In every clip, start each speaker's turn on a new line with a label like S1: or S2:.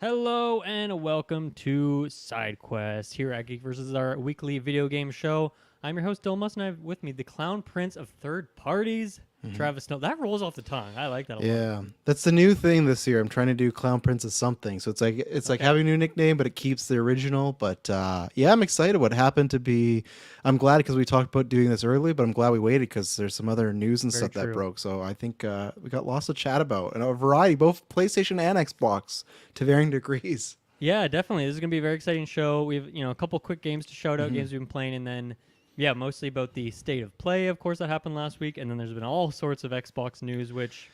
S1: Hello and welcome to Sidequest here at Geek Versus, our weekly video game show. I'm your host Dilmus, and I have with me the Clown Prince of third parties, Travis Snow. That rolls off the tongue. I like that a lot.
S2: Yeah, that's the new thing this year. I'm trying to do Clown Prince as something, so it's like
S1: Okay.
S2: having a new nickname, but it keeps the original. But yeah, I'm excited. What happened to be? I'm glad because we talked about doing this early, but I'm glad we waited because there's some other news and
S1: Very
S2: stuff that
S1: true.
S2: broke. So I think we got lots to chat about and a variety, both PlayStation and Xbox, to varying degrees.
S1: Yeah, definitely. This is gonna be a very exciting show. We've a couple quick games to shout out, games we've been playing, and then mostly about the state of play, of course, that happened last week, and then there's been all sorts of Xbox news, which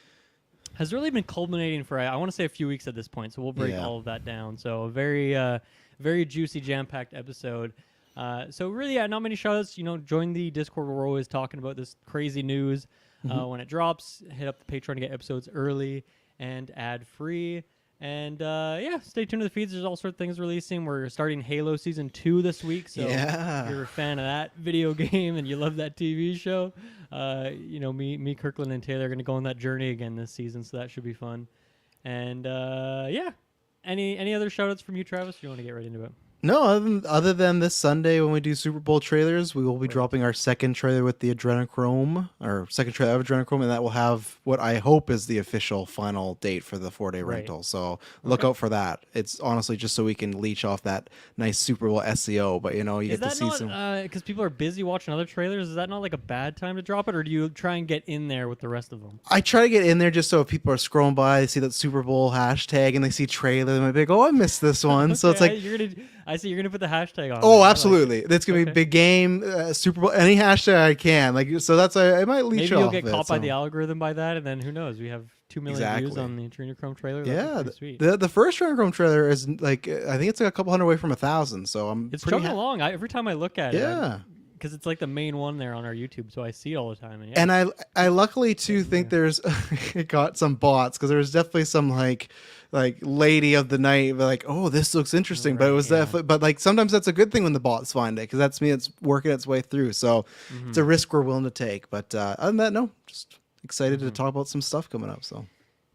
S1: has really been culminating for I want to say a few weeks at this point. So we'll break
S2: Yeah.
S1: all of that down. So a very juicy, jam-packed episode. So really, not many shoutouts. Join the Discord where we're always talking about this crazy news when it drops. Hit up the Patreon to get episodes early and ad-free. And stay tuned to the feeds. There's all sorts of things releasing. We're starting Halo Season 2 this week. So
S2: Yeah.
S1: if you're a fan of that video game and you love that TV show, me, Kirkland, and Taylor are going to go on that journey again this season. So that should be fun. And any other shout-outs from you, Travis? Or you want to get right into it?
S2: No, other than this Sunday when we do Super Bowl trailers, we will be dropping our second trailer with the Adrenochrome, or second trailer of Adrenochrome, and that will have what I hope is the official final date for the 4-day
S1: Right.
S2: rental. So look
S1: Okay.
S2: out for that. It's honestly just so we can leech off that nice Super Bowl SEO, but you
S1: Is
S2: get to
S1: that
S2: see some.
S1: not because people are busy watching other trailers? Is that not like a bad time to drop it, or do you try and get in there with the rest of them?
S2: I try to get in there just so if people are scrolling by, they see that Super Bowl hashtag and they see trailer, they might be like, "Oh, I missed this one." So it's
S1: Okay,
S2: like,
S1: I see you're gonna put the hashtag on.
S2: oh,
S1: there. I like
S2: absolutely.
S1: it.
S2: That's gonna be
S1: Okay.
S2: big game, Super Bowl, any hashtag I can. Like, so that's I might leech
S1: Maybe you'll
S2: off
S1: get
S2: it,
S1: caught by
S2: so.
S1: the algorithm by that, and then who knows? We have 2 million views
S2: Exactly.
S1: on the Adrenochrome trailer. That'd be
S2: Yeah,
S1: pretty sweet.
S2: the first Dragon Chrome trailer is like I think it's like a couple hundred away from 1,000. So I'm
S1: It's
S2: pretty
S1: chugging along. Every time I look at it,
S2: yeah.
S1: because it's like the main one there on our YouTube, so I see it all the time. And
S2: And I luckily too think there's it got some bots because there was definitely some like lady of the night like, oh, this looks interesting, but it
S1: Right,
S2: was
S1: yeah.
S2: definitely, but like sometimes that's a good thing when the bots find it because that's me, it's working its way through. So it's a risk we're willing to take. But other than that, no, just excited to talk about some stuff coming up. So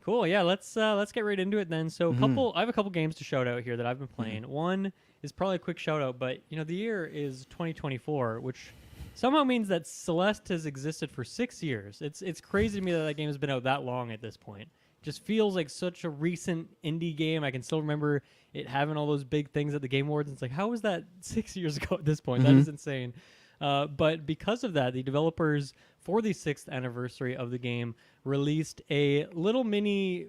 S1: Cool. Yeah, let's get right into it then. So, I have a couple games to shout out here that I've been playing. One is probably a quick shout out, but the year is 2024, which somehow means that Celeste has existed for 6 years. It's crazy to me that that game has been out that long at this point. It just feels like such a recent indie game. I can still remember it having all those big things at the Game Awards. It's like, how was that 6 years ago at this point? That is insane. But because of that, the developers for the 6th anniversary of the game released a little mini,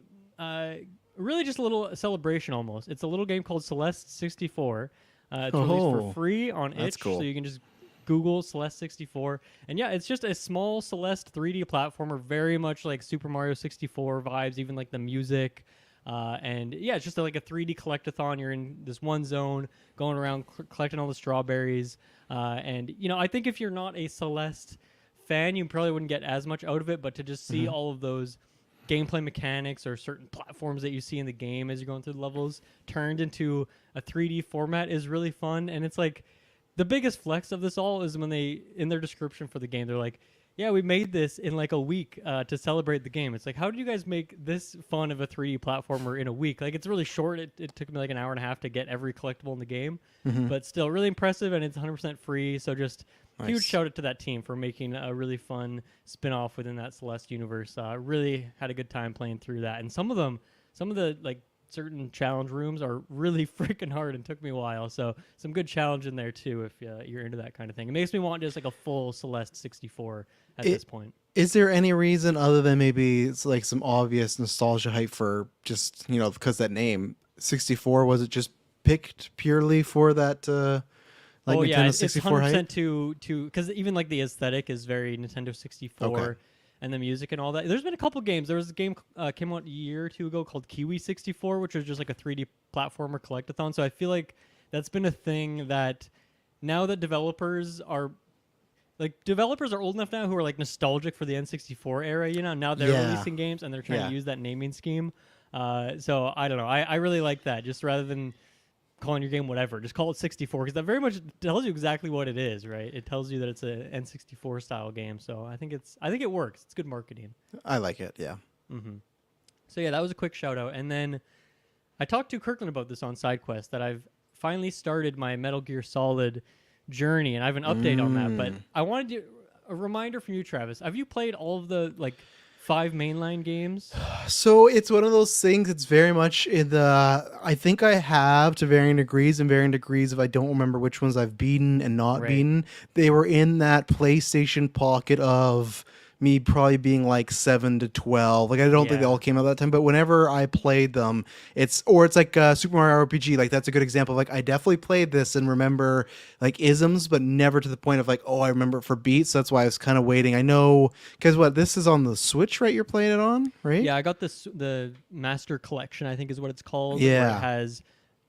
S1: really just a little celebration almost. It's a little game called Celeste 64. It's released
S2: Oh,
S1: for free on
S2: that's
S1: itch,
S2: cool.
S1: so you can just Google Celeste 64. And yeah, it's just a small Celeste 3D platformer, very much like Super Mario 64 vibes, even like the music. And yeah, it's just like a 3D collectathon. You're in this one zone, going around collecting all the strawberries. And I think if you're not a Celeste fan, you probably wouldn't get as much out of it. But to just see all of those gameplay mechanics or certain platforms that you see in the game as you're going through the levels turned into a 3D format is really fun. And it's like the biggest flex of this all is when they, in their description for the game, they're like, yeah, we made this in like a week to celebrate the game. It's like, how did you guys make this fun of a 3D platformer in a week? Like, it's really short. It took me like an hour and a half to get every collectible in the game, but still really impressive, and it's 100% free. So just huge
S2: Nice.
S1: shout out to that team for making a really fun spin-off within that Celeste universe. Really had a good time playing through that. And some of the like certain challenge rooms are really freaking hard and took me a while. So some good challenge in there too if you're into that kind of thing. It makes me want just like a full Celeste 64 at this point.
S2: is there any reason other than maybe it's like some obvious nostalgia hype for just because that name 64, was it just picked purely for that like
S1: Oh
S2: Nintendo
S1: yeah, it's
S2: 64
S1: 100%
S2: hype?
S1: to because even like the aesthetic is very Nintendo 64.
S2: Okay.
S1: And the music and all that. There's been a couple games. There was a game came out a year or two ago called Kiwi 64, which was just like a 3D platformer collectathon. So I feel like that's been a thing that now that developers are old enough now who are like nostalgic for the N64 era. Now they're
S2: Yeah.
S1: releasing games and they're trying
S2: Yeah.
S1: to use that naming scheme. So I don't know. I really like that. Just rather than calling your game whatever, just call it 64 because that very much tells you exactly what it is, right? It tells you that it's a N64 style game. So I think it works. It's good marketing.
S2: I like it. Yeah.
S1: So yeah, that was a quick shout out. And then I talked to Kirkland about this on Sidequest that I've finally started my Metal Gear Solid journey, and I have an update on that. But I wanted a reminder from you, Travis. Have you played all of the like 5 mainline games?
S2: So it's one of those things. It's very much in the. I think I have to varying degrees, and varying degrees if I don't remember which ones I've beaten and not
S1: Right.
S2: beaten. They were in that PlayStation pocket of me probably being like 7 to 12. Like I don't think they
S1: Yeah.
S2: all came out that time, but whenever I played them, it's like Super Mario RPG. Like that's a good example. Like I definitely played this and remember like isms, but never to the point of like, oh, I remember it for beats. That's why I was kind of waiting. I know because what this is on the Switch, right? You're playing it on, right?
S1: Yeah, I got the Master Collection, I think is what it's called. Where
S2: Yeah.
S1: it has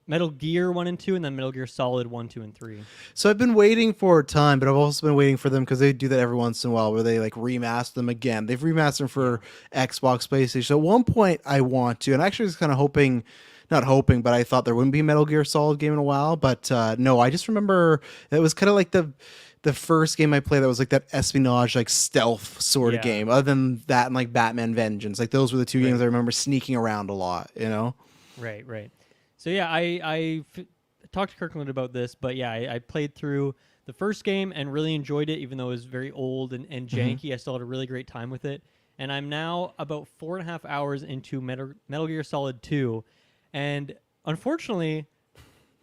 S1: Metal Gear 1 and 2, and then Metal Gear Solid 1, 2, and 3.
S2: So I've been waiting for a time, but I've also been waiting for them because they do that every once in a while where they like remaster them again. They've remastered them for Xbox, PlayStation. So at one point I want to, and actually was kind of hoping, not hoping, but I thought there wouldn't be a Metal Gear Solid game in a while. But no, I just remember it was kind of like the first game I played that was like that espionage, like stealth sort of
S1: Yeah.
S2: game. Other than that and like Batman Vengeance, like those were the two
S1: Right.
S2: games I remember sneaking around a lot, you know?
S1: Right, right. So yeah, I talked to Kirkland about this, but yeah, I played through the first game and really enjoyed it, even though it was very old and janky. I still had a really great time with it. And I'm now about 4.5 hours into Metal Gear Solid 2, and unfortunately,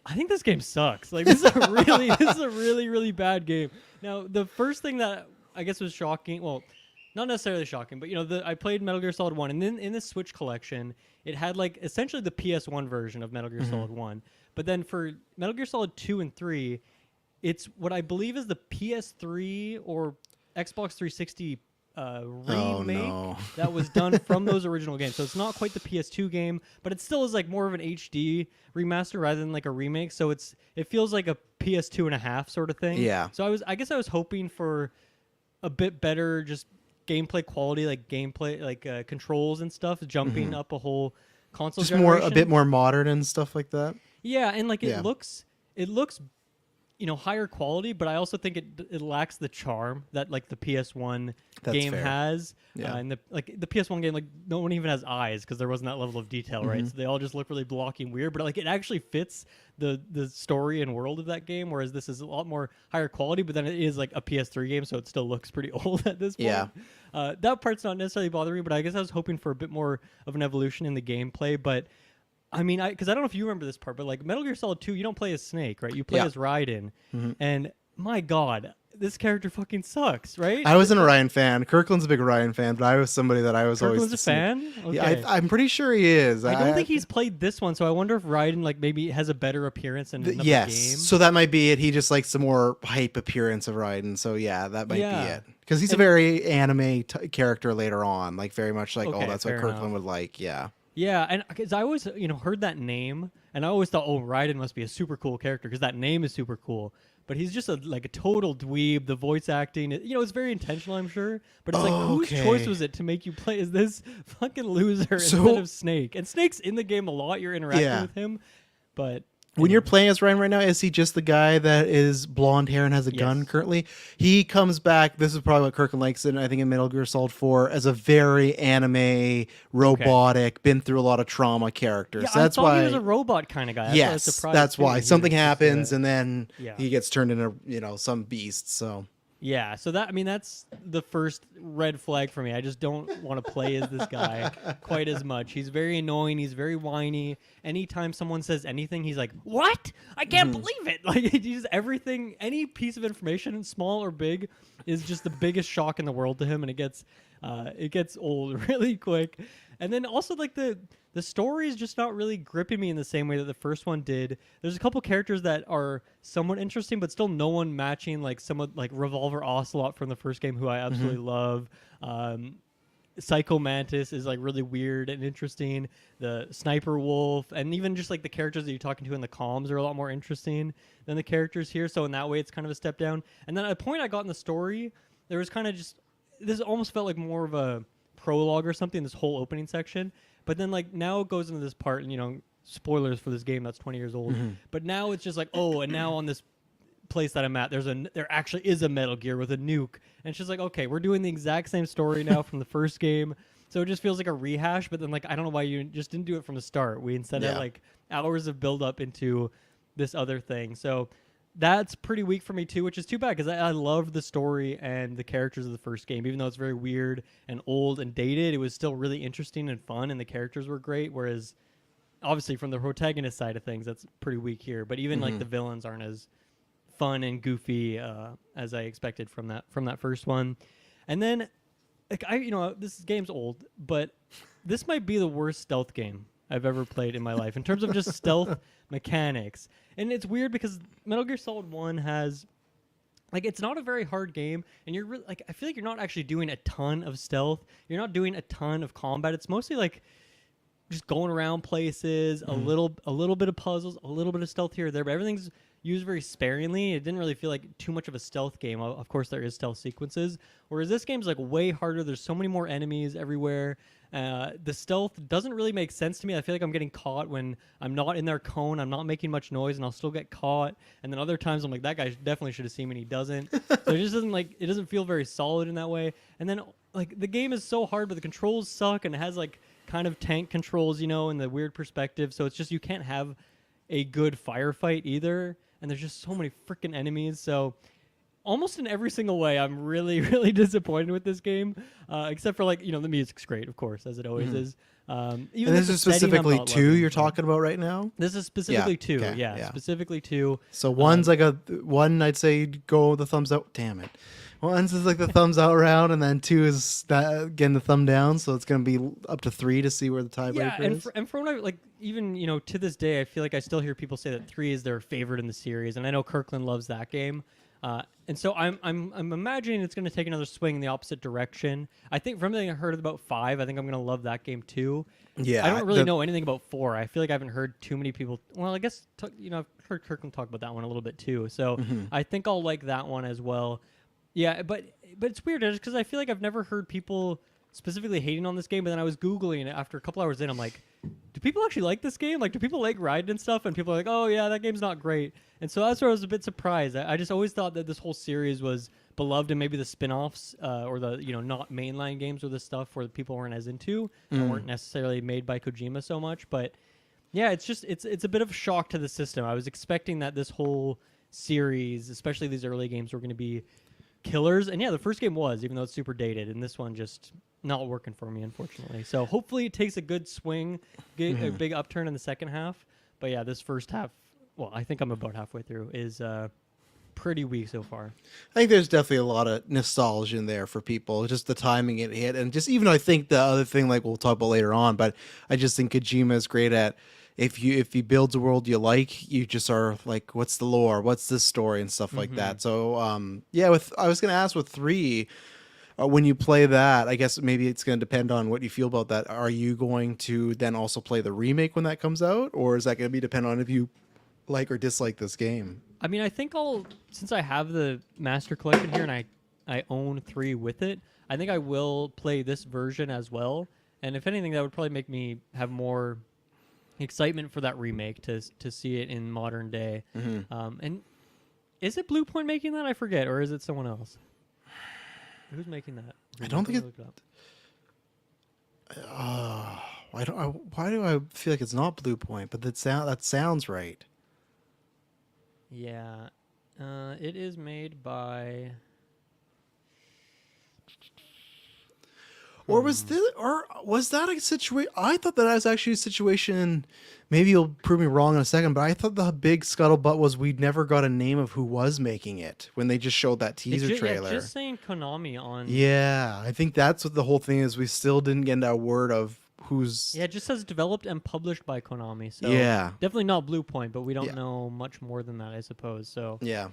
S1: I think this game sucks. Like this is a really really bad game. Now the first thing that I guess was shocking, well, not necessarily shocking, but I played Metal Gear Solid 1, and then in the Switch collection, it had like essentially the PS1 version of Metal Gear Solid 1. But then for Metal Gear Solid 2 and 3, it's what I believe is the PS3 or Xbox 360 remake that was done from those original games. So it's not quite the PS2 game, but it still is like more of an HD remaster rather than like a remake. So it feels like a PS2 and a half sort of thing.
S2: Yeah.
S1: So I guess I was hoping for a bit better just gameplay quality, like controls and stuff, jumping up a whole console
S2: Just
S1: generation.
S2: a bit more modern and stuff like that.
S1: Yeah, and like
S2: Yeah.
S1: it looks higher quality, but I also think it lacks the charm that like the PS1
S2: That's
S1: game
S2: fair.
S1: has.
S2: Yeah.
S1: And the PS1 game, like no one even has eyes because there wasn't that level of detail, right? So they all just look really blocky and weird, but like it actually fits the story and world of that game, whereas this is a lot more higher quality, but then it is like a PS3 game, so it still looks pretty old at this point.
S2: Yeah.
S1: That part's not necessarily bothering me, but I guess I was hoping for a bit more of an evolution in the gameplay, but I mean, because I don't know if you remember this part, but like Metal Gear Solid 2, you don't play as Snake, right? You play
S2: Yeah.
S1: as Raiden, and my God, this character fucking sucks, right?
S2: I wasn't a Ryan fan. Kirkland's a big Ryan fan, but I was somebody that I was
S1: Kirkland's
S2: always
S1: a fan. Okay.
S2: Yeah, I'm pretty sure he is.
S1: I don't think he's played this one, so I wonder if Raiden like maybe has a better appearance in another
S2: yes.
S1: game.
S2: So that might be it. He just likes the more hype appearance of Raiden. So yeah, that might be
S1: Yeah.
S2: it. Because he's a very anime character later on, like very much like,
S1: Okay,
S2: oh, that's what
S1: fair
S2: Kirkland
S1: enough.
S2: would like. Yeah.
S1: Yeah, and because I always heard that name, and I always thought, oh, Raiden must be a super cool character because that name is super cool. But he's just a total dweeb. The voice acting, it's very intentional, I'm sure. But it's like, whose choice
S2: Okay.
S1: was it to make you play as this fucking loser
S2: So-
S1: instead of Snake? And Snake's in the game a lot. You're interacting
S2: Yeah.
S1: with him, but
S2: When you're playing as Ryan right now, is he just the guy that is blonde hair and has a gun
S1: Yes.
S2: currently? He comes back. This is probably what Kirkland likes in, I think, in Metal Gear Solid 4 as a very anime, robotic, been through a lot of trauma character.
S1: yeah,
S2: So that's
S1: I thought
S2: why.
S1: he was a robot kind of guy. That's why I was
S2: Yes,
S1: surprised
S2: that's
S1: too
S2: why
S1: he
S2: something
S1: was just
S2: happens
S1: a-
S2: and then
S1: Yeah.
S2: he gets turned into some beast. So
S1: Yeah, so that's the first red flag for me. I just don't want to play as this guy quite as much. He's very annoying. He's very whiny. Anytime someone says anything, he's like, "What? I can't believe it!" Like he's everything. Any piece of information, small or big, is just the biggest shock in the world to him, and it gets old really quick. And then also like the story is just not really gripping me in the same way that the first one did. There's a couple characters that are somewhat interesting, but still no one matching like someone like Revolver Ocelot from the first game, who I absolutely love. Psycho Mantis is like really weird and interesting. The Sniper Wolf, and even just like the characters that you're talking to in the comms are a lot more interesting than the characters here. So in that way, it's kind of a step down. And then at a point I got in the story, there was kind of just this almost felt like more of a prologue or something, this whole opening section. But then like now it goes into this part, and spoilers for this game that's 20 years old. But now it's just like, oh, and now on this place that I'm at, there actually is a Metal Gear with a nuke, and it's just like, okay, we're doing the exact same story now from the first game. So it just feels like a rehash. But then like I don't know why you just didn't do it from the start. We instead had like hours of build up into this other thing. So that's pretty weak for me too, which is too bad because I loved the story and the characters of the first game. Even though it's very weird and old and dated, it was still really interesting and fun, and the characters were great. Whereas, obviously, from the protagonist side of things, that's pretty weak here. But even like the villains aren't as fun and goofy as I expected from that first one. And then, like this game's old, but this might be the worst stealth game I've ever played in my life in terms of just stealth mechanics. And it's weird because Metal Gear Solid 1 has like it's not a very hard game, and you're really, like I feel like you're not actually doing a ton of stealth. You're not doing a ton of combat. It's mostly like just going around places, a little bit of puzzles, a little bit of stealth here or there, but everything's used very sparingly. It didn't really feel like too much of a stealth game. Of course, there is stealth sequences, whereas this game's like way harder. There's so many more enemies everywhere. The stealth doesn't really make sense to me. I feel like I'm getting caught when I'm not in their cone. I'm not making much noise, and I'll still get caught. And then other times I'm like, that guy definitely should have seen me, and he doesn't. So it just doesn't it doesn't feel very solid in that way. And then like the game is so hard, but the controls suck, and it has like kind of tank controls, and the weird perspective. So it's just you can't have a good firefight either. And there's just so many freaking enemies. So almost in every single way, I'm really, really disappointed with this game. Except for like, the music's great, of course, as it always is.
S2: Even and this is specifically 2 you're talking about right now?
S1: This is specifically 2.
S2: Okay,
S1: yeah, specifically 2.
S2: So one's like one I'd say go the thumbs up. Damn it. One's is like the thumbs out round, and then 2 is getting the thumb down. So it's going to be up to 3 to see where the tiebreaker is.
S1: And for when I even to this day, I feel like I still hear people say that 3 is their favorite in the series, and I know Kirkland loves that game. And so I'm imagining it's going to take another swing in the opposite direction. I think from everything I heard about 5, I think I'm going to love that game too.
S2: Yeah,
S1: I don't really know anything about 4. I feel like I haven't heard too many people. Well, I guess I've heard Kirkland talk about that one a little bit too. So I think I'll like that one as well. Yeah, but it's weird because I feel like I've never heard people specifically hating on this game. But then I was Googling it after a couple hours in. I'm like, do people actually like this game? Like, do people like riding and stuff? And people are like, oh yeah, that game's not great. And so that's where I was a bit surprised. I just always thought that this whole series was beloved, and maybe the spin-offs or the not mainline games or the stuff where people weren't as into and weren't necessarily made by Kojima so much. But yeah, it's a bit of a shock to the system. I was expecting that this whole series, especially these early games, were going to be killers. And yeah, the first game was, even though it's super dated, and this one just not working for me, unfortunately. So hopefully it takes a good swing, get a big upturn in the second half. But yeah, this first half, well, I think I'm about halfway through, is pretty weak so far.
S2: I think there's definitely a lot of nostalgia in there for people, just the timing it hit. And just even though I think the other thing, like we'll talk about later on, but I just think Kojima is great at if he builds a world you like, you just are like, what's the lore? What's this story and stuff like that. So I was going to ask with 3, when you play that, I guess maybe it's going to depend on what you feel about that. Are you going to then also play the remake when that comes out? Or is that going to be dependent on if you like or dislike this game?
S1: I mean, I think since I have the Master Collection here and I own 3 with it, I think I will play this version as well. And if anything, that would probably make me have more excitement for that remake to see it in modern day. And is it Blue Point making that? I forget, or is it someone else? Who's making that?
S2: I don't think it. Why do I feel like it's not Blue Point? But that sounds right.
S1: Yeah, it is made by.
S2: Or was that a situation? I thought that was actually a situation. Maybe you'll prove me wrong in a second, but I thought the big scuttlebutt was we never got a name of who was making it when they just showed that teaser trailer.
S1: Yeah, just saying Konami on.
S2: Yeah, I think that's what the whole thing is. We still didn't get a word of who's.
S1: Yeah, it just says developed and published by Konami. So
S2: yeah,
S1: definitely not Blue Point, but we don't know much more than that, I suppose. So
S2: yeah.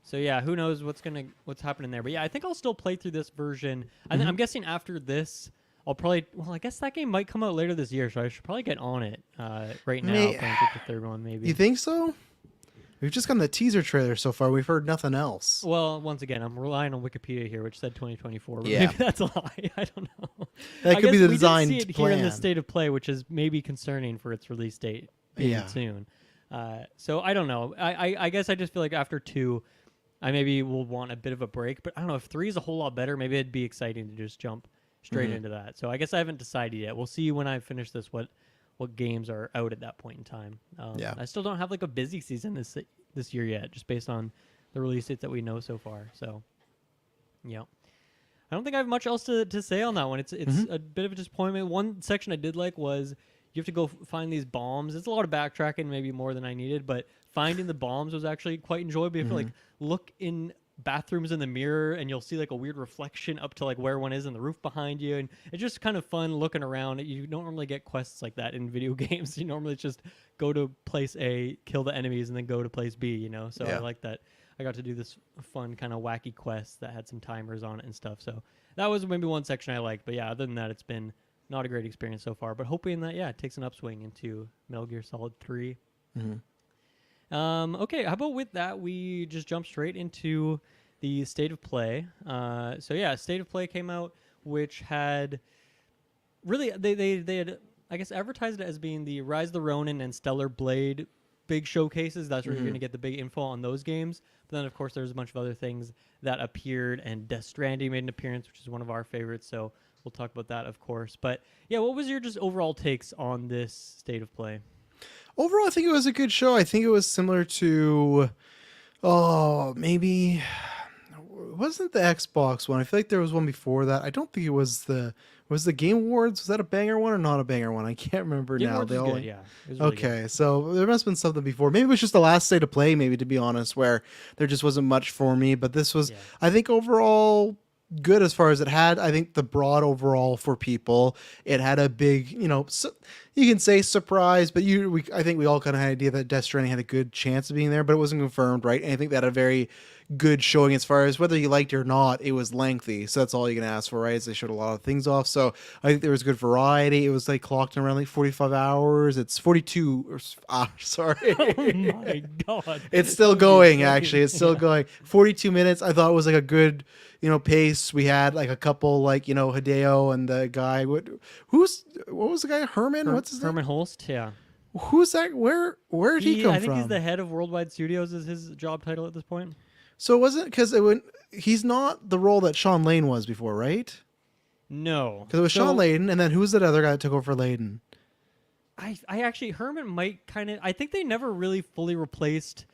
S1: So yeah, who knows what's happening there? But yeah, I think I'll still play through this version. I'm guessing after this, I'll probably. Well, I guess that game might come out later this year, so I should probably get on it right now. Playing the third one, maybe.
S2: You think so? We've just gotten the teaser trailer so far. We've heard nothing else.
S1: Well, once again, I'm relying on Wikipedia here, which said 2024. But
S2: yeah,
S1: maybe that's a lie. I don't know.
S2: That could be the design
S1: plan. We did see it here in the state of play, which is maybe concerning for its release date soon. So I don't know. I guess I just feel like after 2. I maybe will want a bit of a break, but I don't know if 3 is a whole lot better. Maybe it'd be exciting to just jump straight into that. So I guess I haven't decided yet. We'll see when I finish this what games are out at that point in time. I still don't have like a busy season this year yet, just based on the release dates that we know so far. So, yeah. I don't think I have much else to say on that one. It's a bit of a disappointment. One section I did like was you have to go find these bombs. It's a lot of backtracking, maybe more than I needed, but finding the bombs was actually quite enjoyable. You have to like look in bathrooms in the mirror and you'll see like a weird reflection up to like where one is in the roof behind you, and it's just kind of fun looking around. You don't normally get quests like that in video games. You normally just go to place A, kill the enemies, and then go to place B, you know. So I like that I got to do this fun kind of wacky quest that had some timers on it and stuff. So that was maybe one section I liked, but yeah, other than that, it's been not a great experience so far, but hoping that it takes an upswing into Metal Gear Solid 3. Okay, how about with that, we just jump straight into the State of Play. State of Play came out, which had really, they had, I guess, advertised it as being the Rise of the Ronin and Stellar Blade big showcases. That's where you're going to get the big info on those games. But then, of course, there's a bunch of other things that appeared, and Death Stranding made an appearance, which is one of our favorites, so we'll talk about that, of course. But, yeah, what was your just overall takes on this State of Play?
S2: Overall, I think it was a good show. I think it was similar to, maybe, it wasn't the Xbox one. I feel like there was one before that. I don't think it was the Game Awards. Was that a banger one or not a banger one? I can't remember
S1: Game
S2: now.
S1: Awards was good, yeah. It was really good.
S2: So there must have been something before. Maybe it was just the last State of Play, maybe, to be honest, where there just wasn't much for me. But this was, I think, overall good as far as it had. I think the broad overall for people, it had a big, you can say surprise, but I think we all kind of had an idea that Death Stranding had a good chance of being there, but it wasn't confirmed, right? And I think that had a very good showing as far as whether you liked it or not. It was lengthy, so that's all you can ask for, right? Is they showed a lot of things off, so I think there was good variety. It was like clocked around like 45 hours. It's 42. Sorry.
S1: Oh my god!
S2: It's still going. Actually, it's still going. 42 minutes. I thought it was like a good, pace. We had like a couple, like Hideo and the guy. What was the guy? Herman? What's his name?
S1: Herman Holst. Yeah.
S2: Who's that? Where did he come from?
S1: I think he's the head of Worldwide Studios. Is his job title at this point?
S2: So it wasn't because he's not the role that Sean Lane was before, right?
S1: No,
S2: because it was Sean Layden, and then who's that other guy that took over for Layden?
S1: I actually, Herman might kind of. I think they never really fully replaced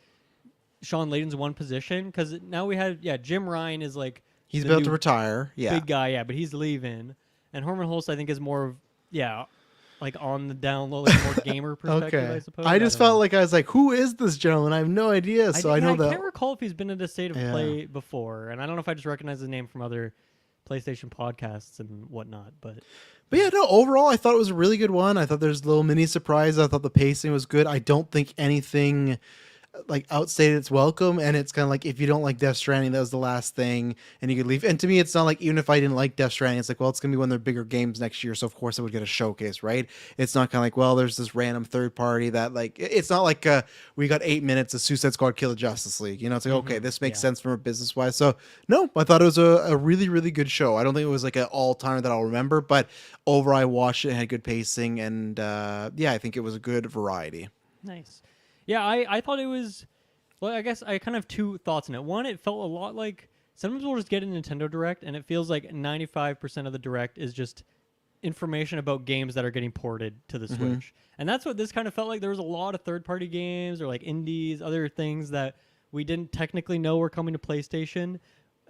S1: Sean Layden's one position, because now we had Jim Ryan is like
S2: he's about to retire,
S1: big guy, but he's leaving, and Herman Holst I think is more of like on the down low, like more gamer perspective, I suppose.
S2: I just felt like I was like, who is this gentleman? I have no idea. So I know that.
S1: I can't recall if he's been in a State of Play before, and I don't know if I just recognize his name from other PlayStation podcasts and whatnot. But
S2: yeah, no, overall, I thought it was a really good one. I thought there's a little mini surprise. I thought the pacing was good. I don't think anything like outstated its welcome, and it's kind of like, if you don't like Death Stranding, that was the last thing and you could leave. And to me, it's not like, even if I didn't like Death Stranding, it's like, well, it's gonna be one of their bigger games next year, so of course I would get a showcase, right? It's not kind of like, well, there's this random third party that, like, it's not like we got 8 minutes of Suicide Squad Kill the Justice League, it's like, okay, this makes sense from a business wise. So no, I thought it was a really, really good show. I don't think it was like an all-timer that I'll remember, but overall I watched it and had good pacing, and I think it was a good variety.
S1: Nice. Yeah, I thought it was. Well, I guess I kind of have two thoughts on it. One, it felt a lot like sometimes we'll just get a Nintendo Direct, and it feels like 95% of the Direct is just information about games that are getting ported to the Switch. And that's what this kind of felt like. There was a lot of third-party games or like indies, other things that we didn't technically know were coming to PlayStation.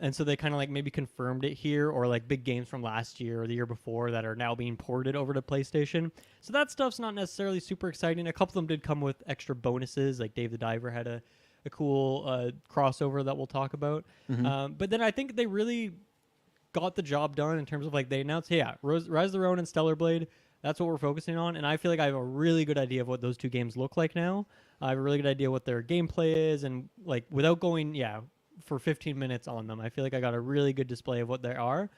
S1: And so they kind of like maybe confirmed it here, or like big games from last year or the year before that are now being ported over to PlayStation. So that stuff's not necessarily super exciting. A couple of them did come with extra bonuses, like Dave the Diver had a cool crossover that we'll talk about. But then I think they really got the job done in terms of like they announced, Rise of the Ronin and Stellar Blade, that's what we're focusing on. And I feel like I have a really good idea of what those two games look like now. I have a really good idea what their gameplay is, and like without going, for 15 minutes on them, I feel like I got a really good display of what they are.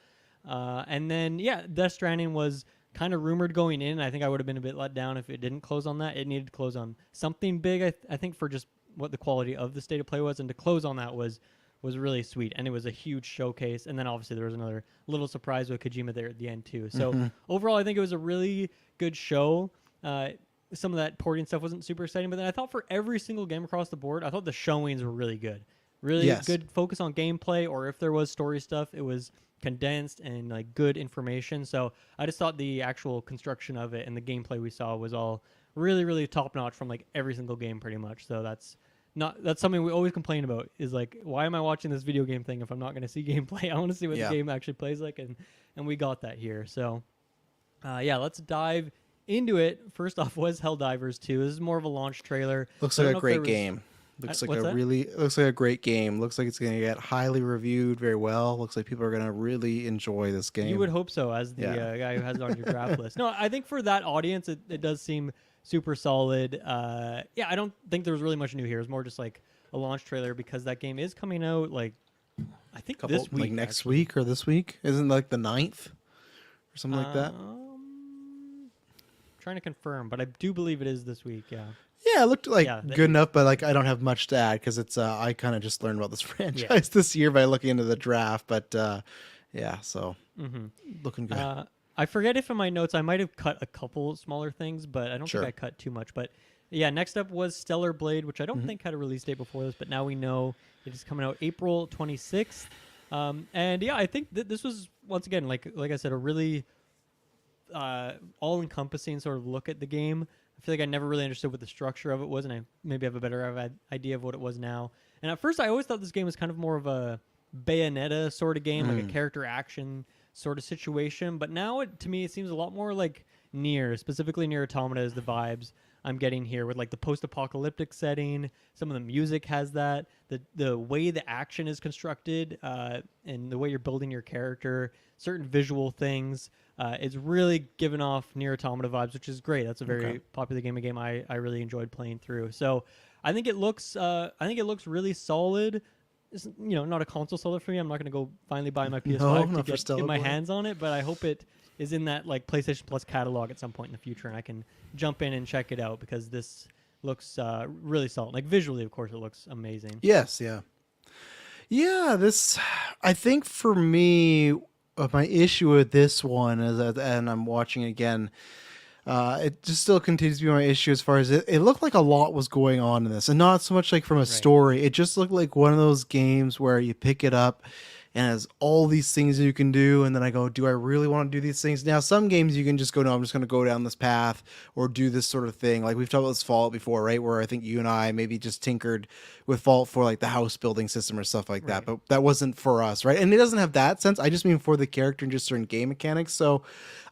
S1: And then, Death Stranding was kind of rumored going in. I think I would have been a bit let down if it didn't close on that. It needed to close on something big, I think, for just what the quality of the State of Play was. And to close on that was really sweet. And it was a huge showcase. And then obviously there was another little surprise with Kojima there at the end too. So overall, I think it was a really good show. Some of that porting stuff wasn't super exciting, but then I thought for every single game across the board, I thought the showings were really good. really
S2: Yes.
S1: good focus on gameplay, or if there was story stuff, it was condensed and like good information. So I just thought the actual construction of it and the gameplay we saw was all really, really top notch from like every single game pretty much. So that's something we always complain about is like, why am I watching this video game thing if I'm not going to see gameplay? I want to see what
S2: Yeah.
S1: the game actually plays like, and we got that here. So yeah, let's dive into it. First off was Helldivers 2. This is more of a launch trailer.
S2: Looks
S1: I
S2: like
S1: don't
S2: a
S1: know if
S2: great
S1: there was-
S2: game. Looks like
S1: what's that?
S2: looks like a great game. Looks like it's going to get highly reviewed very well. Looks like people are going to really enjoy this game.
S1: You would hope so, as the
S2: Yeah.
S1: guy who has it on your draft list. No, I think for that audience, it does seem super solid. Yeah, I don't think there was really much new here. It's more just like a launch trailer because that game is coming out like I think this week,
S2: like next
S1: actually.
S2: week or this week. Isn't it like the 9th or something like that?
S1: Trying to confirm, but I do believe it is this week. Yeah.
S2: Yeah, it looked like
S1: Yeah,
S2: good enough, but like I don't have much to add because it's I kind of just learned about this franchise this year by looking into the draft. But yeah, so looking good.
S1: I forget if in my notes I might have cut a couple smaller things, but I don't
S2: Sure.
S1: think I cut too much. But yeah, next up was Stellar Blade, which I don't think had a release date before this, but now we know it is coming out April 26th. And yeah, I think that this was once again, like I said, a really all-encompassing sort of look at the game. I feel like I never really understood what the structure of it was, and I maybe have a better idea of what it was now. And at first, I always thought this game was kind of more of a Bayonetta sort of game, like a character action sort of situation. But now, to me, it seems a lot more like Nier, specifically Nier Automata is the vibes I'm getting here with like the post-apocalyptic setting. Some of the music has that. The way the action is constructed and the way you're building your character, certain visual things. It's really given off Nier Automata vibes, which is great. That's a very popular game I really enjoyed playing through. So I think it looks really solid. It's, not a console seller for me. I'm not going to go finally buy my PS5 to get my hands on it, but I hope it is in that like PlayStation Plus catalog at some point in the future, and I can jump in and check it out because this looks really solid. Like visually, of course, it looks amazing.
S2: Yes, yeah. Yeah, this I think for me my issue with this one is that, and I'm watching it again, it just still continues to be my issue as far as it looked like a lot was going on in this, and not so much like from a story. It just looked like one of those games where you pick it up and has all these things you can do, and then I go, do I really want to do these things? Now, some games you can just go, no, I'm just going to go down this path or do this sort of thing. Like we've talked about this Fallout before, right? Where I think you and I maybe just tinkered with Fallout for like the house building system or stuff like that, but that wasn't for us, right? And it doesn't have that sense. I just mean for the character and just certain game mechanics. So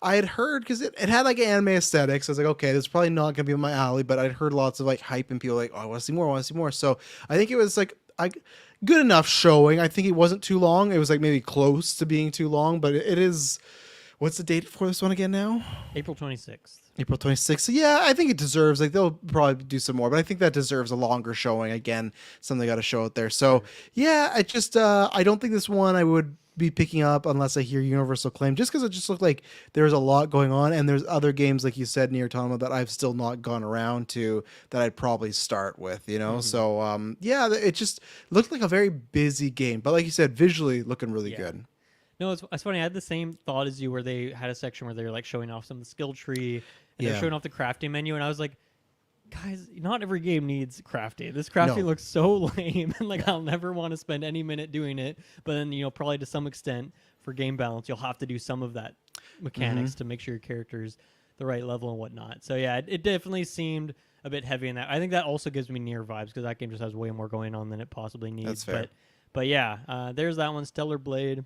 S2: I had heard, because it had like anime aesthetics. I was like, okay, this is probably not going to be my alley, but I'd heard lots of like hype and people like, oh, I want to see more, I want to see more. So I think it was like, good enough showing. I think it wasn't too long. It was like maybe close to being too long, but it is. What's the date for this one again now?
S1: April 26th.
S2: April 26th. So yeah, I think it deserves, like, they'll probably do some more, but I think that deserves a longer showing. Again, something they got to show out there. So yeah, I just, I don't think this one I would be picking up unless I hear universal acclaim, just because it just looked like there's a lot going on, and there's other games like you said, Nier Automata, that I've still not gone around to that I'd probably start with, So yeah, it just looked like a very busy game, but like you said, visually looking really good.
S1: No, it's funny. I had the same thought as you, where they had a section where they were like showing off some of the skill tree and they're showing off the crafting menu, and I was like, guys, not every game needs crafting. This crafting looks so lame, and like I'll never want to spend any minute doing it. But then probably to some extent for game balance, you'll have to do some of that mechanics to make sure your character's the right level and whatnot. So yeah, it definitely seemed a bit heavy in that. I think that also gives me Nier vibes because that game just has way more going on than it possibly needs.
S2: That's fair.
S1: But yeah, there's that one, Stellar Blade.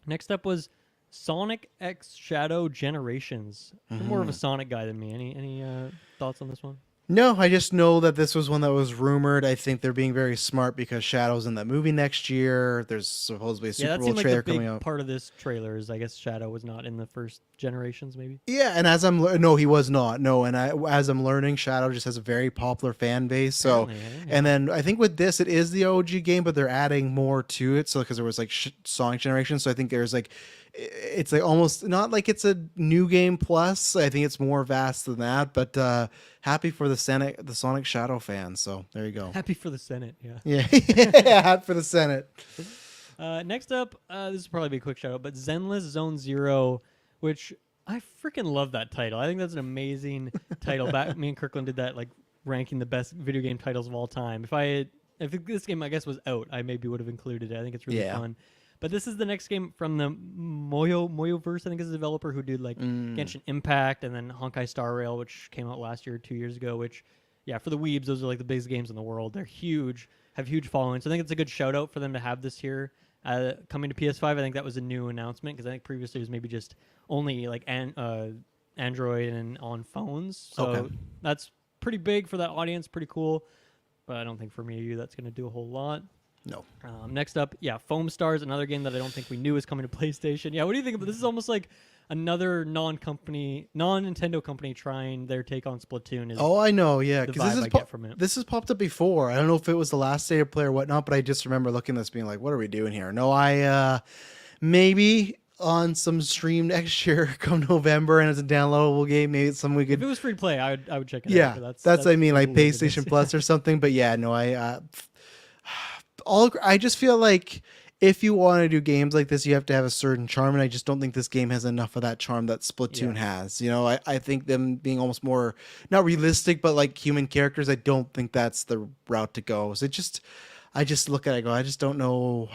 S1: Next up was Sonic X Shadow Generations. You're more of a Sonic guy than me. Any thoughts on this one?
S2: No, I just know that this was one that was rumored. I think they're being very smart because Shadow's in that movie next year. There's supposedly a Super Bowl trailer coming out.
S1: Part of this trailer is, I guess, Shadow was not in the first generations, maybe.
S2: Yeah, and as no, he was not. No, and as I'm learning, Shadow just has a very popular fan base. So, and then I think with this, it is the OG game, but they're adding more to it. So, because there was like Sonic Generations, so I think there's like, it's like almost not like it's a new game plus. I think it's more vast than that. But happy for the Sonic Shadow fans. So there you go.
S1: Happy for the Senate. Yeah.
S2: Yeah, happy for the Senate.
S1: Next up, this will probably be a quick shout out, but Zenless Zone Zero, which I freaking love that title. I think that's an amazing title. Me and Kirkland did that, like ranking the best video game titles of all time. If I if this game I guess was out, I maybe would have included it. I think it's really
S2: Yeah.
S1: fun. But this is the next game from the Moyoverse, I think is the developer who did like Genshin Impact and then Honkai Star Rail, which came out last year, 2 years ago. Which, yeah, for the weebs, those are like the biggest games in the world. They're huge, have huge followings. So I think it's a good shout out for them to have this here coming to PS5. I think that was a new announcement because I think previously it was maybe just only like Android and on phones. So that's pretty big for that audience, pretty cool. But I don't think for me or you that's going to do a whole lot.
S2: No.
S1: Next up, Foam Stars, another game that I don't think we knew was coming to PlayStation. Yeah, what do you think about this? Is almost like another non-Nintendo company trying their take on Splatoon.
S2: Oh, I know, yeah.
S1: Because
S2: this has popped up before. I don't know if it was the last State of Play or whatnot, but I just remember looking at this being like, what are we doing here? No, maybe on some stream next year come November and it's a downloadable game, maybe it's something we could...
S1: If it was free to play, I would check it out.
S2: Yeah, that's I mean, like PlayStation Plus or something. But yeah, no, I just feel like if you want to do games like this, you have to have a certain charm, and I just don't think this game has enough of that charm that Splatoon has. You know, I think them being almost more, not realistic, but like human characters, I don't think that's the route to go. So I just look at it and go, I just don't know.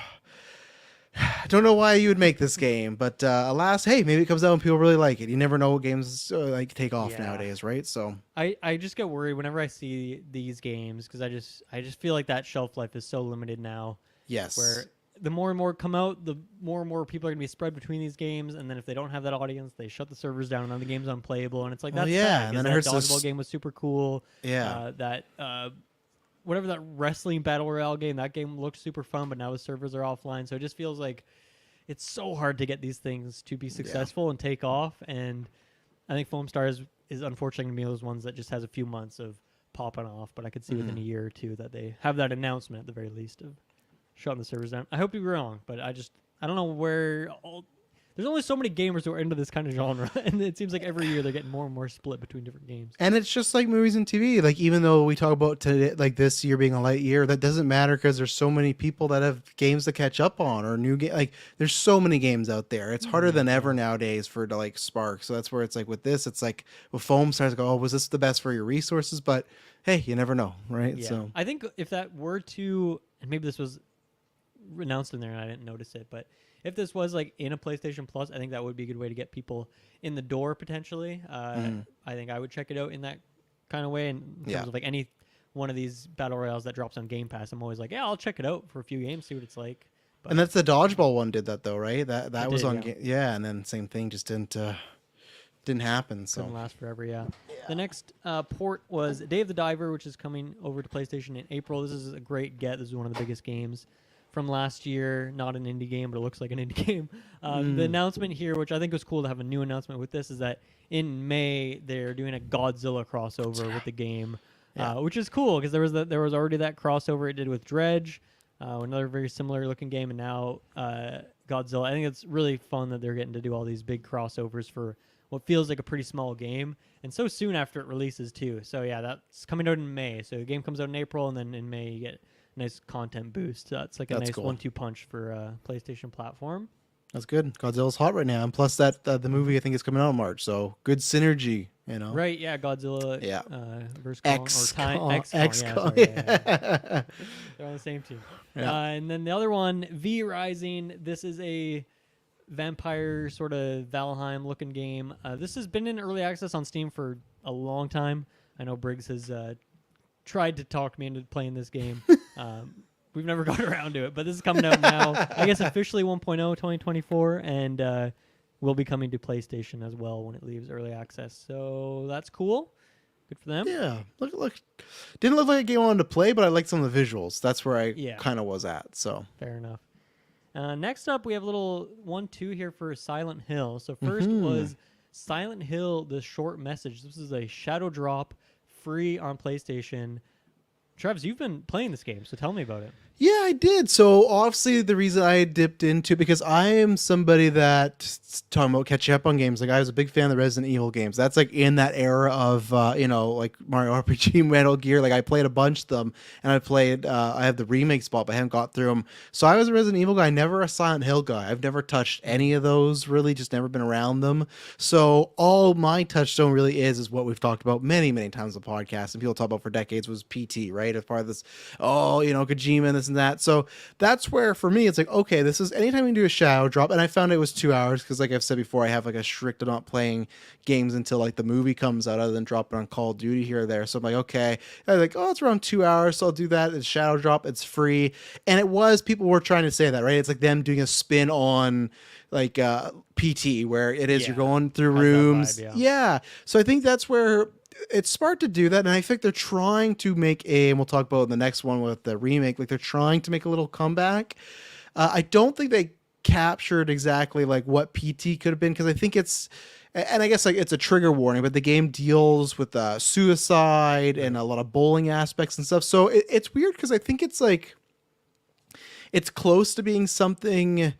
S2: I don't know why you would make this game, but alas, hey, maybe it comes out and people really like it. You never know what games like take off nowadays, right? So
S1: I just get worried whenever I see these games because I just feel like that shelf life is so limited now.
S2: Yes.
S1: Where the more and more come out, the more and more people are going to be spread between these games, and then if they don't have that audience, they shut the servers down and then the game's unplayable, and it's like that's sad.
S2: And then
S1: that dodgeball game was super cool.
S2: Yeah.
S1: Whatever that wrestling battle royale game, that game looked super fun, but now the servers are offline, so it just feels like it's so hard to get these things to be successful and take off. And I think Foam Stars is unfortunately going to be those ones that just has a few months of popping off, but I could see within a year or two that they have that announcement at the very least of shutting the servers down. I hope you're wrong, but I don't know where there's only so many gamers who are into this kind of genre, and it seems like every year they're getting more and more split between different games.
S2: And it's just like movies and TV. Like, even though we talk about today, like this year being a light year, that doesn't matter because there's so many people that have games to catch up on or new game. Like, there's so many games out there. It's harder than ever nowadays for to like spark. So that's where it's like with this, it's like with Foam Stars, go, oh, was this the best for your resources? But hey, you never know, right?
S1: Yeah.
S2: So
S1: I think if that were to, and maybe this was announced in there and I didn't notice it, but if this was like in a PlayStation Plus, I think that would be a good way to get people in the door potentially. I think I would check it out in that kind of way. In terms of like any one of these battle royales that drops on Game Pass, I'm always like, yeah, I'll check it out for a few games, see what it's like. But
S2: and that's the dodgeball one did that though, right? That was on and then same thing, just didn't happen. So
S1: couldn't last forever. Yeah. The next port was Day of the Diver, which is coming over to PlayStation in April. This is a great get. This is one of the biggest games from last year. Not an indie game, but it looks like an indie game. The announcement here, which I think was cool to have a new announcement with this, is that in May they're doing a Godzilla crossover with the game, which is cool because there was already that crossover it did with Dredge, another very similar looking game, and now Godzilla. I think it's really fun that they're getting to do all these big crossovers for what feels like a pretty small game, and so soon after it releases too. So yeah, that's coming out in May. So the game comes out in April, and then in May you get nice content boost. That's like a nice cool 1-2 punch for PlayStation platform.
S2: That's good. Godzilla's hot right now, and plus that the movie I think is coming out in March, so good synergy. You know,
S1: right? Yeah, Godzilla.
S2: Yeah.
S1: Versus
S2: X-Kong.
S1: They're on the same team. Yeah. And then the other one, V Rising. This is a vampire sort of Valheim looking game. This has been in early access on Steam for a long time. I know Briggs has tried to talk me into playing this game. We've never got around to it, but this is coming out now. I guess officially 1.0 2024, and will be coming to PlayStation as well when it leaves early access. So that's cool. Good for them.
S2: Yeah. Look. Didn't look like a game I wanted to play, but I liked some of the visuals. That's where I kind of was at. So
S1: fair enough. Next up, we have a little 1-2 here for Silent Hill. So first was Silent Hill, the short message. This is a shadow drop, free on PlayStation. Travis, you've been playing this game, so tell me about it.
S2: Yeah, I did. So obviously the reason I dipped into, because I am somebody that, talking about catching up on games, like I was a big fan of the Resident Evil games. That's like in that era of like Mario RPG, Metal Gear. Like I played a bunch of them, and I have the remake spot, but I haven't got through them. So I was a Resident Evil guy, never a Silent Hill guy. I've never touched any of those, really, just never been around them. So all my touchstone really is what we've talked about many times on the podcast, and people talk about for decades, was PT, right? As part of this, Kojima and this and that. So that's where for me it's like, okay, this is anytime you do a shadow drop. And I found it was 2 hours because, like I've said before, I have like a strict not playing games until like the movie comes out, other than dropping on Call of Duty here or there. So I'm like, okay, I was like, oh, it's around 2 hours, so I'll do that. It's shadow drop, it's free. And it was, people were trying to say that, right? It's like them doing a spin on like PT, where it is, you're going through rooms.
S1: Vibe,
S2: yeah. So I think that's where it's smart to do that, and I think they're trying to make and we'll talk about the next one with the remake, like they're trying to make a little comeback. I don't think they captured exactly like what PT could have been, because I think and I guess like it's a trigger warning, but the game deals with suicide and a lot of bowling aspects and stuff. So it's weird because I think it's like it's close to being something.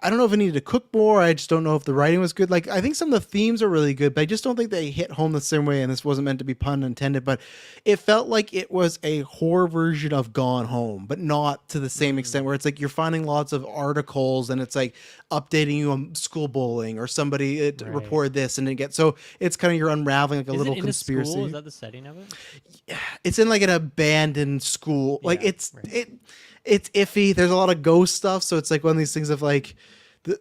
S2: I don't know if it needed to cook more. I just don't know if the writing was good. Like, I think some of the themes are really good, but I just don't think they hit home the same way. And this wasn't meant to be pun intended, but it felt like it was a horror version of Gone Home, but not to the same extent, where it's like you're finding lots of articles and it's like updating you on school bullying, or somebody reported this and it gets, so it's kind of, you're unraveling like a little conspiracy.
S1: School? Is that the setting of it?
S2: Yeah, it's in like an abandoned school. Like it's iffy. There's a lot of ghost stuff. So it's like one of these things of like,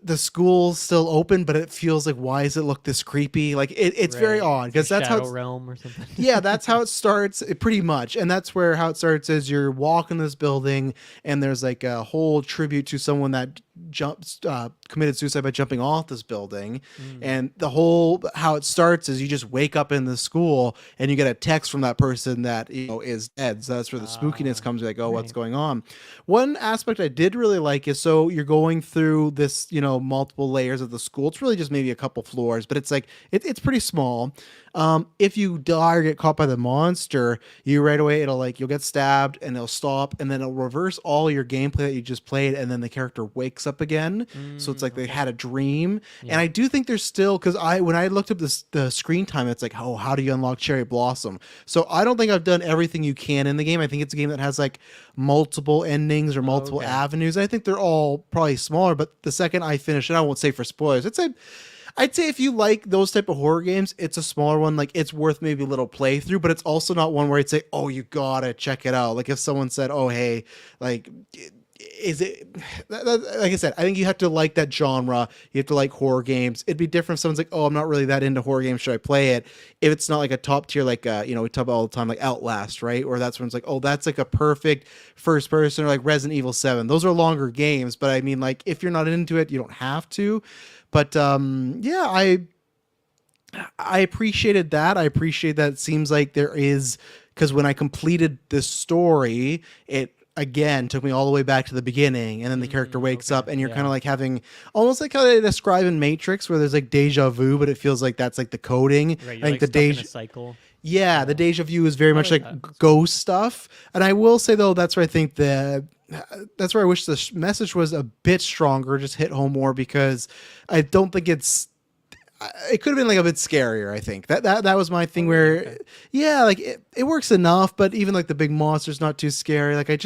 S2: the school's still open, but it feels like, why does it look this creepy? Like it's very odd, because that's how
S1: realm or something.
S2: Yeah, that's how it starts, pretty much. And that's where how it starts is you're walking this building, and there's like a whole tribute to someone that committed suicide by jumping off this building. And the whole how it starts is you just wake up in the school and you get a text from that person that is dead. So that's where the spookiness comes, like, oh, what's going on. One aspect I did really like is, so you're going through this multiple layers of the school. It's really just maybe a couple floors, but it's like it's pretty small. If you die or get caught by the monster, you right away, you'll get stabbed and it'll stop, and then it'll reverse all your gameplay that you just played, and then the character wakes up again. So it's like they had a dream. And I do think there's still, because when I looked up the screen time, it's like, oh, how do you unlock Cherry Blossom? So I don't think I've done everything you can in the game. I think it's a game that has like multiple endings or multiple avenues. I think they're all probably smaller, but the second I finish it, I won't say for spoilers, I'd say if you like those type of horror games, it's a smaller one. Like, it's worth maybe a little playthrough, but it's also not one where I'd say, oh, you gotta check it out. Like, if someone said, oh, hey, like, is it, like I said, I think you have to like that genre. You have to like horror games. It'd be different if someone's like, oh, I'm not really that into horror games, should I play it? If it's not like a top tier, like we talk about all the time, like Outlast, right? Or that's when it's like, oh, that's like a perfect first person, or like Resident Evil 7. Those are longer games, but I mean, like, if you're not into it, you don't have to. But yeah, I appreciated that. I appreciate that. It seems like there is, because when I completed this story, it again took me all the way back to the beginning, and then the character wakes up, and you're kind of like having almost like how they describe in Matrix, where there's like deja vu, but it feels like that's like the coding.
S1: Right,
S2: I think the deja
S1: cycle.
S2: Yeah, the deja vu is very much like ghost stuff. And I will say though, that's where I think that's where I wish the message was a bit stronger, just hit home more, because I don't think it could have been like a bit scarier. I think that was my thing yeah, like it works enough, but even like the big monster's not too scary. Like I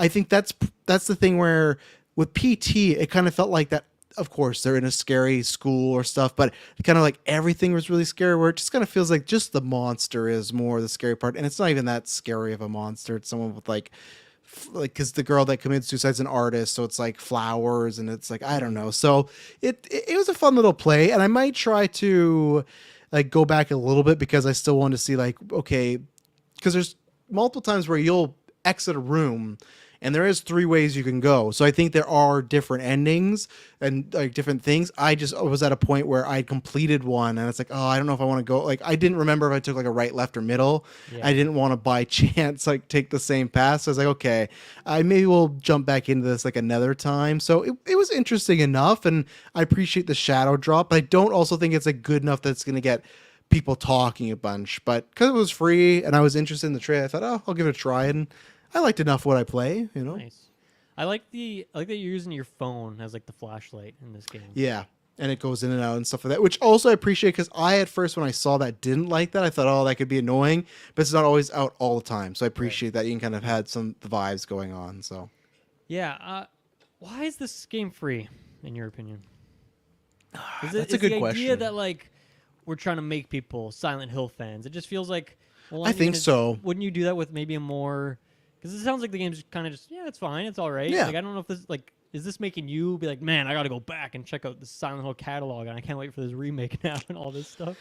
S2: think that's the thing where with PT, it kind of felt like that. Of course, they're in a scary school or stuff, but kind of like everything was really scary, where it just kind of feels like just the monster is more the scary part. And it's not even that scary of a monster. It's someone with like, because the girl that committed suicide's an artist, so it's like flowers, and it's like, I don't know. So it was a fun little play, and I might try to like go back a little bit, because I still want to see like, okay, because there's multiple times where you'll exit a room and there is 3 ways you can go. So I think there are different endings and like different things. I was at a point where I completed one, and it's like, oh, I don't know if I want to go. Like, I didn't remember if I took like a right, left, or middle. Yeah. I didn't want to by chance like take the same path. So I was like, okay, I maybe will jump back into this like another time. So it was interesting enough, and I appreciate the shadow drop, but I don't also think it's like good enough that it's going to get people talking a bunch. But because it was free and I was interested in the trailer, I thought, oh, I'll give it a try, and I liked enough what I play, you know.
S1: Nice. I like that you're using your phone as like the flashlight in this game.
S2: Yeah. And it goes in and out and stuff like that, which also I appreciate because I at first when I saw that didn't like that. I thought, oh, that could be annoying, but it's not always out all the time. So I appreciate that you can kind of had some the vibes going on. So
S1: Yeah. Why is this game free, in your opinion?
S2: That's a good
S1: the
S2: question.
S1: idea that like we're trying to make people Silent Hill fans. It just feels like. Well,
S2: I think so.
S1: Wouldn't you do that with maybe a more? Because it sounds like the game's kind of just it's fine, it's all right.
S2: Yeah.
S1: Like I don't know if this like. Is this making you be like, man, I got to go back and check out the Silent Hill catalog, and I can't wait for this remake now and all this stuff?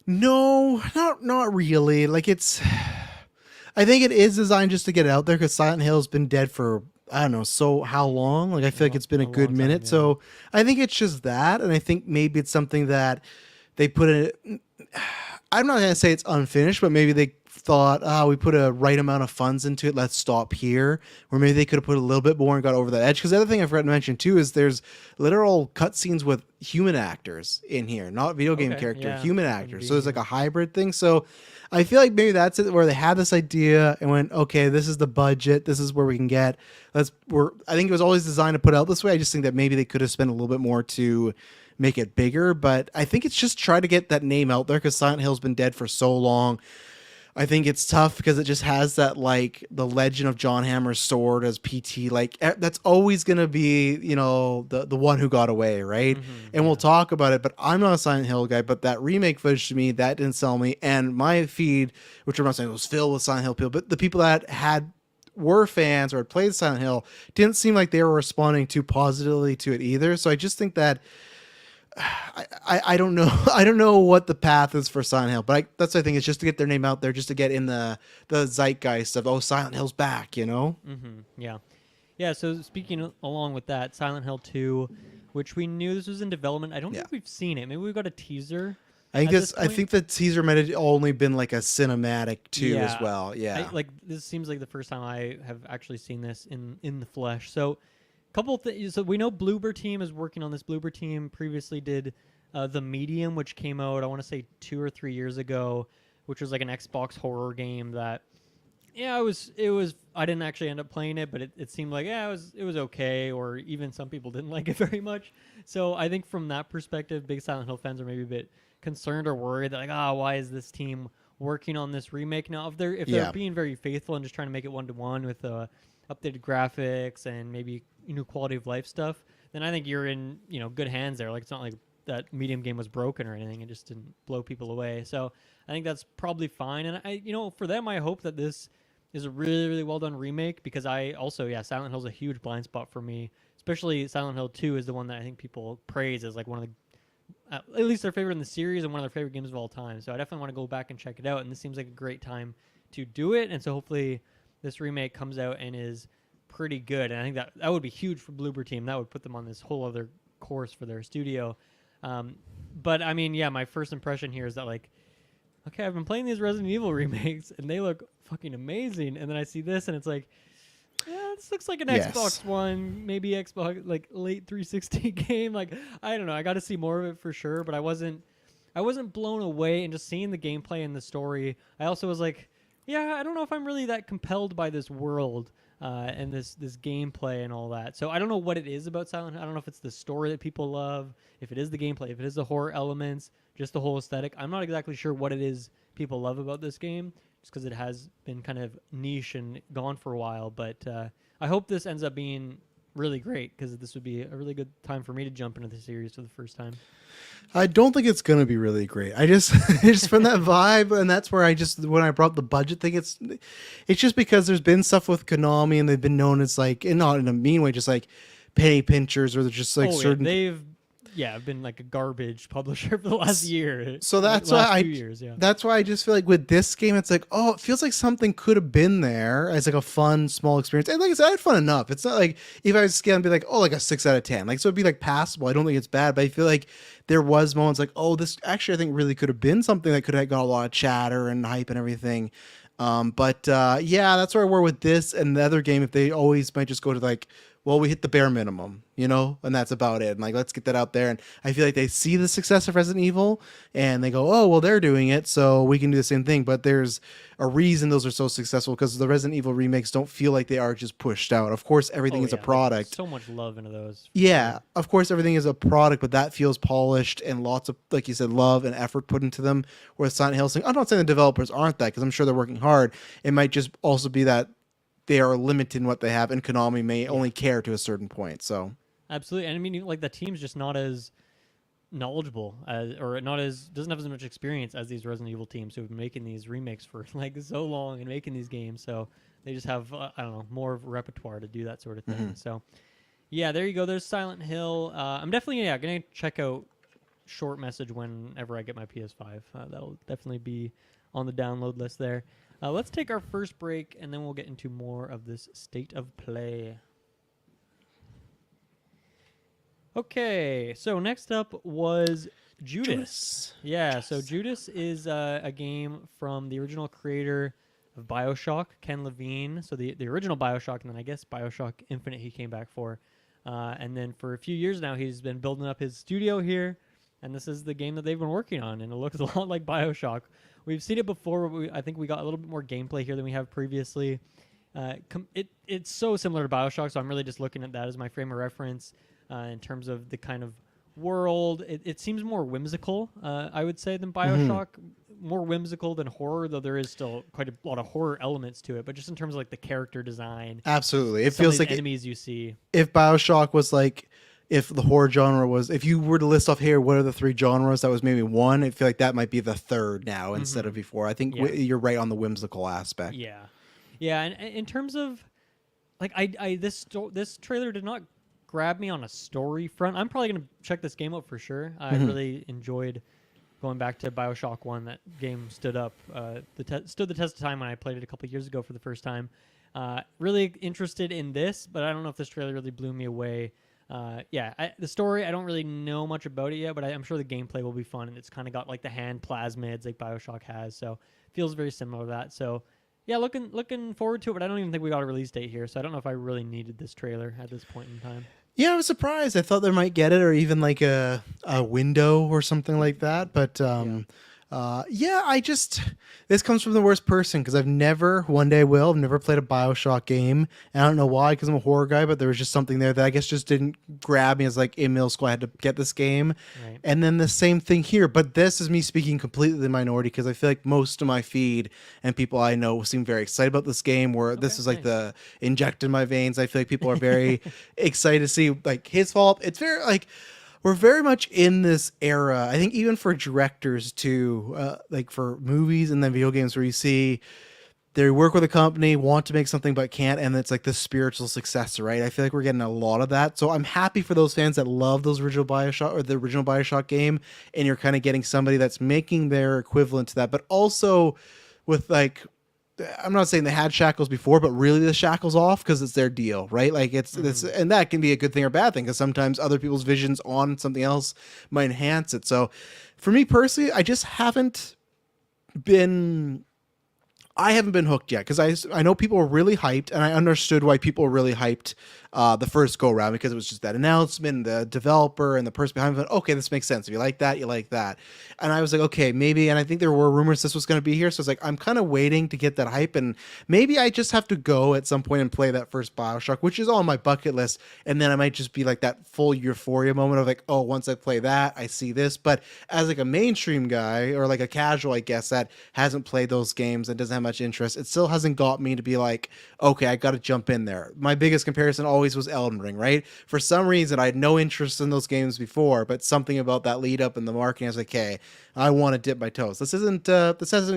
S2: No, not really. Like I think it is designed just to get it out there because Silent Hill's been dead for I don't know, so how long? Like I feel like it's been a good
S1: long
S2: minute.
S1: time, yeah.
S2: So I think it's just that, and I think maybe it's something that they put it. I'm not gonna say it's unfinished, but maybe they thought, we put a right amount of funds into it. Let's stop here. Or maybe they could have put a little bit more and got over that edge. Because the other thing I forgot to mention too is there's literal cutscenes with human actors in here, not video game character, human actors. So there's like a hybrid thing. So I feel like maybe that's it, where they had this idea and went, okay, this is the budget. This is where we can get. I think it was always designed to put out this way. I just think that maybe they could have spent a little bit more to make it bigger. But I think it's just try to get that name out there because Silent Hill's been dead for so long. I think it's tough because it just has that like the legend of John Hammer's sword as PT. Like that's always gonna be, you know, the one who got away, right? And we'll talk about it. But I'm not a Silent Hill guy. But that remake footage to me, that didn't sell me. And my feed, which I'm not saying was filled with Silent Hill people, but the people that were fans or had played Silent Hill didn't seem like they were responding too positively to it either. So I just think that. I don't know. I don't know what the path is for Silent Hill, but that's what I think. It's just to get their name out there, just to get in the zeitgeist of Silent Hill's back. You know?
S1: Yeah. So speaking along with that, Silent Hill 2, which we knew this was in development. I don't think we've seen it. Maybe we got a teaser.
S2: I think the teaser might have only been like a cinematic too as well. Yeah.
S1: This seems like the first time I have actually seen this in the flesh. So. Couple things. So we know Bloober Team is working on this. Bloober Team previously did The Medium, which came out, I want to say 2 or 3 years ago, which was like an Xbox horror game that, it was. I didn't actually end up playing it, but it seemed like it was okay, or even some people didn't like it very much. So I think from that perspective, big Silent Hill fans are maybe a bit concerned or worried that why is this team working on this remake now? If they're being very faithful and just trying to make it 1-to-1 with updated graphics and maybe quality of life stuff, then I think you're in good hands there. Like it's not like that Medium game was broken or anything; it just didn't blow people away. So I think that's probably fine. And for them, I hope that this is a really, really well done remake because I also Silent Hill's a huge blind spot for me. Especially Silent Hill 2 is the one that I think people praise as like one of the at least their favorite in the series and one of their favorite games of all time. So I definitely want to go back and check it out. And this seems like a great time to do it. And so hopefully this remake comes out and is pretty good, and I think that would be huge for Bloober Team. That would put them on this whole other course for their studio. But I mean, my first impression here is that like, okay, I've been playing these Resident Evil remakes and they look fucking amazing, and then I see this and it's like, this looks like an Xbox One, maybe Xbox like late 360 game. Like I don't know, I got to see more of it for sure, but I wasn't blown away, and just seeing the gameplay and the story, I also was like, I don't know if I'm really that compelled by this world. And this gameplay and all that. So I don't know what it is about Silent Hill. I don't know if it's the story that people love, if it is the gameplay, if it is the horror elements, just the whole aesthetic. I'm not exactly sure what it is people love about this game, just because it has been kind of niche and gone for a while. But I hope this ends up being really great, because this would be a really good time for me to jump into the series for the first time.
S2: I don't think it's going to be really great. I just from that vibe, and that's where when I brought up the budget thing, it's just because there's been stuff with Konami and they've been known as like, and not in a mean way, just like penny pinchers, or they're just like certain.
S1: They've been like a garbage publisher for the last year.
S2: So that's that's why I just feel like with this game, it's like, it feels like something could have been there as like a fun, small experience. And like I said, I had fun enough. It's not like if I was scared, I'd be like, like a 6 out of 10. Like, so it'd be like passable. I don't think it's bad, but I feel like there was moments like, this actually I think really could have been something that could have got a lot of chatter and hype and everything. But that's where we're with this and the other game. If they always might just go to like well, we hit the bare minimum, and that's about it. And like, let's get that out there. And I feel like they see the success of Resident Evil and they go, oh, well, they're doing it, so we can do the same thing. But there's a reason those are so successful, because the Resident Evil remakes don't feel like they are just pushed out. Of course, everything is a product.
S1: So much love into those.
S2: Yeah,
S1: Sure.
S2: of course, everything is a product, but that feels polished and lots of, like you said, love and effort put into them. Whereas Silent Hill, I'm not saying the developers aren't that, because I'm sure they're working hard. It might just also be that they are limited in what they have, and Konami may only care to a certain point. So
S1: Absolutely, and I mean, like the team's just not as knowledgeable or not as doesn't have as much experience as these Resident Evil teams who have been making these remakes for like so long and making these games. So they just have I don't know, more of a repertoire to do that sort of thing. So yeah, there you go. There's Silent Hill. I'm definitely gonna check out Short Message whenever I get my PS5. That'll definitely be on the download list there. Let's take our first break, and then we'll get into more of this state of play. Okay, so next up was Judas. Yeah, so Judas is a game from the original creator of BioShock, Ken Levine. So the original BioShock, and then I guess BioShock Infinite he came back for. And then for a few years now, he's been building up his studio here, and this is the game that they've been working on, and it looks a lot like BioShock. We've seen it before, but I think we got a little bit more gameplay here than we have previously. It's so similar to BioShock, so I'm really just looking at that as my frame of reference in terms of the kind of world. It seems more whimsical, I would say, than BioShock. More whimsical than horror, though there is still quite a lot of horror elements to it. But just in terms of like the character design,
S2: absolutely, it feels like
S1: enemies you see.
S2: If BioShock was like, if the horror genre was, if you were to list off here, what are the three genres? That was maybe one. I feel like that might be the third now instead of before. I think you're right on the whimsical aspect.
S1: Yeah, and in terms of like, this trailer did not grab me on a story front. I'm probably gonna check this game out for sure. I really enjoyed going back to BioShock 1. That game stood the test of time when I played it a couple years ago for the first time. Really interested in this, but I don't know if this trailer really blew me away. The story, I don't really know much about it yet, but I'm sure the gameplay will be fun, and it's kind of got like the hand plasmids like BioShock has, so it feels very similar to that. So yeah, looking forward to it, but I don't even think we got a release date here, so I don't know if I really needed this trailer at this point in time.
S2: Yeah, I was surprised. I thought they might get it, or even like a window or something like that. But this comes from the worst person, because I've never played a BioShock game, and I don't know why, because I'm a horror guy, but there was just something there that I guess just didn't grab me as like in middle school I had to get this game.
S1: Right.
S2: And then the same thing here, but this is me speaking completely the minority, because I feel like most of my feed and people I know seem very excited about this game, where this is like the inject in my veins. I feel like people are very excited to see like his fault. It's very like, we're very much in this era, I think, even for directors too, like for movies and then video games, where you see they work with a company, want to make something but can't, and it's like the spiritual successor, right? I feel like we're getting a lot of that. So I'm happy for those fans that love those original BioShock, or the original BioShock game, and you're kind of getting somebody that's making their equivalent to that, but also with like, I'm not saying they had shackles before, but really the shackles off, because it's their deal, right? Like it's this, and that can be a good thing or bad thing, because sometimes other people's visions on something else might enhance it. So for me personally, I haven't been hooked yet, because I know people were really hyped, and I understood why people were really hyped the first go around, because it was just that announcement, the developer and the person behind it. Okay, this makes sense. If you like that, you like that. And I was like, okay, maybe. And I think there were rumors this was going to be here, so it's like I'm kind of waiting to get that hype, and maybe I just have to go at some point and play that first BioShock, which is on my bucket list, and then I might just be like that full euphoria moment of like, oh, once I play that, I see this. But as like a mainstream guy, or like a casual, I guess, that hasn't played those games and doesn't have much interest, it still hasn't got me to be like, okay, I got to jump in there. My biggest comparison always was Elden Ring, right? For some reason, I had no interest in those games before, but something about that lead up and the marketing, I was like, hey, I want to dip my toes. This hasn't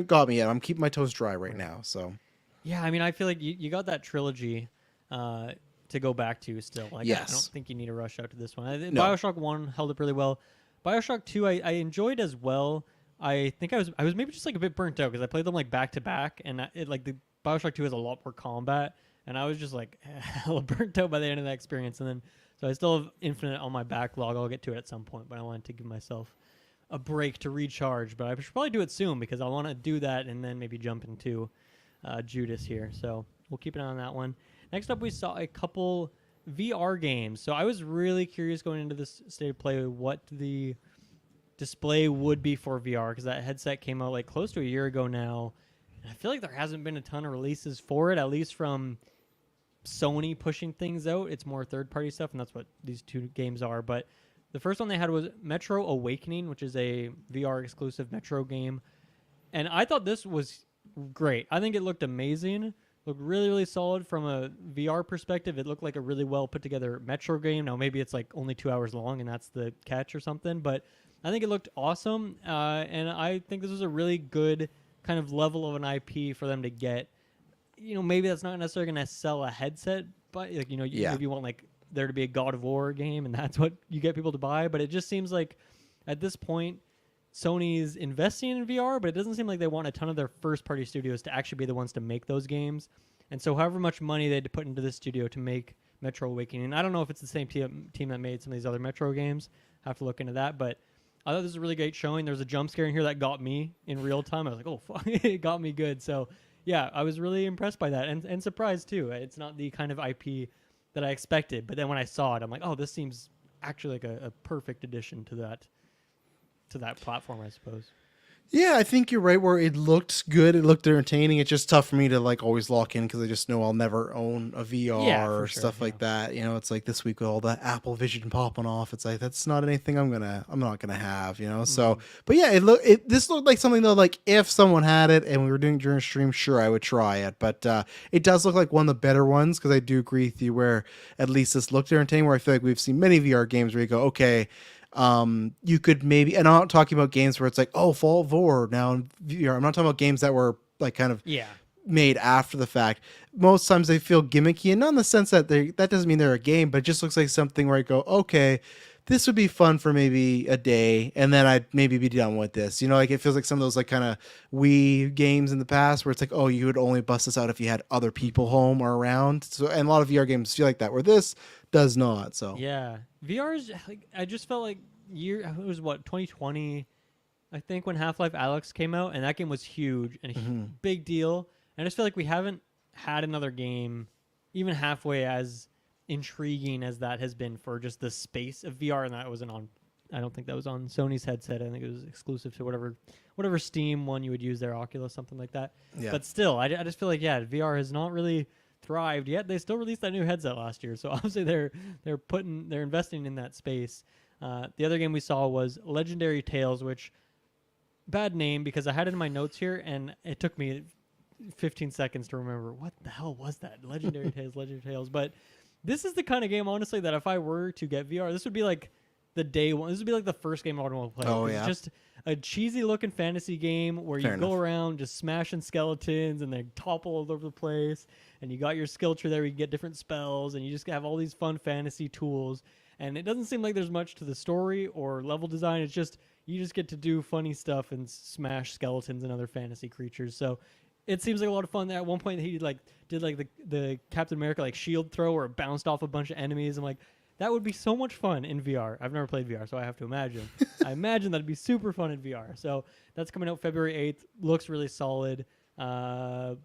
S2: got me yet. I'm keeping my toes dry right now. So
S1: yeah, I mean, I feel like you got that trilogy to go back to still. Like,
S2: yes.
S1: I don't think you need to rush out to this one. I think
S2: No.
S1: BioShock 1 held up really well. BioShock 2 I enjoyed as well. I think I was maybe just like a bit burnt out, because I played them like back to back, and the BioShock 2 has a lot more combat, and I was just like hella burnt out by the end of that experience. And then so I still have Infinite on my backlog. I'll get to it at some point, but I wanted to give myself a break to recharge. But I should probably do it soon, because I want to do that and then maybe jump into Judas here. So we'll keep an eye on that one. Next up, we saw a couple VR games. So I was really curious going into this state of play what the display would be for VR, because that headset came out like close to a year ago now. And I feel like there hasn't been a ton of releases for it, at least from Sony pushing things out. It's more third-party stuff, and that's what these two games are. But the first one they had was Metro Awakening, which is a VR exclusive Metro game. And I thought this was great. I think it looked amazing. Looked really, really solid from a VR perspective. It looked like a really well put together Metro game. Now maybe it's like only 2 hours long, and that's the catch or something. But I think it looked awesome, and I think this was a really good kind of level of an IP for them to get. You know, maybe that's not necessarily going to sell a headset, but like, you know, maybe you want like there to be a God of War game, and that's what you get people to buy. But it just seems like at this point, Sony's investing in VR, but it doesn't seem like they want a ton of their first-party studios to actually be the ones to make those games. And so however much money they had to put into this studio to make Metro Awakening, I don't know if it's the same team that made some of these other Metro games. I have to look into that, but I thought this was a really great showing. There was a jump scare in here that got me in real time. I was like, oh, fuck, it got me good. So, yeah, I was really impressed by that and surprised, too. It's not the kind of IP that I expected, but then when I saw it, I'm like, oh, this seems actually like a perfect addition to that platform, I suppose.
S2: Yeah, I think you're right where it looked good. It looked entertaining. It's just tough for me to like always lock in because I just know I'll never own a VR or stuff like that. You know, it's like this week with all the Apple Vision popping off. It's like that's not anything I'm not gonna have. You know, so but yeah, this looked like something though. Like if someone had it and we were doing it during stream, sure I would try it. But it does look like one of the better ones because I do agree with you where at least this looked entertaining. Where I feel like we've seen many VR games where you go, okay. You could maybe, and I'm not talking about games where it's like, oh, Fallout 4 now in VR. I'm not talking about games that were like kind of made after the fact. Most times they feel gimmicky, and not in the sense that that doesn't mean they're a game, but it just looks like something where I go, okay, this would be fun for maybe a day, and then I'd maybe be done with this. You know, like it feels like some of those like kind of Wii games in the past where it's like, oh, you would only bust this out if you had other people home or around. So, and a lot of VR games feel like that, where this does not. So
S1: yeah, VR is like, I just felt like it was what 2020, I think, when Half-Life Alyx came out, and that game was huge and a big deal. And I just feel like we haven't had another game even halfway as intriguing as that has been for just the space of VR, and that wasn't on. I don't think that was on Sony's headset. I think it was exclusive to whatever Steam one you would use there, Oculus, something like that. Yeah. But still, I just feel like VR has not really thrived yet. They still released that new headset last year, so obviously they're investing in that space. The other game we saw was Legendary Tales, which bad name because I had it in my notes here and it took me 15 seconds to remember what the hell was that. Legendary Tales. But this is the kind of game, honestly, that if I were to get VR, this would be like the day one. This would be like the first game I would want to play.
S2: Oh, yeah.
S1: It's just a cheesy looking fantasy game where you go around just smashing skeletons and they topple all over the place. And you got your skill tree there where you get different spells and you just have all these fun fantasy tools. And it doesn't seem like there's much to the story or level design. It's just, you just get to do funny stuff and smash skeletons and other fantasy creatures. So it seems like a lot of fun. At one point he did the Captain America like shield throw where it bounced off a bunch of enemies. I'm like, that would be so much fun in VR. I've never played VR, so I have to imagine. I imagine that'd be super fun in VR. So that's coming out February 8th. Looks really solid. Yeah,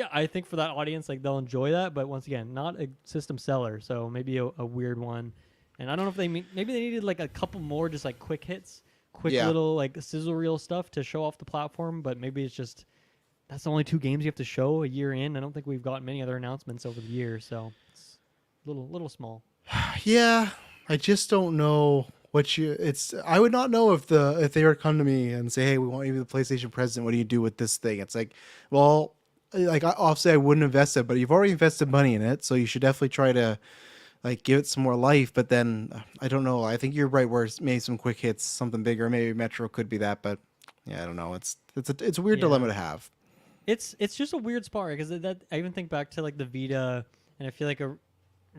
S1: I think for that audience, like they'll enjoy that. But once again, not a system seller, so maybe a weird one. And I don't know if maybe they needed like a couple more just like quick hits, little like sizzle reel stuff to show off the platform. But maybe it's just that's the only 2 games you have to show a year in. I don't think we've got many other announcements over the year, so it's a little small.
S2: Yeah, I just don't know what I would not know if they were to come to me and say, hey, we want you to be the PlayStation president. What do you do with this thing? It's like, well, like obviously I wouldn't invest it, but you've already invested money in it, so you should definitely try to like give it some more life. But then I don't know. I think you're right where it's maybe some quick hits, something bigger. Maybe Metro could be that, but yeah, I don't know. It's a weird dilemma to have.
S1: It's just a weird spot because that I even think back to like the Vita, and I feel like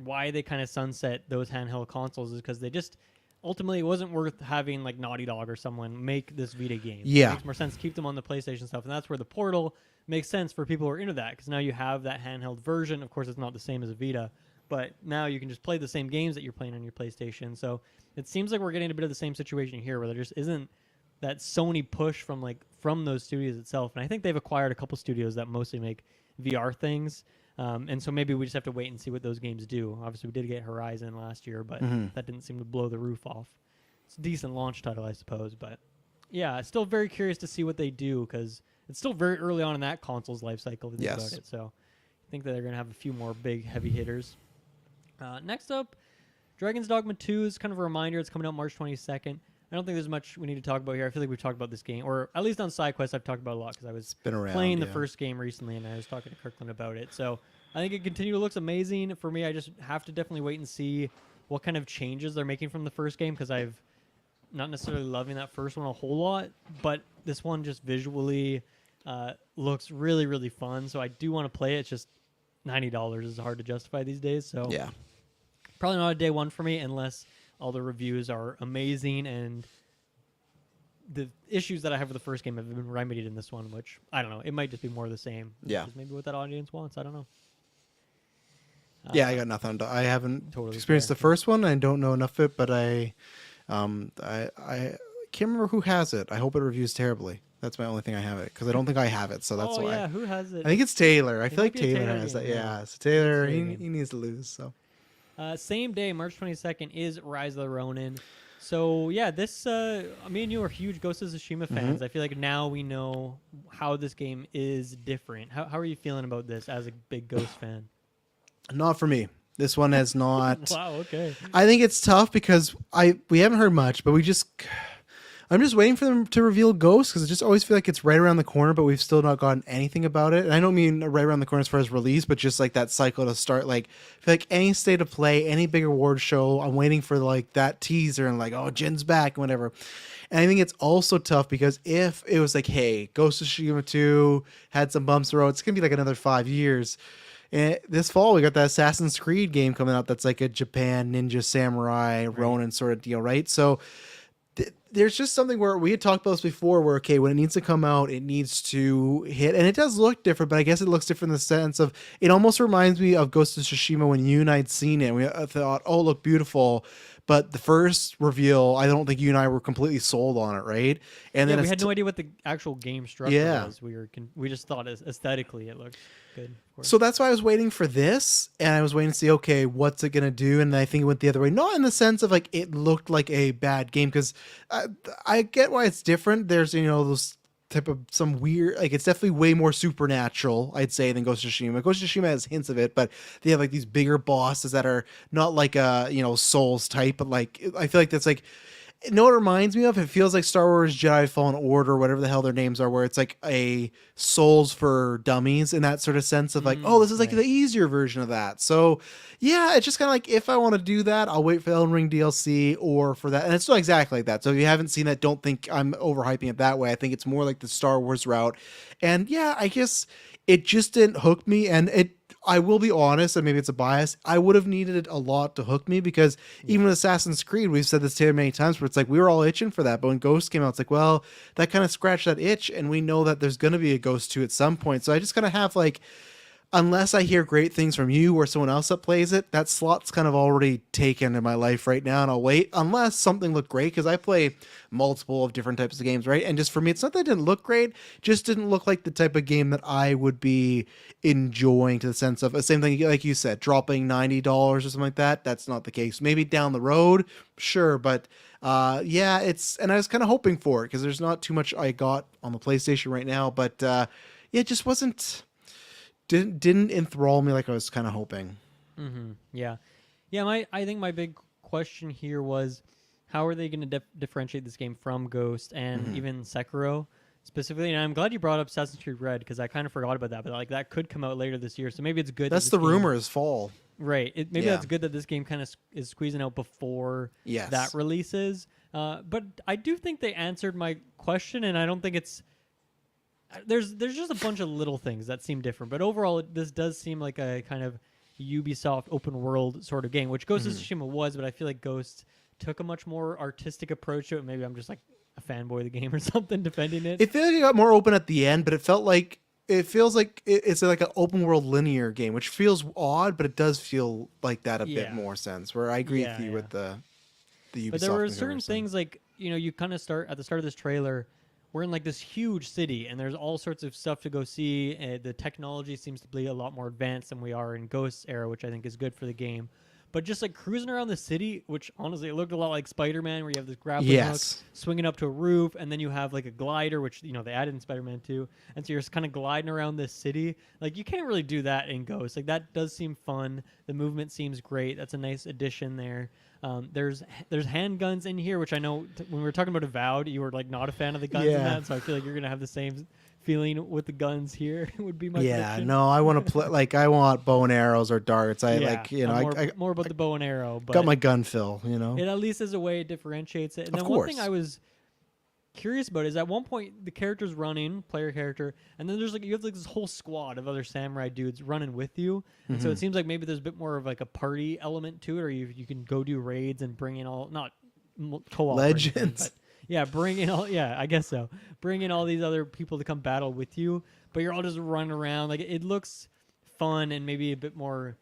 S1: why they kind of sunset those handheld consoles is because they just ultimately it wasn't worth having like Naughty Dog or someone make this Vita game.
S2: Yeah,
S1: it makes more sense to keep them on the PlayStation stuff, and that's where the Portal makes sense for people who are into that because now you have that handheld version. Of course, it's not the same as a Vita, but now you can just play the same games that you're playing on your PlayStation. So it seems like we're getting a bit of the same situation here where there just isn't that Sony push from those studios itself. And I think they've acquired a couple studios that mostly make VR things. And so maybe we just have to wait and see what those games do. Obviously, we did get Horizon last year, but that didn't seem to blow the roof off. It's a decent launch title, I suppose, but yeah, still very curious to see what they do because it's still very early on in that console's life cycle to think about it. So I think that they're going to have a few more big, heavy hitters. Next up, Dragon's Dogma 2 is kind of a reminder. It's coming out March 22nd. I don't think there's much we need to talk about here. I feel like we've talked about this game, or at least on Sidequest, I've talked about it a lot because I was playing the first game recently, and I was talking to Kirkland about it. So I think it continually looks amazing. For me, I just have to definitely wait and see what kind of changes they're making from the first game because I've not necessarily loving that first one a whole lot, but this one just visually looks really, really fun. So I do want to play it. It's just $90 is hard to justify these days. So
S2: yeah,
S1: probably not a day one for me unless all the reviews are amazing and the issues that I have with the first game have been remedied in this one, which I don't know. It might just be more of the same.
S2: Yeah.
S1: Maybe what that audience wants. I don't know.
S2: Yeah, I got nothing. I haven't
S1: Totally
S2: experienced
S1: fair.
S2: the first one. I don't know enough of it, but I can't remember who has it. I hope it reviews terribly. That's my only thing I have it because I don't think I have it. So that's why.
S1: Yeah, who has it?
S2: I think it's Taylor. I feel like
S1: might be a
S2: Taylor
S1: Taylor
S2: has
S1: game,
S2: that.
S1: yeah.
S2: Yeah, so Taylor,
S1: It's a
S2: he
S1: Taylor game.
S2: needs to lose. So
S1: Same day, March 22nd, is Rise of the Ronin. So, yeah, this, me and you are huge Ghost of Tsushima fans. I feel like now we know how this game is different. How are you feeling about this as a big Ghost fan?
S2: not for me. This one has not.
S1: Wow, okay.
S2: I think it's tough because we haven't heard much, but I'm just waiting for them to reveal Ghost because I just always feel like it's right around the corner, but we've still not gotten anything about it. And I don't mean right around the corner as far as release, but just like that cycle to start. Like, I feel like any state of play, any big award show, I'm waiting for like that teaser and like, oh, Jin's back and whatever. And I think it's also tough because if it was like, hey, Ghost of Tsushima 2 had some bumps in the road, it's going to be like another 5 years. And this fall, we got that Assassin's Creed game coming out that's like a Japan Ninja Samurai Ronin sort of deal, right? So there's just something where we had talked about this before where, okay, when it needs to come out, it needs to hit. And it does look different, but I guess it looks different in the sense of it almost reminds me of Ghost of Tsushima when you and I had seen it. We thought, oh, look beautiful. But the first reveal, I don't think you and I were completely sold on it, right? And
S1: Yeah,
S2: then
S1: we had no idea what the actual game structure was. We just thought aesthetically it looked good. Of course.
S2: So that's why I was waiting for this, and I was waiting to see, okay, what's it going to do? And I think it went the other way. Not in the sense of, like, it looked like a bad game, because I get why it's different. There's, those type of some weird, like, it's definitely way more supernatural, I'd say, than Ghost of Tsushima. Ghost of Tsushima has hints of it, but they have, like, these bigger bosses that are not like a, Souls type, but, like, I feel like that's, like, what it reminds me of? It feels like Star Wars Jedi Fallen Order, whatever the hell their names are, where it's like a Souls for dummies in that sort of sense of like, oh, this is like the easier version of that. So yeah, it's just kind of like, if I want to do that, I'll wait for Elden Ring DLC or for that. And it's not exactly like that. So if you haven't seen that, don't think I'm overhyping it that way. I think it's more like the Star Wars route. And yeah, I guess it just didn't hook me. And I will be honest, and maybe it's a bias, I would have needed it a lot to hook me, because even with Assassin's Creed, we've said this to many times, where it's like we were all itching for that, but when Ghost came out, it's like, well, that kind of scratched that itch, and we know that there's going to be a Ghost 2 at some point. So I just kind of have like, unless I hear great things from you or someone else that plays it, that slot's kind of already taken in my life right now, and I'll wait unless something looked great, because I play multiple of different types of games, right? And just for me, it's not that it didn't look great, just didn't look like the type of game that I would be enjoying, to the sense of, same thing like you said, dropping $90 or something like that. That's not the case. Maybe down the road, sure, but yeah, and I was kind of hoping for it, because there's not too much I got on the PlayStation right now, but yeah, it just didn't enthrall me like I was kind of hoping.
S1: Mm-hmm. Yeah. I think my big question here was, how are they going to differentiate this game from Ghost and even Sekiro specifically? And I'm glad you brought up Assassin's Creed Red, because I kind of forgot about that. But like, that could come out later this year, so maybe it's good.
S2: That's the rumor, is fall.
S1: Right. Maybe that's good that this game kind of is squeezing out before that releases. But I do think they answered my question, and I don't think it's. There's just a bunch of little things that seem different, but overall, this does seem like a kind of Ubisoft open world sort of game, which Ghost of Tsushima was, but I feel like Ghost took a much more artistic approach to it. Maybe I'm just like a fanboy of the game or something defending it.
S2: It feels like it got more open at the end, but it feels like it's like an open world linear game, which feels odd, but it does feel like that a bit more sense. Where I agree with you with the Ubisoft.
S1: But there were certain things like, you kind of start at the start of this trailer we're in like this huge city and there's all sorts of stuff to go see. The technology seems to be a lot more advanced than we are in Ghost's era, which I think is good for the game. But just like cruising around the city, which honestly it looked a lot like Spider-Man, where you have this grappling hook swinging up to a roof, and then you have like a glider, which they added in Spider-Man 2, and so you're just kind of gliding around this city. Like you can't really do that in Ghost. Like that does seem fun. The movement seems great. That's a nice addition there. There's handguns in here, which I know when we were talking about Avowed, you were like not a fan of the guns in that, so I feel like you're gonna have the same feeling with the guns here. Would be my prediction.
S2: No, I want to play like I want bow and arrows or darts. I
S1: more about the bow and arrow. But
S2: got my gun fill.
S1: It at least is a way it differentiates it. And then one thing I was curious about is at one point the character's running, player character, and then there's like you have like this whole squad of other samurai dudes running with you, and so it seems like maybe there's a bit more of like a party element to it, or you can go do raids and bring in all not co-op
S2: legends.
S1: Bring in all I guess so. Bring in all these other people to come battle with you, but you're all just running around. Like it looks fun and maybe a bit more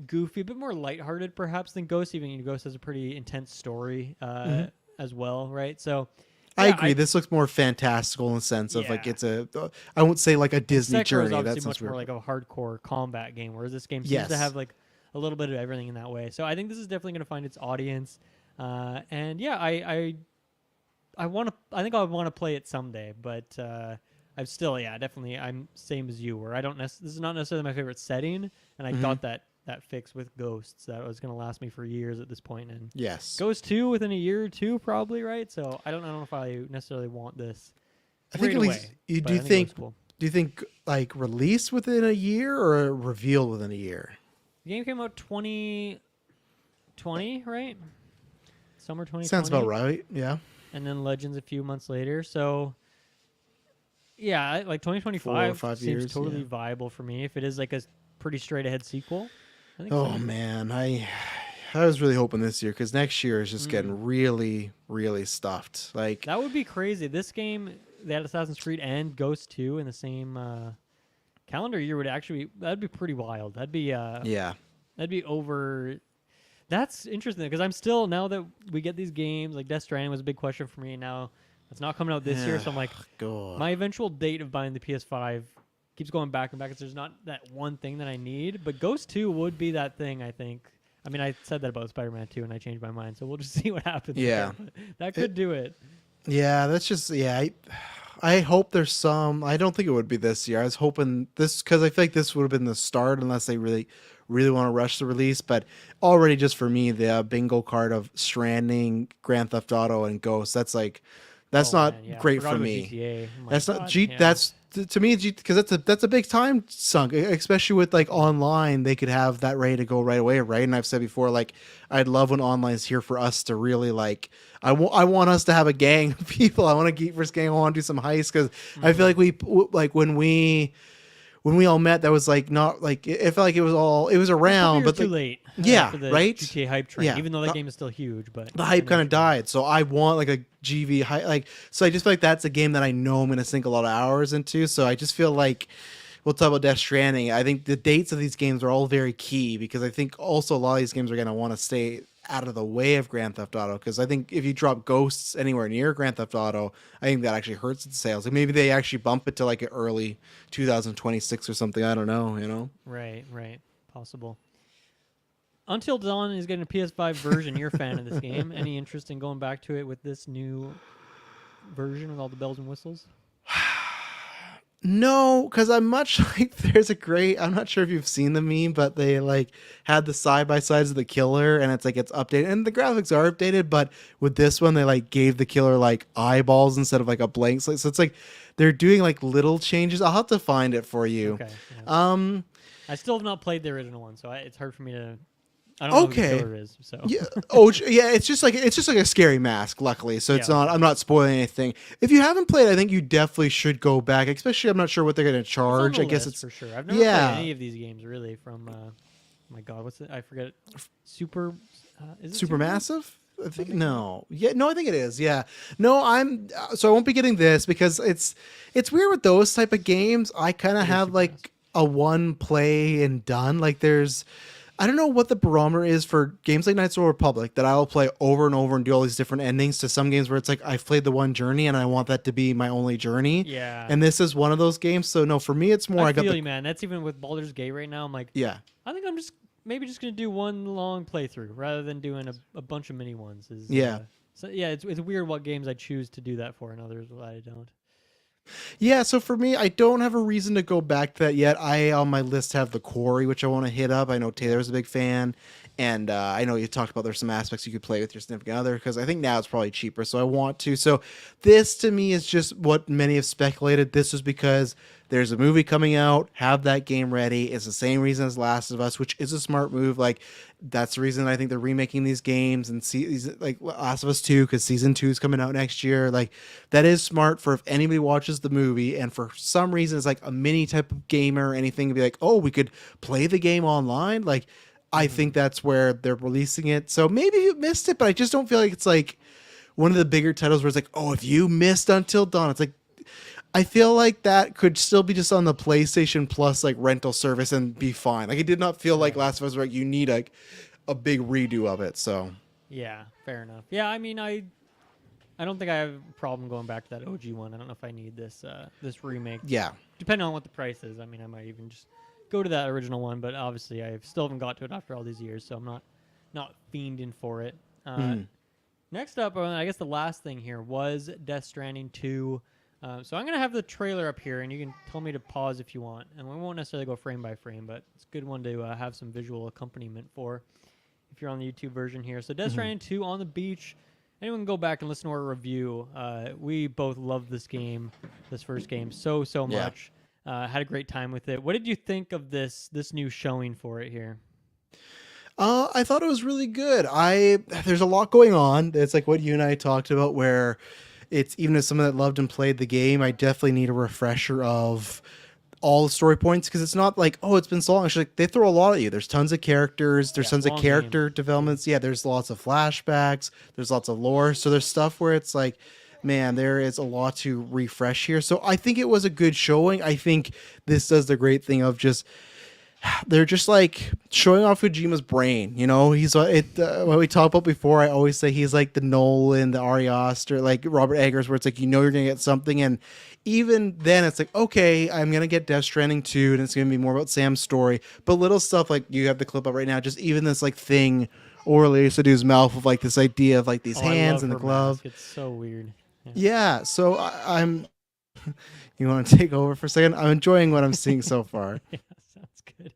S1: goofy, a bit more lighthearted perhaps than Ghost. Even Ghost has a pretty intense story as well, right? So
S2: I agree. This looks more fantastical in the sense of like it's I won't say like a Disney journey.
S1: That's much more like a hardcore combat game, whereas this game seems to have like a little bit of everything in that way. So I think this is definitely going to find its audience. And I think I want to play it someday, but I'm still definitely I'm same as you where I don't this is not necessarily my favorite setting, and I got that fix with Ghosts that was going to last me for years at this point, and Ghost 2 within a year or two probably, right? So I don't know if I necessarily want this.
S2: I think at least do you think like release within a year or reveal within a year?
S1: The game came out 2020, right? Summer 2020.
S2: Sounds about right. Yeah.
S1: And then Legends a few months later. So, like 2025 seems totally viable for me if it is like a pretty straight ahead sequel. I think
S2: man, I was really hoping this year because next year is just getting really, really stuffed. Like
S1: that would be crazy. This game, they had Assassin's Creed and Ghost 2 in the same calendar year that'd be pretty wild. That'd be that'd be over. That's interesting because I'm still, now that we get these games, like Death Stranding was a big question for me, and now it's not coming out this year, so I'm like, my eventual date of buying the PS5 keeps going back and back because there's not that one thing that I need, but Ghost 2 would be that thing, I think. I mean, I said that about Spider-Man 2 and I changed my mind, so we'll just see what happens.
S2: Yeah.
S1: That could do it.
S2: Yeah, that's just, I hope there's some, I don't think it would be this year. I was hoping this, because I feel like this would have been the start unless they really want to rush the release, but already just for me, the bingo card of Stranding, Grand Theft Auto, and Ghost, that's not great for me. That's not that's to me because that's a big time sunk, especially with like online. They could have that ready to go right away, right? And I've said before, like I'd love when online is here for us to really like. I want us to have a gang of people. I want to geek versus gang. I want to do some heists because I feel like when we all met, that was like not like it felt like it was around, but
S1: too late.
S2: Yeah,
S1: for the
S2: right.
S1: GTA hype train. Yeah, even though that game is still huge, but
S2: the hype kind of died. So I want like a GV hype, like so. I just feel like that's a game that I know I'm going to sink a lot of hours into. So I just feel like we'll talk about Death Stranding. I think the dates of these games are all very key because I think also a lot of these games are going to want to stay out of the way of Grand Theft Auto because I think if you drop Ghosts anywhere near Grand Theft Auto, I think that actually hurts its sales. Like maybe they actually bump it to like an early 2026 or something. I don't know.
S1: Right. Possible. Until Dawn is getting a PS5 version. You're a fan of this game. Any interest in going back to it with this new version with all the bells and whistles?
S2: No, because I'm much like I'm not sure if you've seen the meme, but they like had the side by sides of the killer and it's like it's updated and the graphics are updated, but with this one they like gave the killer like eyeballs instead of like a blank slate. So it's like they're doing like little changes. I'll have to find it for you.
S1: Okay. Yeah. I still have not played the original one, so it's hard for me to. I don't know who the killer is. So
S2: yeah. It's just like a scary mask. Luckily, so it's not. I'm not spoiling anything. If you haven't played, I think you definitely should go back. Especially, I'm not sure what they're going to charge. I guess it's
S1: for sure. I've never played any of these games really. From my God, what's it? I forget. Super. Is it
S2: Supermassive? I think no. Yeah, no, I think it is. Yeah. No, so I won't be getting this because it's weird with those type of games. I kind of have like a one play and done. Like there's I don't know what the barometer is for games like Knights of the Old Republic that I'll play over and over and do all these different endings to some games where it's like I've played the one journey and I want that to be my only journey.
S1: Yeah.
S2: And this is one of those games. So no, for me it's more
S1: I
S2: got
S1: feel
S2: the
S1: you, man. That's even with Baldur's Gate right now. I'm like,
S2: yeah.
S1: I think I'm just maybe just gonna do one long playthrough rather than doing a bunch of mini ones.
S2: Yeah.
S1: So yeah, it's weird what games I choose to do that for, and others I don't.
S2: Yeah, so for me, I don't have a reason to go back to that yet. I on my list have the Quarry, which I want to hit up. I know Taylor's a big fan, and I know you talked about there's some aspects you could play with your significant other because I think now it's probably cheaper, so I want to. So this to me is just what many have speculated. This was because there's a movie coming out, have that game ready. It's the same reason as Last of Us, which is a smart move. Like that's the reason I think they're remaking these games and see these like Last of Us 2 because season 2 is coming out next year. Like that is smart for if anybody watches the movie and for some reason it's like a mini type of gamer or anything to be like, oh, we could play the game online. Like I think that's where they're releasing it. So maybe you missed it, but I just don't feel like it's like one of the bigger titles where it's like, oh, if you missed Until Dawn, it's like I feel like that could still be just on the PlayStation Plus like rental service and be fine. Like it did not feel like Last of Us where you need like a big redo of it. So
S1: Yeah, fair enough. Yeah, I mean, I don't think I have a problem going back to that OG one. I don't know if I need this this remake.
S2: yeah.
S1: Depending on what the price is. I mean, I might even just go to that original one, but obviously I still haven't got to it after all these years, so I'm not fiending for it. Next up, I guess the last thing here was Death Stranding 2. So I'm going to have the trailer up here, and you can tell me to pause if you want. And we won't necessarily go frame by frame, but it's a good one to have some visual accompaniment for if you're on the YouTube version here. So Death Stranding 2 on the beach. Anyone can go back and listen to our review. We both loved this game, this first game, so much. Had a great time with it. What did you think of this new showing for it here?
S2: I thought it was really good. There's a lot going on. It's like what you and I talked about where it's even as someone that loved and played the game, I definitely need a refresher of all the story points because it's not like, oh, it's been so long. Actually, like, they throw a lot at you. There's tons of characters. There's tons of character developments. Yeah, there's lots of flashbacks. There's lots of lore. So there's stuff where it's like, man, there is a lot to refresh here. So I think it was a good showing. I think this does the great thing of just they're just like showing off Kojima's brain, you know. He's what we talked about before. I always say he's like the Nolan, the Ari Aster, like Robert Eggers, where it's like you know you're gonna get something, and even then it's like okay, I'm gonna get Death Stranding 2, and it's gonna be more about Sam's story. But little stuff like you have the clip up right now, just even this like thing Orly used to do his mouth with like this idea of like these hands and the glove.
S1: Mask. It's so weird.
S2: Yeah, so I'm. You want to take over for a second? I'm enjoying what I'm seeing so far.
S1: Yeah, sounds good.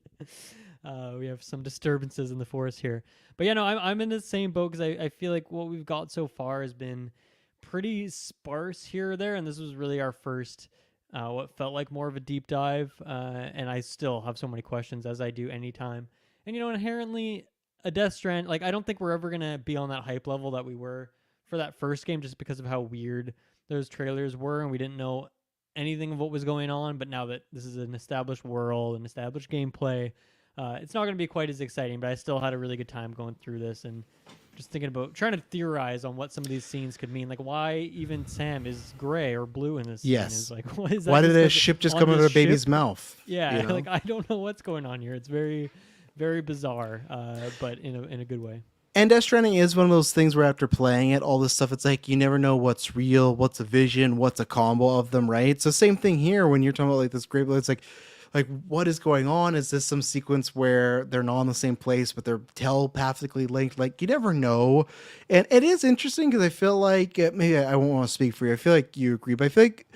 S1: We have some disturbances in the forest here, but yeah, no, I'm in the same boat because I feel like what we've got so far has been pretty sparse here or there, and this was really our first, what felt like more of a deep dive, and I still have so many questions as I do anytime. And you know, inherently, a Death Strand, like I don't think we're ever gonna be on that hype level that we were for that first game, just because of how weird those trailers were, and we didn't know anything of what was going on. But now that this is an established world and established gameplay, it's not going to be quite as exciting, but I still had a really good time going through this and just thinking about trying to theorize on what some of these scenes could mean. Like why even Sam is gray or blue in this scene. Is like, what is that?
S2: Why did a ship just come out of a baby's mouth?
S1: Yeah,
S2: you know?
S1: like I don't know what's going on here. It's very, very bizarre, but in a good way.
S2: And Death Stranding is one of those things where after playing it, all this stuff, it's like you never know what's real, what's a vision, what's a combo of them, right? So same thing here when you're talking about like this great, it's like what is going on? Is this some sequence where they're not in the same place, but they're telepathically linked? Like you never know. And it is interesting because I feel like maybe I won't want to speak for you. I feel like you agree, but I feel like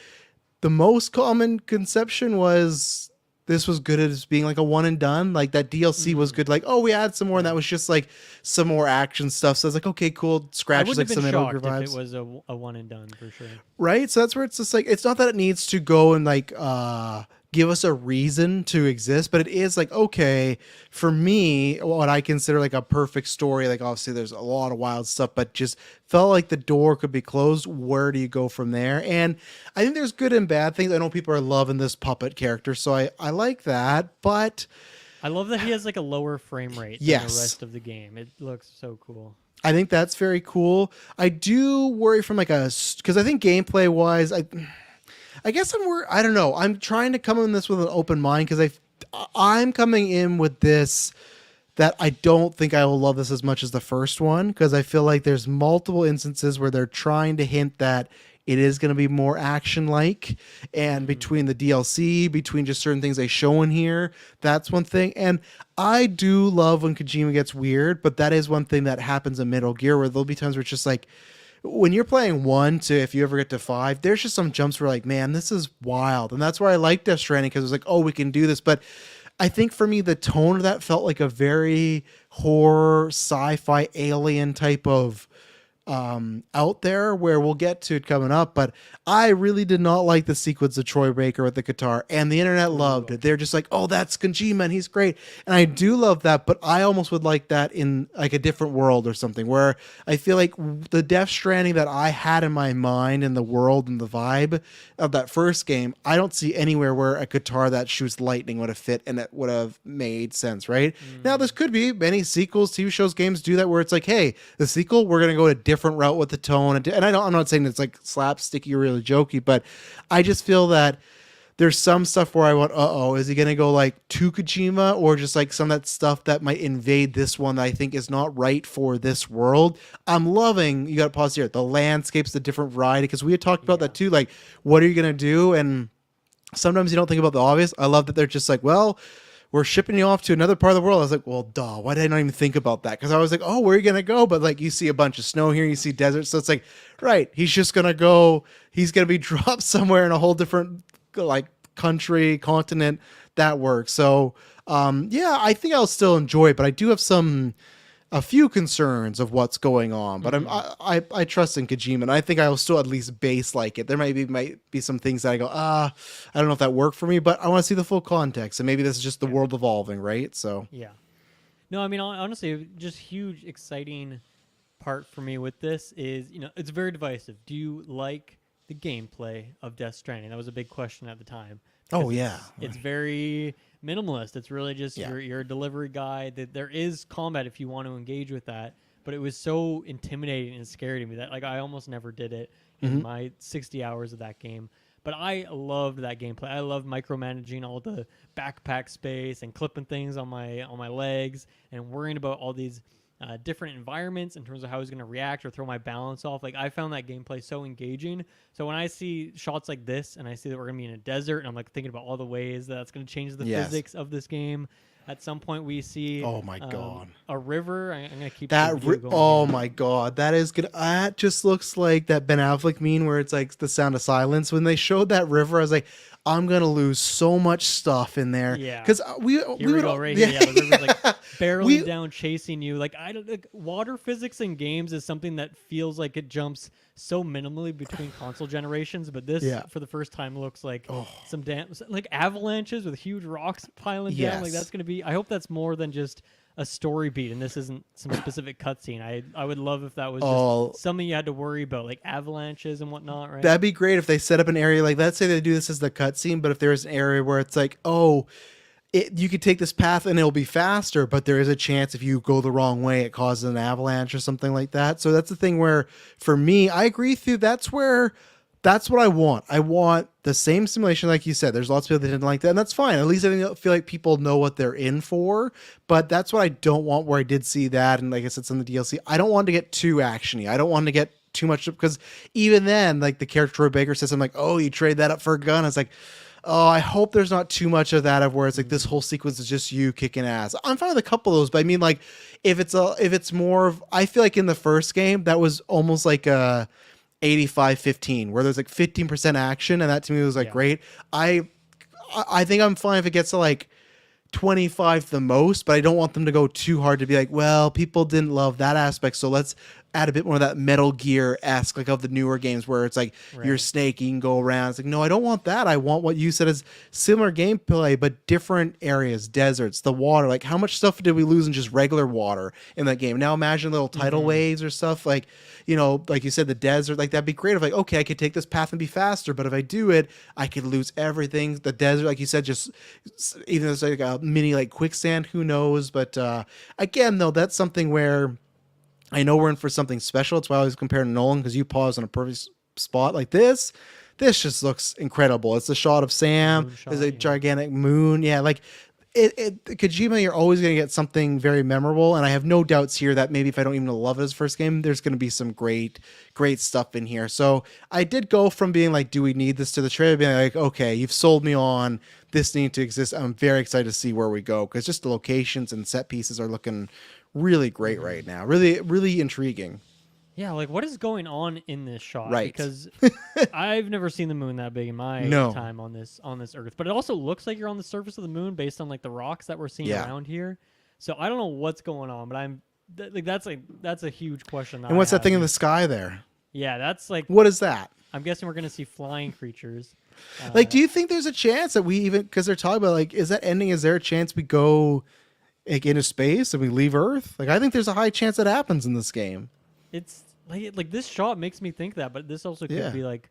S2: the most common conception was this was good as being like a one and done. Like that DLC was good. Like, oh, we add some more, and that was just like some more action stuff. So I was like, okay, cool. Scratches like some Metal Gear vibes.
S1: If it was a one and done for sure.
S2: Right. So that's where it's just like it's not that it needs to go and like give us a reason to exist, but it is like okay, for me, what I consider like a perfect story. Like obviously, there's a lot of wild stuff, but just felt like the door could be closed. Where do you go from there? And I think there's good and bad things. I know people are loving this puppet character, so I like that, but
S1: I love that he has like a lower frame rate than the rest of the game. It looks so cool.
S2: I think that's very cool. I do worry from like because I think gameplay wise, I guess I don't know. I'm trying to come in this with an open mind because I'm coming in with this that I don't think I will love this as much as the first one, because I feel like there's multiple instances where they're trying to hint that it is going to be more action like, and between the DLC, between just certain things they show in here, that's one thing. And I do love when Kojima gets weird, but that is one thing that happens in Metal Gear, where there'll be times where it's just like, when you're playing 1 to if you ever get to 5, there's just some jumps where like, man, this is wild. And that's where I like Death Stranding, because it's like, oh, we can do this. But I think for me, the tone of that felt like a very horror, sci-fi, alien type of out there, where we'll get to it coming up. But I really did not like the sequence of Troy Baker with the guitar, and the internet loved it. They're just like, oh, that's Kojima and he's great. And I do love that, but I almost would like that in like a different world or something, where I feel like the Death Stranding that I had in my mind and the world and the vibe of that first game, I don't see anywhere where a guitar that shoots lightning would have fit and it would have made sense, right? Now, this could be many sequels, TV shows, games do that, where it's like, hey, the sequel, we're going to go a different route with the tone. And I'm not saying it's like slapsticky or really jokey, but I just feel that there's some stuff where I went, is he going to go like to Kojima, or just like some of that stuff that might invade this one that I think is not right for this world. I'm loving, you got to pause here, the landscapes, the different variety, because we had talked about that too. Like, what are you going to do? And sometimes you don't think about the obvious. I love that they're just like, well, we're shipping you off to another part of the world. I was like, well, duh, why did I not even think about that? Because I was like, oh, where are you going to go? But like, you see a bunch of snow here, you see desert. So it's like, right, he's just going to go, he's going to be dropped somewhere in a whole different like country, continent. That works. So yeah, I think I'll still enjoy it, but I do have a few concerns of what's going on, but I trust in Kojima, and I think I will still at least base like it. There might be some things that I go, I don't know if that worked for me, but I want to see the full context, and maybe this is just the world evolving, right? So
S1: yeah, no, I mean, honestly, just huge exciting part for me with this is, it's very divisive. Do you like the gameplay of Death Stranding? That was a big question at the time.
S2: Oh yeah,
S1: it's very minimalist. It's really just you're a delivery guy. That there is combat if you want to engage with that, but it was so intimidating and scary to me that like I almost never did it in my 60 hours of that game. But I loved that gameplay. I loved micromanaging all the backpack space and clipping things on my legs and worrying about all these different environments in terms of how I was going to react or throw my balance off. Like, I found that gameplay so engaging. So when I see shots like this and I see that we're going to be in a desert, and I'm like thinking about all the ways that's going to change the physics of this game. At some point we see
S2: oh my god,
S1: a river. I'm going to keep
S2: that my god, that is good. That just looks like that Ben Affleck meme where it's like The Sound of Silence. When they showed that river, I was like, I'm gonna lose so much stuff in there.
S1: Yeah,
S2: because we
S1: would go right here. Yeah, the river's like barreling down, chasing you. Like, I don't like water physics in games is something that feels like it jumps so minimally between console generations. But this, for the first time, looks like some like avalanches with huge rocks piling down. Like, that's gonna be. I hope that's more than just a story beat, and this isn't some specific cutscene. I would love if that was just something you had to worry about, like avalanches and whatnot, right?
S2: That'd be great if they set up an area, like, let's say they do this as the cutscene, but if there's an area where it's like, you could take this path and it'll be faster, but there is a chance if you go the wrong way, it causes an avalanche or something like that. So that's the thing where, for me, I agree with you. That's what I want. I want the same simulation, like you said. There's lots of people that didn't like that, and that's fine. At least I feel like people know what they're in for. But that's what I don't want, where I did see that, and like I said, some of the DLC, I don't want to get too actiony. I don't want to get too much, because even then, like the character Troy Baker says, I'm like, oh, you trade that up for a gun. It's like, oh, I hope there's not too much of that, of where it's like this whole sequence is just you kicking ass. I'm fine with a couple of those, but I mean, like, if it's more of, I feel like in the first game that was almost like a 85-15, where there's like 15% action, and that to me was like great. I think I'm fine if it gets to like 25 the most, but I don't want them to go too hard to be like, well, people didn't love that aspect, so let's add a bit more of that Metal Gear-esque, like of the newer games where it's like you're Snake, you can go around. It's like, no, I don't want that. I want what you said is similar gameplay, but different areas, deserts, the water. Like, how much stuff did we lose in just regular water in that game? Now imagine little tidal waves or stuff, like, like you said, the desert. Like, that'd be great if, like, okay, I could take this path and be faster, but if I do it, I could lose everything. The desert, like you said, just even it's like a mini like quicksand, who knows? But again, though, that's something where I know we're in for something special. That's why I always compare to Nolan, because you pause on a perfect spot like this. This just looks incredible. It's a shot of Sam. There's a gigantic moon. Yeah, like, Kojima, you're always going to get something very memorable, and I have no doubts here that maybe if I don't even love his first game, there's going to be some great stuff in here. So I did go from being like, do we need this, to the trailer being like, okay, you've sold me on this need to exist. I'm very excited to see where we go, because just the locations and set pieces are looking really great right now. Really, really intriguing.
S1: Yeah, like what is going on in this shot?
S2: Right.
S1: Because I've never seen the moon that big in my
S2: No.
S1: time on this Earth. But it also looks like you're on the surface of the moon based on like the rocks that we're seeing around here. So I don't know what's going on, but that's a huge question.
S2: And what's that thing in the sky there?
S1: Yeah, that's like,
S2: what is that?
S1: I'm guessing we're gonna see flying creatures.
S2: Like, do you think there's a chance that we even, because they're talking about like, is that ending? Is there a chance we go like into space and we leave Earth? Like, I think there's a high chance that happens in this game.
S1: It's like this shot makes me think that, but this also could be like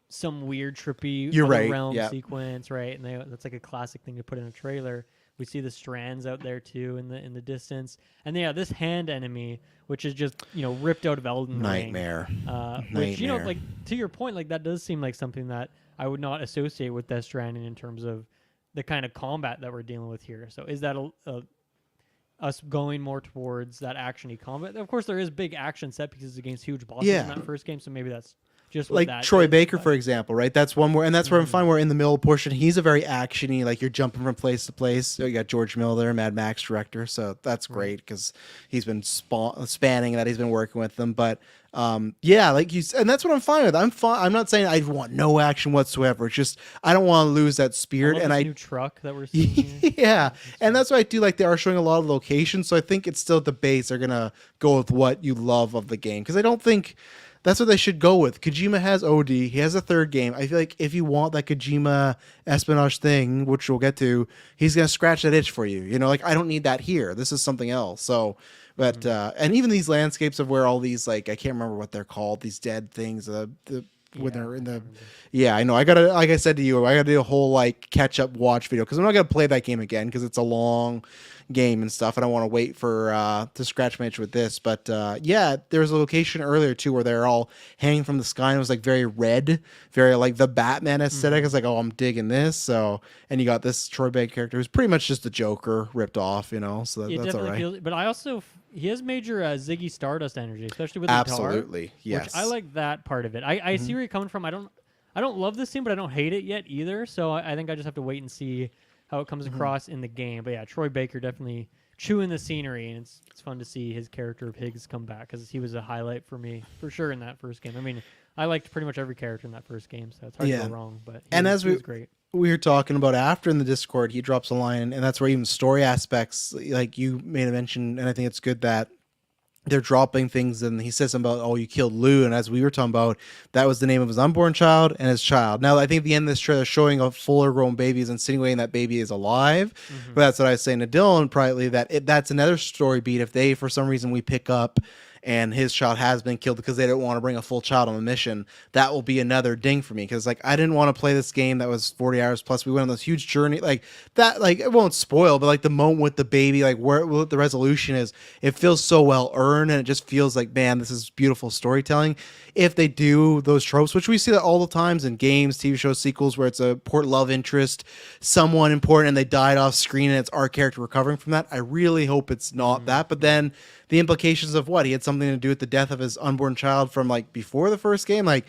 S1: some weird trippy realm sequence, right? And that's like a classic thing to put in a trailer. We see the strands out there too in the distance, and this hand enemy, which is just ripped out of Elden Ring.
S2: Nightmare.
S1: Which like to your point, like that does seem like something that I would not associate with Death Stranding in terms of the kind of combat that we're dealing with here. So is that us going more towards that action-y combat? Of course, there is big action set pieces against huge bosses in that first game, so maybe that's just
S2: like
S1: that
S2: Troy
S1: is,
S2: Baker,
S1: but...
S2: for example, right? That's one where, and that's where I'm fine. We're in the middle portion. He's a very actiony, like you're jumping from place to place. So you got George Miller, Mad Max director, so that's great because he's been spanning that. He's been working with them, but like and that's what I'm fine with. I'm fine. I'm not saying I want no action whatsoever. It's just I don't want to lose that spirit. And
S1: new truck that we're seeing here.
S2: Yeah, and that's why I do like they are showing a lot of locations. So I think it's still at the base. They're gonna go with what you love of the game, because I don't think. That's what they should go with. Kojima has OD. He has a third game. I feel like if you want that Kojima espionage thing, which we'll get to, he's going to scratch that itch for you. Like, I don't need that here. This is something else. So, but, and even these landscapes of where all these, like, I can't remember what they're called, these dead things, when they're in the, I know. I gotta, like I said to you, I gotta do a whole like catch up watch video, because I'm not gonna play that game again because it's a long game and stuff, and I want to wait for to scratch my itch with this. But there was a location earlier too where they're all hanging from the sky, and it was like very red, very like the Batman aesthetic. It's like, oh, I'm digging this. So, and you got this Troy Baker character who's pretty much just the Joker ripped off, so that's all right.
S1: But I also he has major Ziggy Stardust energy, especially with the
S2: absolutely
S1: guitar,
S2: yes.
S1: Which I like that part of it. I see where you're coming from. I don't love this scene, but I don't hate it yet either. So I think I just have to wait and see how it comes across in the game. But yeah, Troy Baker definitely chewing the scenery, and it's fun to see his character of Higgs come back, because he was a highlight for me for sure in that first game. I mean, I liked pretty much every character in that first game, so it's hard to go wrong. But he was great.
S2: We were talking about after in the Discord, he drops a line, and that's where even story aspects, like you made a mention, and I think it's good that they're dropping things, and he says something about, oh, you killed Lou, and as we were talking about, that was the name of his unborn child and his child. Now, I think the end of this trailer showing a fuller grown baby is insinuating that baby is alive, but that's what I was saying to Dylan privately, that that's another story beat. If they, for some reason, we pick up and his child has been killed because they don't want to bring a full child on the mission, that will be another ding for me, because like I didn't want to play this game that was 40 hours plus. We went on this huge journey like that, like it won't spoil, but like the moment with the baby, like what the resolution is, it feels so well earned, and it just feels like, man, this is beautiful storytelling. If they do those tropes, which we see that all the times in games, TV shows, sequels, where it's a important love interest, someone important, and they died off screen, and it's our character recovering from that, I really hope it's not that. But then the implications of what he had something to do with the death of his unborn child from like before the first game, like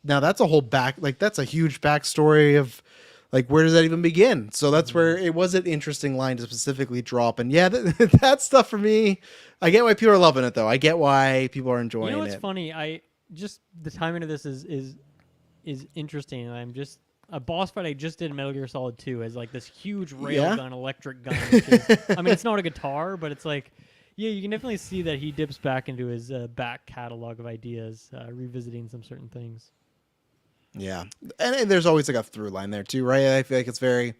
S2: now that's a whole that's a huge backstory of like, where does that even begin? So that's where it was an interesting line to specifically drop. And yeah, that stuff for me, I get why people are loving it though. I get why people are enjoying it.
S1: You know what's funny? I just, the timing of this is interesting. And I'm just, a boss fight I just did in Metal Gear Solid 2 as like this huge railgun electric gun. Which is, I mean, it's not a guitar, but it's like, yeah, you can definitely see that he dips back into his back catalog of ideas, revisiting some certain things.
S2: Yeah, and there's always like a through line there too, right? I feel like it's very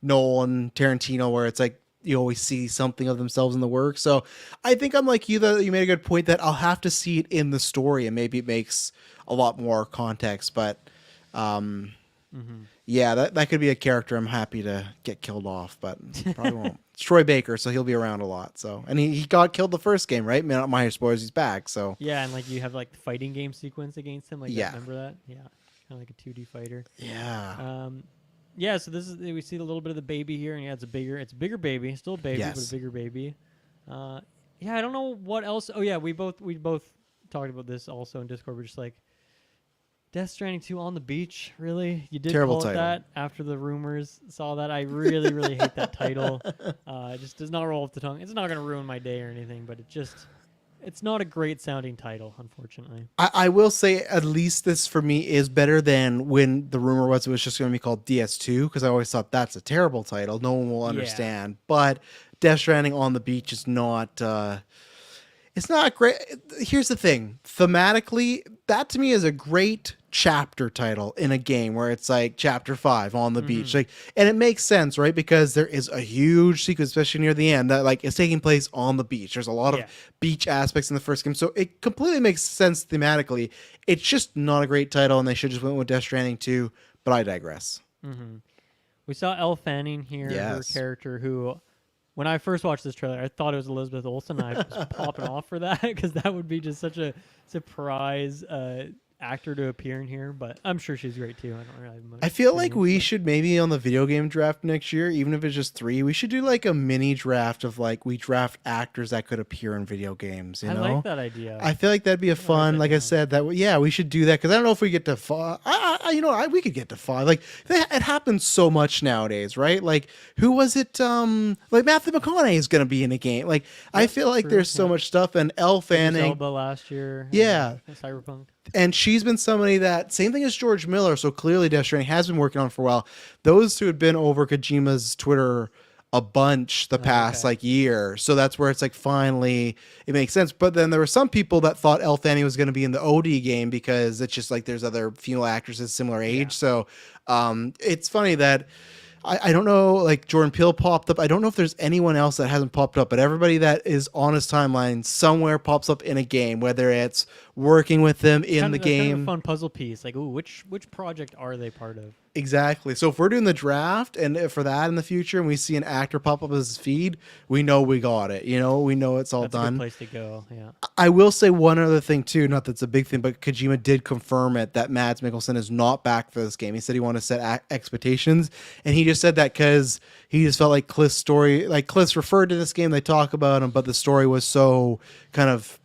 S2: Nolan, Tarantino, where it's like you always see something of themselves in the work. So I think I'm like you, that you made a good point that I'll have to see it in the story, and maybe it makes a lot more context. But yeah, that could be a character I'm happy to get killed off, but probably won't. It's Troy Baker, so he'll be around a lot. So, and he got killed the first game, right? Not minor spoilers, he's back. So
S1: yeah, and like you have like the fighting game sequence against him. Like, remember that? Yeah, kind of like a 2D fighter.
S2: Yeah.
S1: yeah, so this is we see a little bit of the baby here, and yeah, it's a bigger baby, still a baby, but a
S2: Yes.
S1: bigger baby. Yeah, I don't know what else. Oh yeah, we both talked about this also in Discord. We're just like, Death Stranding 2 on the beach, really? You did
S2: Terrible
S1: call it
S2: title.
S1: that after the rumors saw that. I really, really hate that title. It just does not roll off the tongue. It's not going to ruin my day or anything, but it's not a great sounding title, unfortunately.
S2: I will say at least this for me is better than when the rumor was it was just going to be called DS2, because I always thought that's a terrible title. No one will
S1: Yeah.
S2: understand. But Death Stranding on the beach is not. It's not great. Here's the thing. Thematically, that to me is a great chapter title in a game where it's like chapter 5 on the beach. Like, and it makes sense, right? Because there is a huge sequence, especially near the end, that like is taking place on the beach. There's a lot
S1: Yeah.
S2: of beach aspects in the first game. So it completely makes sense thematically. It's just not a great title, and they should just went with Death Stranding 2, but I digress.
S1: We saw Elle Fanning here, her
S2: Yes.
S1: character, who, when I first watched this trailer, I thought it was Elizabeth Olsen. I was popping off for that because that would be just such a surprise actor to appear in here. But I'm sure she's great too. I don't really have much
S2: I feel like
S1: opinions,
S2: we
S1: but-
S2: should maybe on the video game draft next year, even if it's just 3, we should do like a mini draft of like we draft actors that could appear in video games. You
S1: I
S2: know,
S1: like that idea.
S2: I feel like that'd be a fun.
S1: that
S2: Like I
S1: down.
S2: said, that yeah, we should do that because I don't know if we get to 5. We could get to 5. Like it happens so much nowadays, right? Like who was it? Like Matthew McConaughey is gonna be in a game. Like I feel like
S1: true,
S2: there's so
S1: yeah.
S2: much stuff, and Elle
S1: Idris
S2: Fanning.
S1: Elba last year.
S2: Yeah.
S1: Cyberpunk.
S2: And she's been somebody that same thing as George Miller. So clearly, Death Stranding has been working on for a while. Those two had been over Kojima's Twitter a bunch the past
S1: okay.
S2: like year. So that's where it's like finally it makes sense. But then there were some people that thought Elle Fanning was going to be in the OD game because it's just like there's other female actresses similar age. So it's funny that. I don't know, like Jordan Peele popped up. I don't know if there's anyone else that hasn't popped up, but everybody that is on his timeline somewhere pops up in a game, whether it's working with them in the
S1: That's kind of
S2: game.
S1: a fun puzzle piece. Like, ooh, which project are they part of?
S2: Exactly. So if we're doing the draft and for that in the future and we see an actor pop up as his feed, we know we got it. You know, we know it's all
S1: That's a
S2: done.
S1: good place to go. Yeah.
S2: I will say one other thing too, not that's a big thing, but Kojima did confirm it that Mads Mikkelsen is not back for this game. He said he wanted to set expectations, and he just said that because he just felt like Cliff's story, like Cliff's referred to this game, they talk about him, but the story was so kind of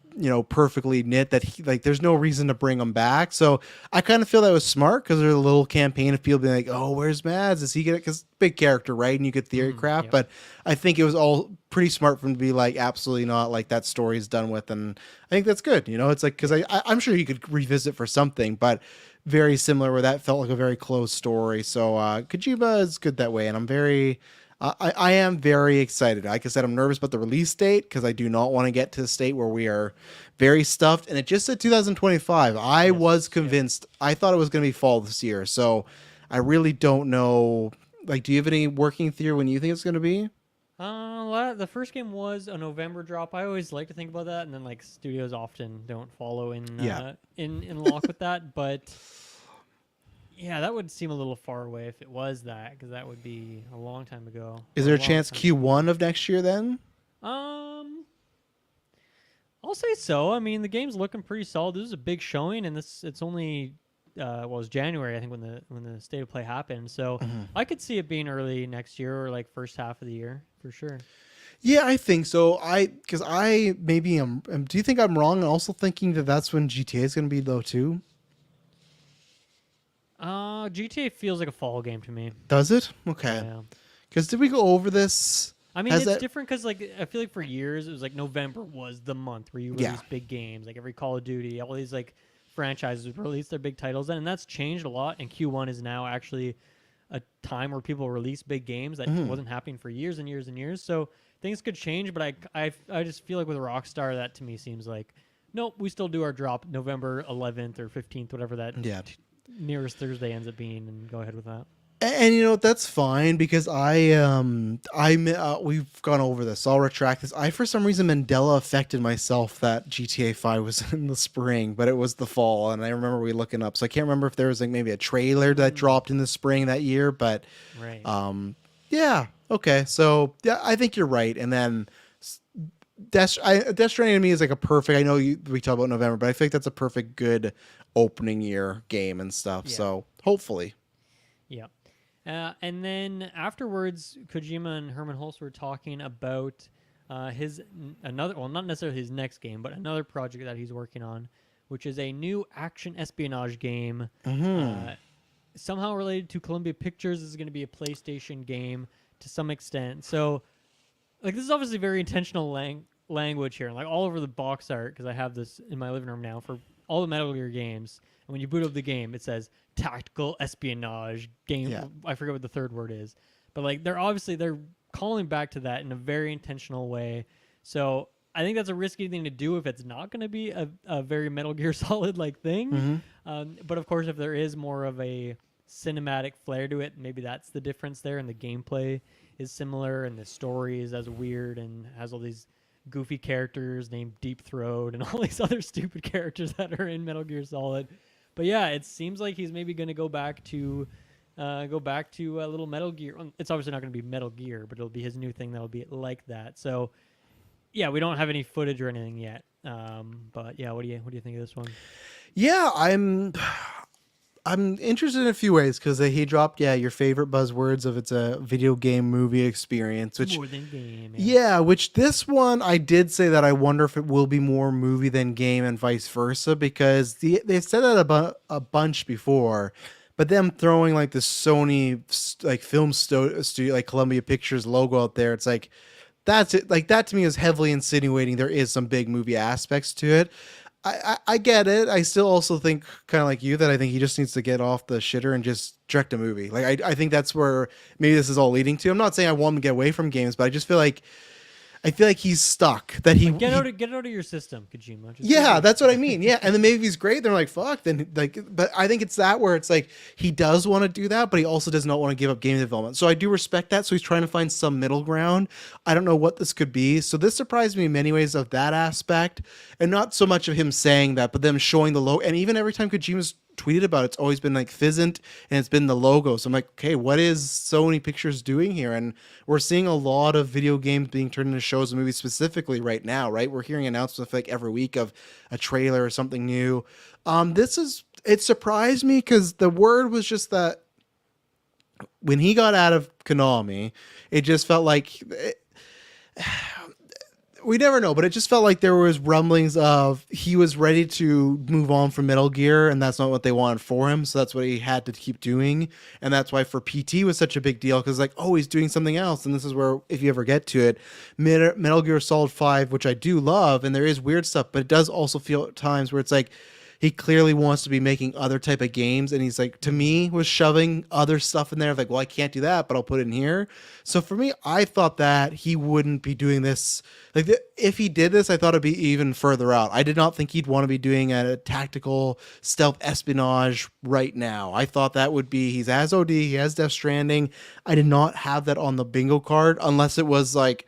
S2: perfectly knit that he like there's no reason to bring him back. So I kind of feel that was smart because there's a little campaign of people being like, oh, where's Mads? Is he gonna, because big character, right? And you get theory crap,
S1: yeah.
S2: but I think it was all pretty smart for him to be like, absolutely not, like that story's done with. And I think that's good. It's like, because I'm sure he could revisit for something, but very similar where that felt like a very close story. So Kojima is good that way, and I'm very I am very excited. Like I said, I'm nervous about the release date because I do not want to get to the state where we are very stuffed. And it just said 2025. I was convinced. I thought it was going to be fall this year. So I really don't know. Like, do you have any working theory when you think it's going to be?
S1: The first game was a November drop. I always like to think about that, and then like studios often don't follow in lock with that. But yeah, that would seem a little far away if it was that, because that would be a long time ago.
S2: Is there a chance Q1 of next year then?
S1: I'll say so. I mean, the game's looking pretty solid. This is a big showing, and it's only it was January, I think, when the state of play happened. So I could see it being early next year or like first half of the year for sure.
S2: Yeah, I think so. Because I maybe am. Do you think I'm wrong? Also thinking that that's when GTA is going to be though too.
S1: GTA feels like a fall game to me.
S2: Does it? Okay.
S1: Yeah.
S2: Because did we go over this?
S1: I mean, it's different because like I feel like for years it was like November was the month where you release big games, like every Call of Duty, all these like franchises would release their big titles, and that's changed a lot. And Q1 is now actually a time where people release big games that wasn't happening for years and years and years. So things could change, but I just feel like with Rockstar, that to me seems like nope, we still do our drop November 11th or 15th, whatever that nearest Thursday ends up being, and go ahead with that.
S2: And that's fine because we've gone over this. So I'll retract this. I for some reason Mandela affected myself that GTA 5 was in the spring, but it was the fall, and I remember we looking up. So I can't remember if there was like maybe a trailer that dropped in the spring that year, but
S1: right.
S2: Yeah, okay. So yeah, I think you're right. And then Death Stranding to me is like a perfect. I know we talk about November, but I think that's a perfect good opening year game and stuff.
S1: Yeah.
S2: So hopefully.
S1: Yeah. And then afterwards, Kojima and Herman Hulst were talking about well, not necessarily his next game, but another project that he's working on, which is a new action espionage game. Somehow related to Columbia Pictures. This is going to be a PlayStation game to some extent. So, like, this is obviously very intentional language here, like all over the box art, because I have this in my living room now for all the Metal Gear games. And when you boot up the game, it says tactical espionage game.
S2: Yeah.
S1: I forget what the third word is, but like they're calling back to that in a very intentional way. So I think that's a risky thing to do if it's not going to be a very Metal Gear Solid like thing. But of course, if there is more of a cinematic flair to it, maybe that's the difference there, and the gameplay is similar, and the story is as weird and has all these goofy characters named Deep Throat and all these other stupid characters that are in Metal Gear Solid. But yeah, it seems like he's maybe going to go back to a little Metal Gear. It's obviously not going to be Metal Gear, but it'll be his new thing that'll be like that. So yeah, we don't have any footage or anything yet. But yeah, what do you think of this one?
S2: Yeah, I'm interested in a few ways because he dropped your favorite buzzwords of it's a video game movie experience, which
S1: More than game.
S2: which this one I did say that I wonder if it will be more movie than game and vice versa, because they've said that a bunch before, but them throwing like the Sony like film studio like Columbia Pictures logo out there, it's like that's it. Like that to me is heavily insinuating there is some big movie aspects to it. I get it. I still also think, kind of like you, that I think he just needs to get off the shitter and just direct a movie. Like I think that's where maybe this is all leading to. I'm not saying I want him to get away from games, but I just feel like he's stuck. That he
S1: get out of your system, Kojima.
S2: That's what I mean. Yeah, and then maybe if he's great, they're like fuck. Then like, but I think it's that where it's like he does want to do that, but he also does not want to give up game development. So I do respect that. So he's trying to find some middle ground. I don't know what this could be. So this surprised me in many ways of that aspect, and not so much of him saying that, but them showing the logo. And even every time Kojima's tweeted about it, it's always been like Fizzant, and it's been the logo. So I'm like, okay, what is Sony Pictures doing here? And we're seeing a lot of video games being turned into shows and movies specifically right now, right? We're hearing announcements like every week of a trailer or something new. It surprised me because the word was just that when he got out of Konami, it just felt like we never know, but it just felt like there was rumblings of he was ready to move on from Metal Gear, and that's not what they wanted for him. So that's what he had to keep doing. And that's why for PT was such a big deal, because like, oh, he's doing something else. And this is where, if you ever get to it, Metal Gear Solid 5, which I do love, and there is weird stuff, but it does also feel at times where it's like, he clearly wants to be making other type of games, and he's like, to me, was shoving other stuff in there. Like, well, I can't do that, but I'll put it in here. So for me, I thought that he wouldn't be doing this. Like, if he did this, I thought it'd be even further out. I did not think he'd want to be doing a tactical stealth espionage right now. I thought that would be, he has OD, he has Death Stranding. I did not have that on the bingo card, unless it was like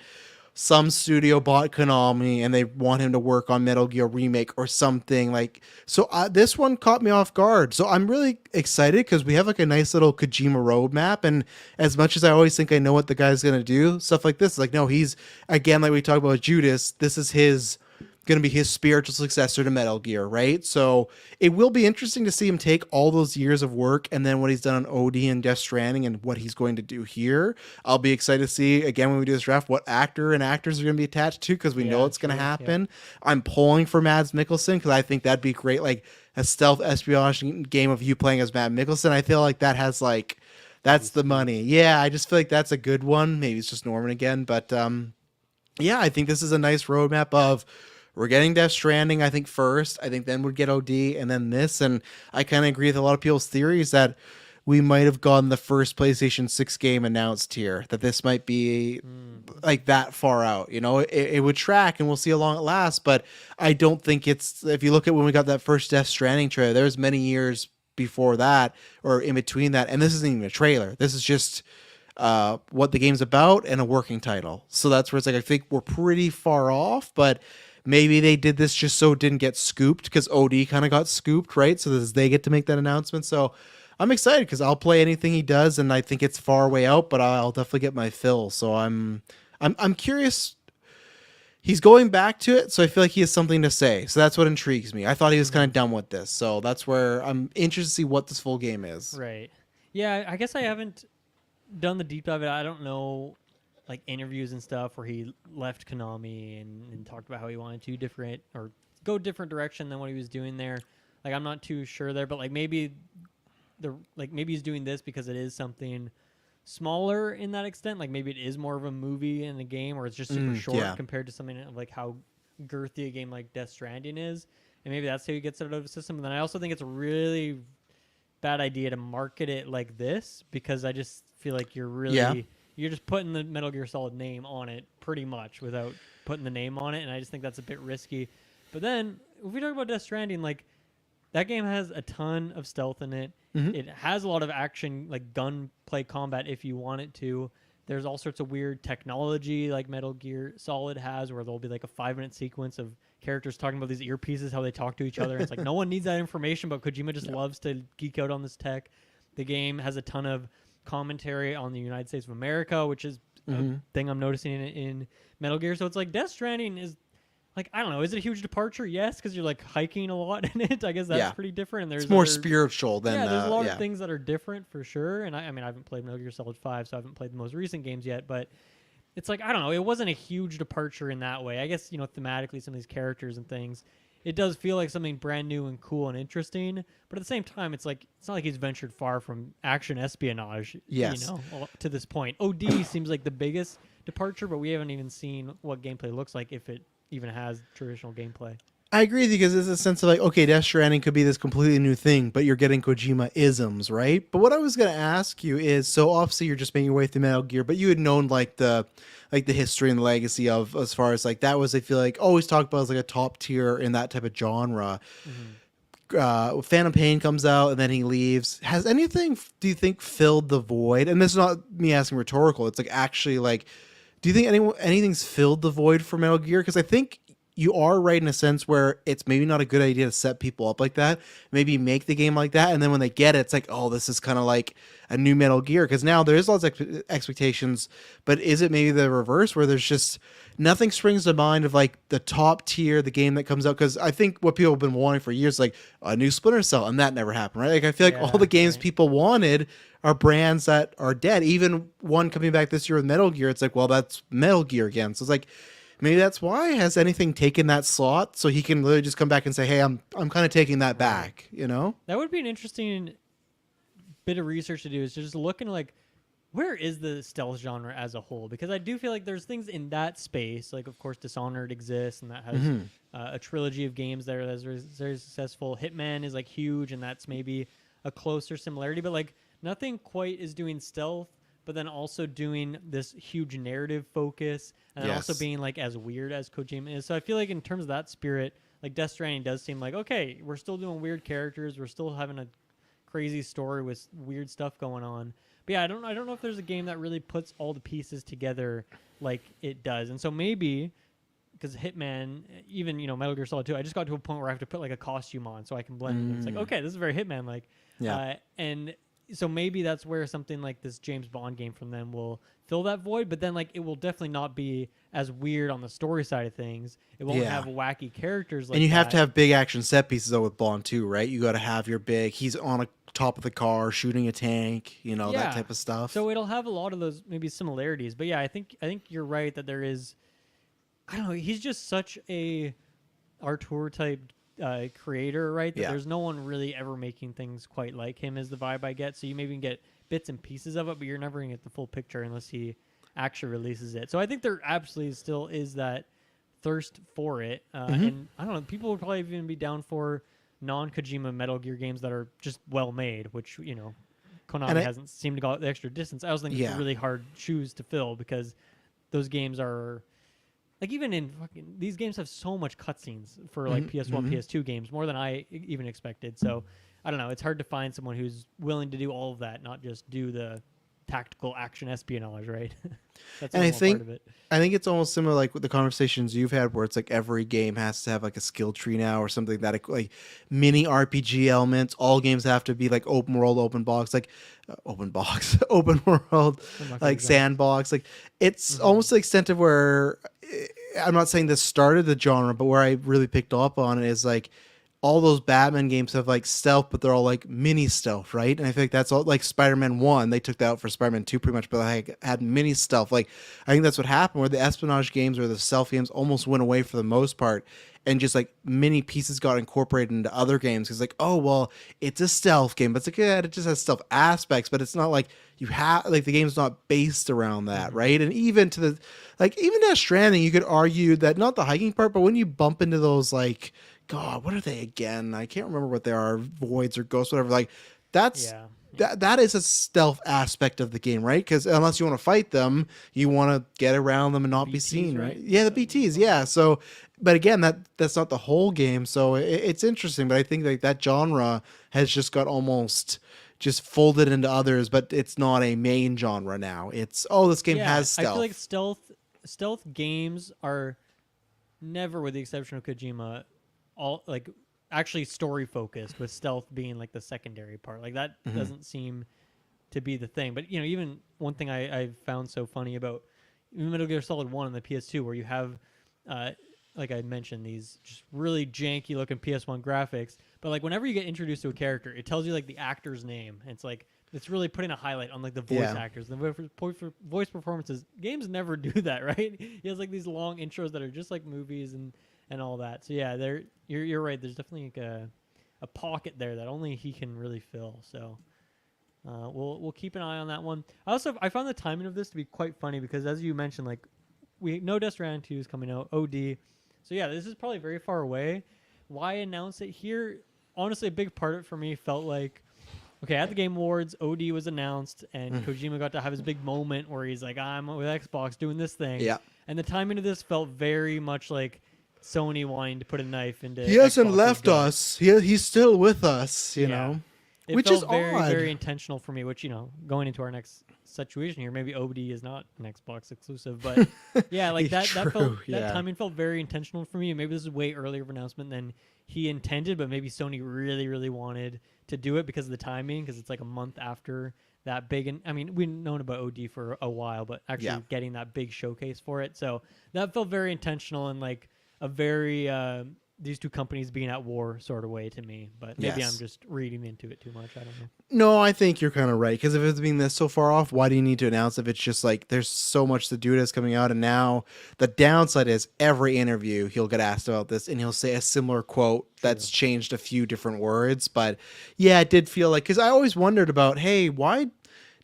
S2: some studio bought Konami and they want him to work on Metal Gear Remake or something like. So this one caught me off guard. So I'm really excited because we have like a nice little Kojima roadmap. And as much as I always think I know what the guy's going to do, stuff like this, like, no, he's, again, like we talked about Judas, this is going to be his spiritual successor to Metal Gear, right? So it will be interesting to see him take all those years of work and then what he's done on OD and Death Stranding and what he's going to do here. I'll be excited to see, again, when we do this draft, what actor and actors are going to be attached to, because we know it's going to happen. Yeah. I'm pulling for Mads Mikkelsen because I think that'd be great, like a stealth espionage game of you playing as Mads Mikkelsen. I feel like that has like, that's the money. Yeah, I just feel like that's a good one. Maybe it's just Norman again, but yeah, I think this is a nice roadmap of, we're getting Death Stranding, I think, first. I think then we'd get OD, and then this. And I kind of agree with a lot of people's theories that we might have gotten the first PlayStation 6 game announced here, that this might be like that far out. You know, it would track, and we'll see how long it lasts. But I don't think it's, if you look at when we got that first Death Stranding trailer, there's many years before that or in between that. And this isn't even a trailer. This is just what the game's about and a working title. So that's where it's like, I think we're pretty far off, but maybe they did this just so it didn't get scooped, because OD kind of got scooped, right? So they get to make that announcement. So I'm excited because I'll play anything he does, and I think it's far way out, but I'll definitely get my fill. So I'm curious. He's going back to it, so I feel like he has something to say. So that's what intrigues me. I thought he was kind of done with this, so that's where I'm interested to see what this full game is.
S1: Right. Yeah, I guess I haven't done the deep dive. I don't know, like interviews and stuff where he left Konami and talked about how he wanted to different or go different direction than what he was doing there. Like I'm not too sure there, but like maybe maybe he's doing this because it is something smaller in that extent. Like maybe it is more of a movie in a game, or it's just super short compared to something like how girthy a game like Death Stranding is. And maybe that's how he gets it out of the system. And then I also think it's a really bad idea to market it like this, because I just feel like you're just putting the Metal Gear Solid name on it pretty much without putting the name on it, and I just think that's a bit risky. But then if we talk about Death Stranding, like that game has a ton of stealth in it. It has a lot of action, like gunplay combat if you want it to. There's all sorts of weird technology like Metal Gear Solid has, where there'll be like a 5-minute sequence of characters talking about these earpieces, how they talk to each other. And it's like no one needs that information, but Kojima just loves to geek out on this tech. The game has a ton of commentary on the United States of America, which is a thing I'm noticing in Metal Gear. So it's like Death Stranding is like, I don't know, is it a huge departure? Yes, because you're like hiking a lot in it. I guess that's pretty different. And there's
S2: it's more spiritual than
S1: there's a lot of things that are different for sure. And I mean, I haven't played Metal Gear Solid 5, so I haven't played the most recent games yet, but it's like, I don't know, it wasn't a huge departure in that way. I guess, thematically, some of these characters and things, it does feel like something brand new and cool and interesting, but at the same time, it's like it's not like he's ventured far from action espionage.
S2: Yes.
S1: To this point. OD seems like the biggest departure, but we haven't even seen what gameplay looks like, if it even has traditional gameplay.
S2: I agree with you, because there's a sense of like, okay, Death Stranding could be this completely new thing, but you're getting Kojima isms, right? But what I was going to ask you is, so obviously you're just making your way through Metal Gear, but you had known like the history and the legacy of, as far as like that was, I feel like always talked about as like a top tier in that type of genre. Phantom Pain comes out and then he leaves. Has anything, do you think, filled the void? And this is not me asking rhetorical. It's like actually like, do you think anything's filled the void for Metal Gear? Because I think you are right in a sense where it's maybe not a good idea to set people up like that. Maybe make the game like that, and then when they get it, it's like, oh, this is kind of like a new Metal Gear. Because now there is lots of expectations, but is it maybe the reverse, where there's just nothing springs to mind of like the top tier, the game that comes out? Because I think what people have been wanting for years, like a new Splinter Cell, and that never happened, right? Like I feel like all the games people wanted are brands that are dead. Even one coming back this year with Metal Gear, it's like, well, that's Metal Gear again. So it's like, maybe that's why. Has anything taken that slot so he can literally just come back and say, hey, I'm kind of taking that back, That
S1: would be an interesting bit of research to do, is just looking like, where is the stealth genre as a whole? Because I do feel like there's things in that space, like of course Dishonored exists, and that has a trilogy of games that are very successful. Hitman is like huge, and that's maybe a closer similarity, but like nothing quite is doing stealth, but then also doing this huge narrative focus, and then also being like as weird as Kojima is. So I feel like in terms of that spirit, like Death Stranding does seem like, okay, we're still doing weird characters, we're still having a crazy story with weird stuff going on. But yeah, I don't know if there's a game that really puts all the pieces together like it does. And so maybe because Hitman, even Metal Gear Solid 2, I just got to a point where I have to put like a costume on so I can blend it. It's like, okay, this is very Hitman like. And so maybe that's where something like this James Bond game from them will fill that void, but then like it will definitely not be as weird on the story side of things. It won't have wacky characters like that.
S2: And you have to have big action set pieces though with Bond too, right? You got to have your big, he's on a top of the car shooting a tank, that type of stuff.
S1: So it'll have a lot of those maybe similarities. But yeah, I think you're right that there is, I don't know, he's just such a Artur type creator, right? That there's no one really ever making things quite like him, is the vibe I get. So you maybe can get bits and pieces of it, but you're never gonna get the full picture unless he actually releases it. So I think there absolutely still is that thirst for it. And I don't know, people would probably even be down for non-Kojima Metal Gear games that are just well made, which Konami hasn't seemed to go the extra distance. I was thinking it's really hard shoes to fill, because those games are like, even in these games have so much cutscenes for like PS1, PS2 games, more than I even expected. So I don't know. It's hard to find someone who's willing to do all of that, not just do the tactical action espionage, right? That's
S2: and I think
S1: part of it.
S2: I think it's almost similar like with the conversations you've had, where it's like every game has to have like a skill tree now or something, that like mini RPG elements. All games have to be like open world, open box, like open world, like sandbox. Like it's almost to the extent of where I'm not saying this started the genre, but where I really picked up on it is like, all those Batman games have like stealth, but they're all like mini stealth, right? And I think that's all like Spider-Man 1, they took that out for Spider-Man 2 pretty much, but like had mini stealth. Like I think that's what happened where the espionage games or the stealth games almost went away for the most part. And just like many pieces got incorporated into other games because like, oh well, it's a stealth game, but it's like yeah, it just has stealth aspects, but it's not like you have like the game's not based around that, right? And even to the like even Death Stranding, you could argue that not the hiking part, but when you bump into those like God, what are they again? I can't remember what they are, voids or ghosts, whatever. Like that's
S1: Yeah.
S2: that is a stealth aspect of the game, right? Because unless you want to fight them, you want to get around them and not be
S1: BTs,
S2: seen, right?
S1: right?
S2: Yeah, the BTs, yeah. So, but again, that's not the whole game, so it's interesting. But I think like that genre has just got almost just folded into others, but it's not a main genre now. It's this game
S1: Yeah,
S2: has
S1: I
S2: stealth.
S1: feel like stealth games are never, with the exception of Kojima, all like actually story focused, with stealth being like the secondary part. Like that doesn't seem to be the thing. But you know, even one thing I've found so funny about even Metal Gear Solid 1 on the PS2, where you have like I mentioned, these just really janky looking PS1 graphics, but like whenever you get introduced to a character, it tells you like the actor's name. And it's like it's really putting a highlight on like the voice actors, the voice performances. Games never do that, right? He has like these long intros that are just like movies and all that. So yeah, you're right. There's definitely like a pocket there that only he can really fill. So we'll keep an eye on that one. I found the timing of this to be quite funny because as you mentioned, like we know Death Stranding 2 is coming out, OD. So yeah, this is probably very far away. Why announce it here? Honestly, a big part of it for me felt like, okay, at the Game Awards, OD was announced, and Kojima got to have his big moment where he's like, I'm with Xbox doing this thing.
S2: Yeah.
S1: And the timing of this felt very much like Sony wanting to put a knife into
S2: He hasn't
S1: Xbox's
S2: left
S1: gut.
S2: us. He's still with us, you know.
S1: It
S2: Which
S1: felt
S2: is
S1: very,
S2: odd.
S1: very intentional for me, which, you know, going into our next situation here, maybe OD is not an Xbox exclusive, but yeah, like that timing felt very intentional for me. Maybe this is way earlier of an announcement than he intended, but maybe Sony really, really wanted to do it because of the timing, because it's like a month after that big. And I mean, we've known about OD for a while, but actually getting that big showcase for it. So that felt very intentional and like a very, these two companies being at war sort of way to me, but maybe I'm just reading into it too much. I don't know.
S2: No, I think you're kind of right. Because if it's being this so far off, why do you need to announce if it's just like there's so much to do that's coming out? And now the downside is every interview he'll get asked about this and he'll say a similar quote that's changed a few different words. But yeah, it did feel like, because I always wondered about, hey, why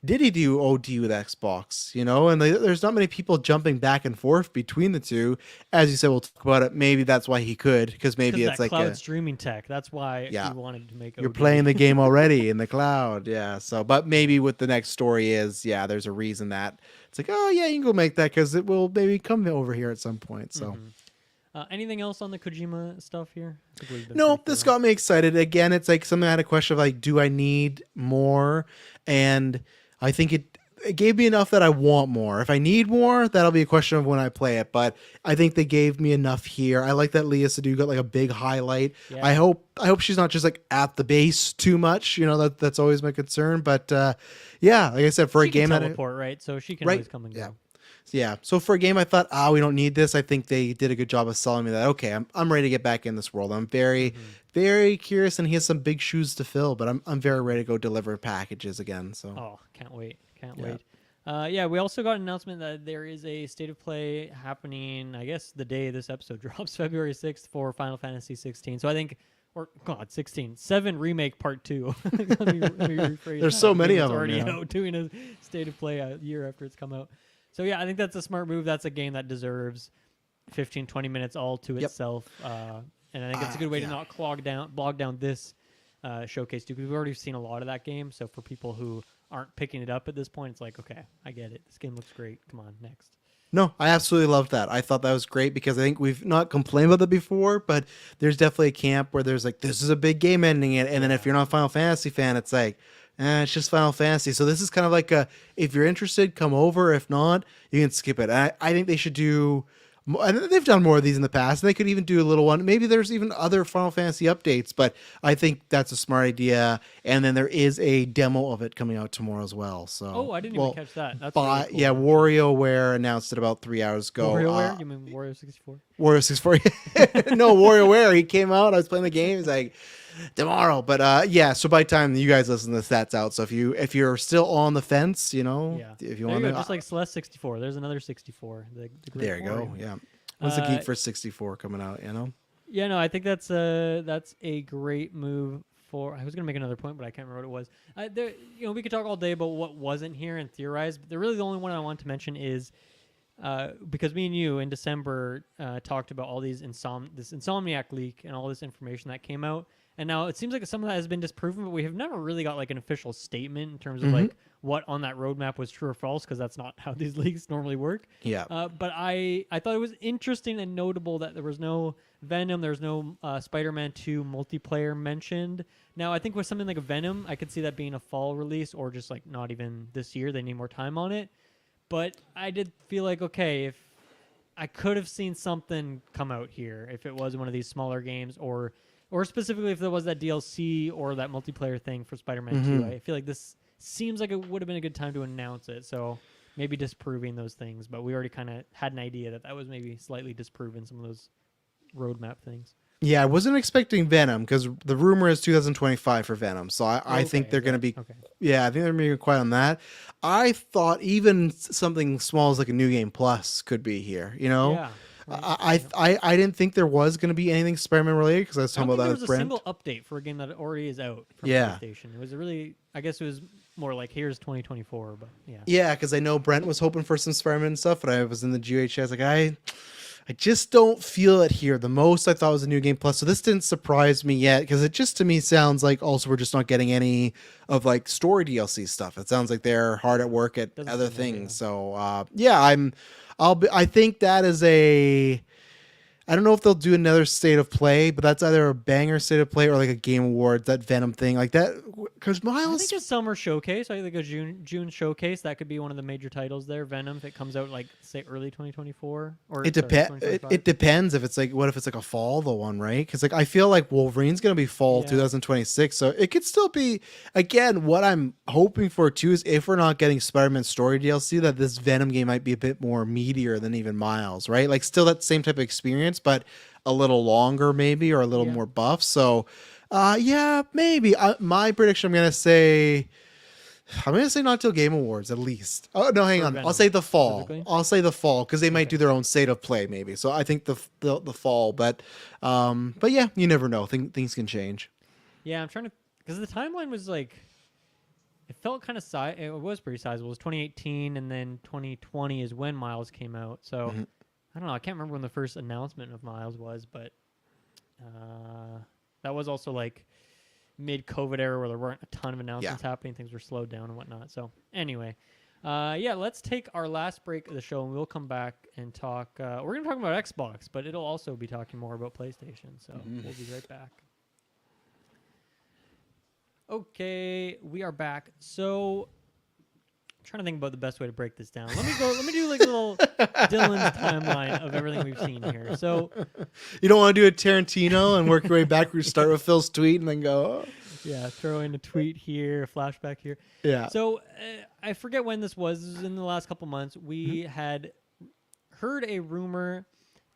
S2: did he do OD with Xbox, you know? And there's not many people jumping back and forth between the two. As you said, we'll talk about it. Maybe that's why he could, because maybe it's
S1: that
S2: like
S1: cloud streaming tech. That's why he wanted to make.
S2: You're
S1: OD.
S2: playing the game already in the cloud, yeah. So, but maybe what the next story is, there's a reason that it's like, oh yeah, you can go make that because it will maybe come over here at some point. So.
S1: Anything else on the Kojima stuff here?
S2: No, this got me excited. Again, it's like something I had a question of like, do I need more? And I think it gave me enough that I want more. If I need more, that'll be a question of when I play it. But I think they gave me enough here. I like that Leah Sadu got like a big highlight. Yeah. I hope she's not just like at the base too much. You know, that's always my concern. But yeah, like I said, for
S1: she
S2: a game
S1: can teleport, right? So she can always come and go.
S2: Yeah. So for a game, I thought, we don't need this. I think they did a good job of selling me that. Okay, I'm ready to get back in this world. I'm very, very curious, and he has some big shoes to fill. But I'm very ready to go deliver packages again. So
S1: can't wait, wait. We also got an announcement that there is a state of play happening. I guess the day this episode drops, February 6th, for Final Fantasy 16. So I think. Or God, 16, 7 remake part 2. let me rephrase.
S2: There's so many of them.
S1: Already out doing a state of play a year after it's come out. So yeah, I think that's a smart move. That's a game that deserves 15, 20 minutes all to itself. And I think it's a good way to not bog down this showcase too, because we've already seen a lot of that game. So for people who aren't picking it up at this point, it's like, okay, I get it. This game looks great. Come on, next.
S2: No, I absolutely loved that. I thought that was great because I think we've not complained about that before, but there's definitely a camp where there's like, this is a big game ending it. And then if you're not a Final Fantasy fan, it's like, it's just Final Fantasy. So this is kind of like if you're interested, come over. If not, you can skip it. I think they should do And they've done more of these in the past. And they could even do a little one. Maybe there's even other Final Fantasy updates, but I think that's a smart idea. And then there is a demo of it coming out tomorrow as well. So,
S1: Oh, I didn't even catch that. That's
S2: by,
S1: really cool.
S2: yeah, WarioWare announced it about 3 hours ago.
S1: WarioWare? You mean Wario 64?
S2: Wario 64. No, WarioWare. He came out. I was playing the game. He's like, tomorrow. But yeah, so by the time you guys listen to this, that's out. So if you're still on the fence, you know,
S1: Yeah.
S2: if you
S1: There
S2: want
S1: you
S2: to,
S1: go, just like Celeste 64. There's another 64. The Great
S2: there you go.
S1: Warrior.
S2: Yeah. When's the Geek for 64 coming out? You know.
S1: Yeah, no, I think that's a great move for. I was gonna make another point, but I can't remember what it was. We could talk all day about what wasn't here and theorize. But really, the only one I want to mention is because me and you in December talked about all these this Insomniac leak and all this information that came out. And now it seems like some of that has been disproven, but we have never really got like an official statement in terms of like what on that roadmap was true or false, because that's not how these leaks normally work.
S2: Yeah.
S1: But I thought it was interesting and notable that there was no Venom, there was no Spider-Man 2 multiplayer mentioned. Now, I think with something like a Venom, I could see that being a fall release or just like not even this year. They need more time on it. But I did feel like, okay, if I could have seen something come out here if it was one of these smaller games or specifically if there was that DLC or that multiplayer thing for Spider-Man 2. I feel like this seems like it would have been a good time to announce it. So maybe disproving those things, but we already kind of had an idea that was maybe slightly disproven, some of those roadmap things.
S2: Yeah, I wasn't expecting Venom because the rumor is 2025 for Venom. So I think they're going to be, yeah, I think they're going to be quiet on that. I thought even something small as like a New Game Plus could be here, you know?
S1: Yeah.
S2: I didn't think there was going to be anything Spider-Man related because I was talking about that with Brent.
S1: There was a single update for a game that already is out from
S2: Yeah.
S1: PlayStation. It was I guess it was more like here's 2024, but yeah.
S2: Yeah, because I know Brent was hoping for some Spider-Man stuff, and I was in the GH. I was like, I just don't feel it here. The most I thought was a New Game Plus, so this didn't surprise me yet because it just to me sounds like also we're just not getting any of like story DLC stuff. It sounds like they're hard at work at other things. So yeah, I think that is I don't know if they'll do another State of Play, but that's either a banger State of Play or like a Game Awards, that Venom thing, like that. Because Miles,
S1: I think a summer showcase, I think a June showcase, that could be one of the major titles there. Venom, if it comes out like say early 2024, or
S2: it depends. It depends if it's like what if it's like a fall the one, right? Because like I feel like Wolverine's gonna be fall 2026, so it could still be. Again, what I'm hoping for too is if we're not getting Spider-Man story DLC, that this Venom game might be a bit more meatier than even Miles, right? Like still that same type of experience, but a little longer maybe or a little more buff. So yeah, maybe my prediction, I'm gonna say not till Game Awards at least. Oh no, hang on, I'll say the fall because they might do their own State of Play maybe. So I think the fall, but yeah, you never know, things can change.
S1: Yeah, I'm trying to, because the timeline was like, it felt kind of it was pretty sizable. It was 2018 and then 2020 is when Miles came out. So I don't know. I can't remember when the first announcement of Miles was, but that was also like mid-COVID era where there weren't a ton of announcements happening. Things were slowed down and whatnot. So anyway, let's take our last break of the show, and we'll come back and talk. We're going to talk about Xbox, but it'll also be talking more about PlayStation. So we'll be right back. Okay, we are back. So trying to think about the best way to break this down. Let me do like a little Dylan's timeline of everything we've seen here. So
S2: you don't want to do a Tarantino and work your way backwards, start with Phil's tweet and then go,
S1: yeah, throw in a tweet here, a flashback here.
S2: Yeah.
S1: So I forget when this was. This was in the last couple months. We had heard a rumor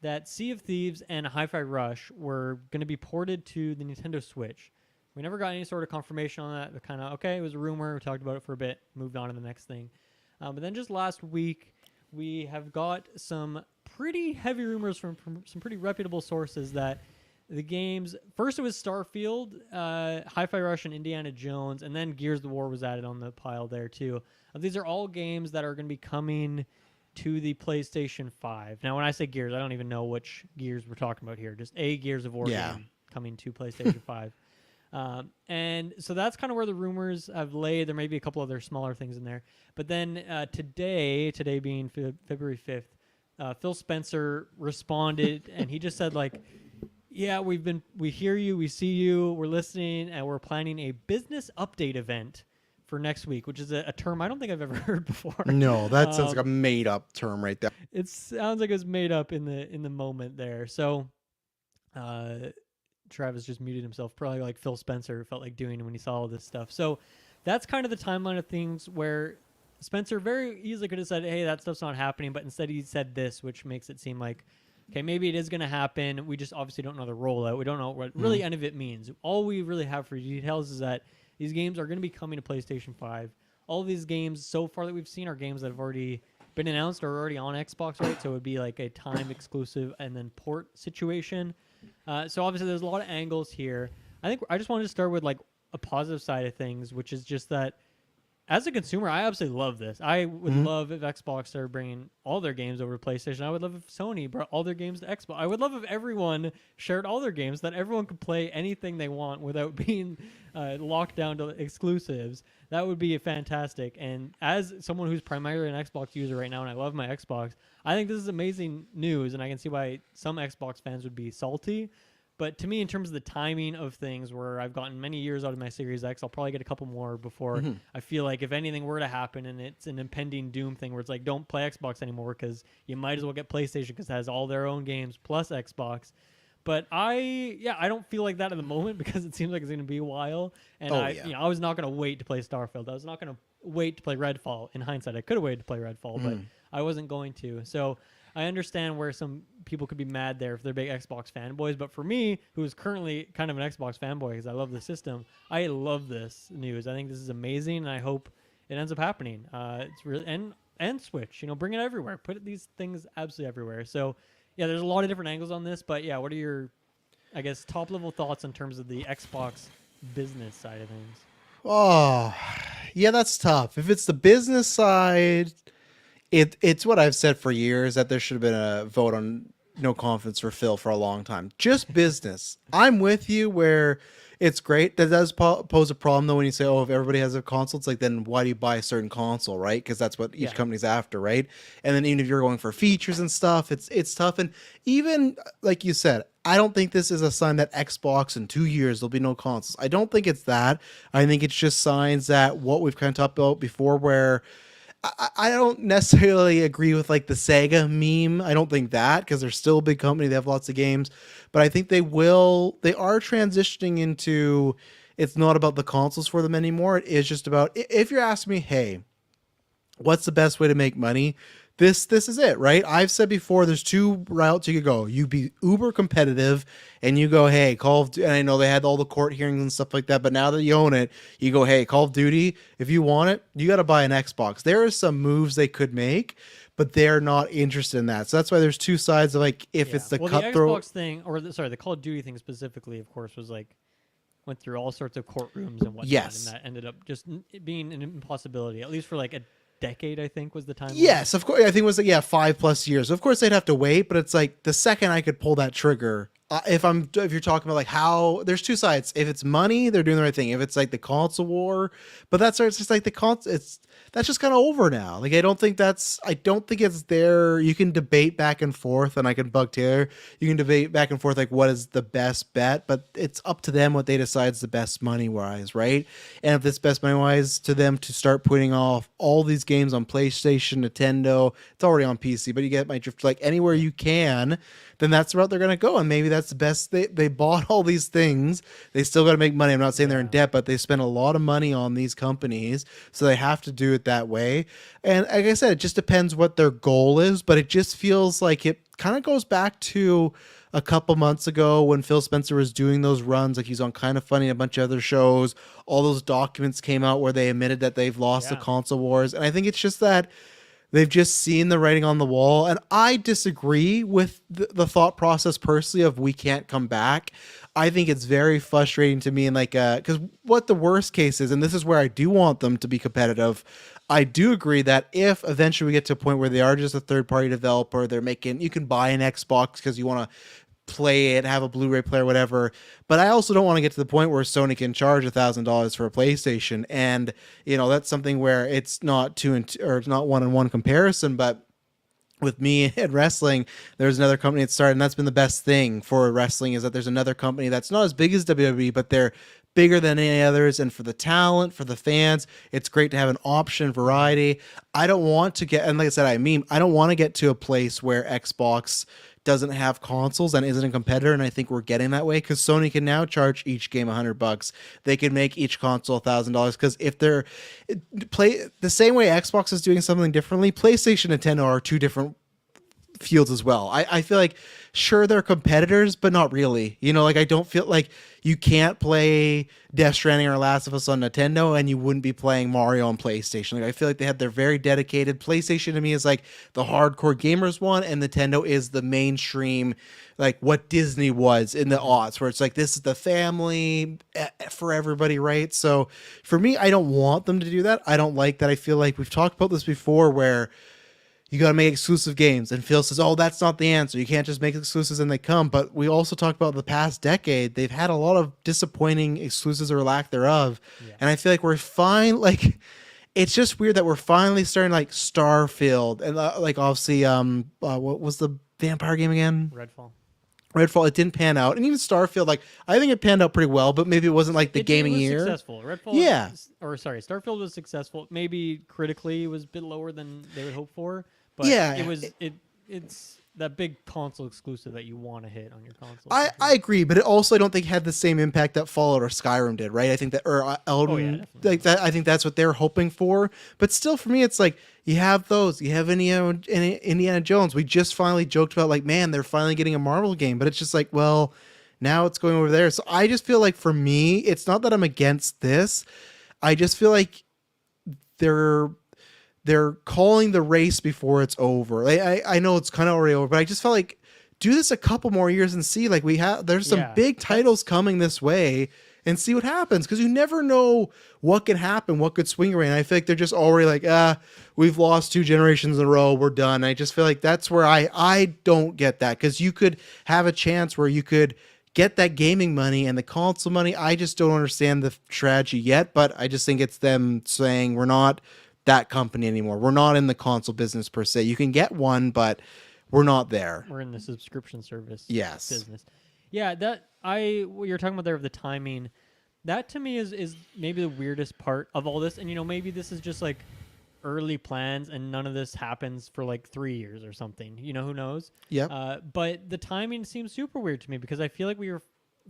S1: that Sea of Thieves and Hi-Fi Rush were going to be ported to the Nintendo Switch. We never got any sort of confirmation on that. But kind of, okay, it was a rumor. We talked about it for a bit, moved on to the next thing. But then just last week, we have got some pretty heavy rumors from some pretty reputable sources that the games, first it was Starfield, Hi-Fi Rush, and Indiana Jones, and then Gears of War was added on the pile there too. These are all games that are going to be coming to the PlayStation 5. Now, when I say Gears, I don't even know which Gears we're talking about here. Just a Gears of War game coming to PlayStation 5. And so that's kind of where the rumors have laid. There may be a couple other smaller things in there. But then today being February 5th, Phil Spencer responded, and he just said, like, yeah, we hear you, we see you, we're listening, and we're planning a business update event for next week, which is a term I don't think I've ever heard before.
S2: No, that sounds like a made up term right there.
S1: It sounds like it was made up in the moment there. So, Travis just muted himself, probably like Phil Spencer felt like doing when he saw all this stuff. So, that's kind of the timeline of things where Spencer very easily could have said, "Hey, that stuff's not happening," but instead he said this, which makes it seem like, okay, maybe it is going to happen. We just obviously don't know the rollout. We don't know what really any of it means. All we really have for details is that these games are going to be coming to PlayStation 5. All of these games so far that we've seen are games that have already been announced or already on Xbox, right? So it would be like a time exclusive and then port situation. So obviously there's a lot of angles here. I think I just wanted to start with like a positive side of things, which is just that as a consumer, I absolutely love this. I would love if Xbox started bringing all their games over to PlayStation. I would love if Sony brought all their games to Xbox. I would love if everyone shared all their games, that everyone could play anything they want without being locked down to exclusives. That would be fantastic. And as someone who's primarily an Xbox user right now, and I love my Xbox, I think this is amazing news, and I can see why some Xbox fans would be salty. But to me, in terms of the timing of things, where I've gotten many years out of my Series X, I'll probably get a couple more before I feel like if anything were to happen and it's an impending doom thing where it's like, don't play Xbox anymore because you might as well get PlayStation because it has all their own games plus Xbox. But I don't feel like that at the moment because it seems like it's going to be a while. And I was not going to wait to play Starfield. I was not going to wait to play Redfall. In hindsight, I could have waited to play Redfall, but I wasn't going to. So I understand where some people could be mad there if they're big Xbox fanboys, but for me, who is currently kind of an Xbox fanboy because I love the system, I love this news. I think this is amazing, and I hope it ends up happening. It's really and Switch, bring it everywhere, put these things absolutely everywhere. So yeah, there's a lot of different angles on this, but yeah, what are your, I guess, top level thoughts in terms of the Xbox business side of things?
S2: Oh, yeah, that's tough. If it's the business side, it's what I've said for years, that there should have been a vote on no confidence for Phil for a long time. Just business. I'm with you where it's great. That does pose a problem though when you say, oh, if everybody has a console, it's like, then why do you buy a certain console, right? Because that's what each company's after, right? And then even if you're going for features and stuff, it's tough. And even like you said, I don't think this is a sign that Xbox in 2 years there'll be no consoles. I don't think it's that. I think it's just signs that what we've kind of talked about before, where I don't necessarily agree with like the Sega meme. I don't think that, because they're still a big company. They have lots of games, but I think they are transitioning into, it's not about the consoles for them anymore. It is just about, if you're asking me, hey, what's the best way to make money? This is it, right? I've said before, there's two routes you could go. You be uber competitive and you go, hey, Call of Duty, and I know they had all the court hearings and stuff like that, but now that you own it, you go, hey, Call of Duty, if you want it, you got to buy an Xbox. There are some moves they could make, but they're not interested in that. So that's why there's two sides of like, if it's the cutthroat.
S1: The Xbox thing, the Call of Duty thing specifically, of course, was like, went through all sorts of courtrooms and whatnot,
S2: yes,
S1: and that ended up just being an impossibility, at least for like a decade, I think was the time.
S2: Yes, of course. I think it was like 5+ years. Of course they'd have to wait, but it's like the second I could pull that trigger, if you're talking about like how there's two sides. If it's money, they're doing the right thing. If it's like the console war, but it's just like that's just kind of over now. Like I don't think it's there. You can debate back and forth, and I can bug Taylor. You can debate back and forth like what is the best bet, but it's up to them what they decide is the best money wise, right? And if it's best money wise to them to start putting off all these games on PlayStation, Nintendo, it's already on PC, but you get my drift, like anywhere you can, then that's the route they're going to go. And maybe that's the best. They bought all these things. They still got to make money. I'm not saying they're in debt, but they spend a lot of money on these companies. So they have to do it that way. And like I said, it just depends what their goal is, but it just feels like it kind of goes back to a couple months ago when Phil Spencer was doing those runs. Like he's on Kind of Funny and a bunch of other shows. All those documents came out where they admitted that they've lost the console wars. And I think it's just that they've just seen the writing on the wall. And I disagree with the thought process personally of we can't come back. I think it's very frustrating to me. And like, because what the worst case is, and this is where I do want them to be competitive, I do agree that if eventually we get to a point where they are just a third-party developer, you can buy an Xbox because you want to play it, have a Blu-ray player, whatever. But I also don't want to get to the point where Sony can charge $1,000 for a PlayStation, and that's something where it's not it's not one-on-one comparison. But with me and wrestling, there's another company that started, and that's been the best thing for wrestling, is that there's another company that's not as big as WWE, but they're bigger than any others, and for the talent, for the fans, it's great to have an option variety. I don't want to get, and like I said, I don't want to get to a place where Xbox doesn't have consoles and isn't a competitor, and I think we're getting that way because Sony can now charge each game $100. They can make each console $1,000 because if they're play the same way Xbox is doing something differently, PlayStation and Nintendo are two different fields as well. I feel like sure they're competitors, but not really. You know, like I don't feel like you can't play Death Stranding or Last of Us on Nintendo and you wouldn't be playing Mario on PlayStation. Like I feel like they have their very dedicated. PlayStation to me is like the hardcore gamers one, and Nintendo is the mainstream, like what Disney was in the aughts, where it's like this is the family for everybody, right? So for me, I don't want them to do that. I don't like that. I feel like we've talked about this before where you got to make exclusive games. And Phil says, oh, that's not the answer. You can't just make exclusives and they come. But we also talked about the past decade. They've had a lot of disappointing exclusives or lack thereof. Yeah. And I feel like we're fine. Like, it's just weird that we're finally starting like Starfield. And like, obviously, what was the vampire game again? Redfall, it didn't pan out. And even Starfield, like, I think it panned out pretty well, but maybe it wasn't like the gaming year.
S1: Successful. Redfall Starfield was successful. Maybe critically it was a bit lower than they would hope for. But yeah, it's that big console exclusive that you want to hit on your console.
S2: I agree, but it also I don't think had the same impact that Fallout or Skyrim did, right? I think that or Elden like that. I think that's what they're hoping for. But still, for me, it's like you have those. You have Indiana Jones. We just finally joked about like, man, they're finally getting a Marvel game, but it's just like, well, now it's going over there. So I just feel like for me, it's not that I'm against this. I just feel like they're calling the race before it's over. Like, I know it's kind of already over, but I just felt like do this a couple more years and see. Like there's some big titles coming this way and see what happens because you never know what could happen, what could swing away. And I feel like they're just already like, we've lost 2 generations in a row. We're done. I just feel like that's where I don't get that because you could have a chance where you could get that gaming money and the console money. I just don't understand the strategy yet, but I just think it's them saying we're not that company anymore. We're not in the console business per se. You can get one, but we're not there.
S1: We're in the subscription service
S2: business.
S1: Yeah, what you're talking about there of the timing, that to me is maybe the weirdest part of all this. And maybe this is just like early plans and none of this happens for like 3 years or something. Who knows?
S2: Yeah.
S1: But the timing seems super weird to me because I feel like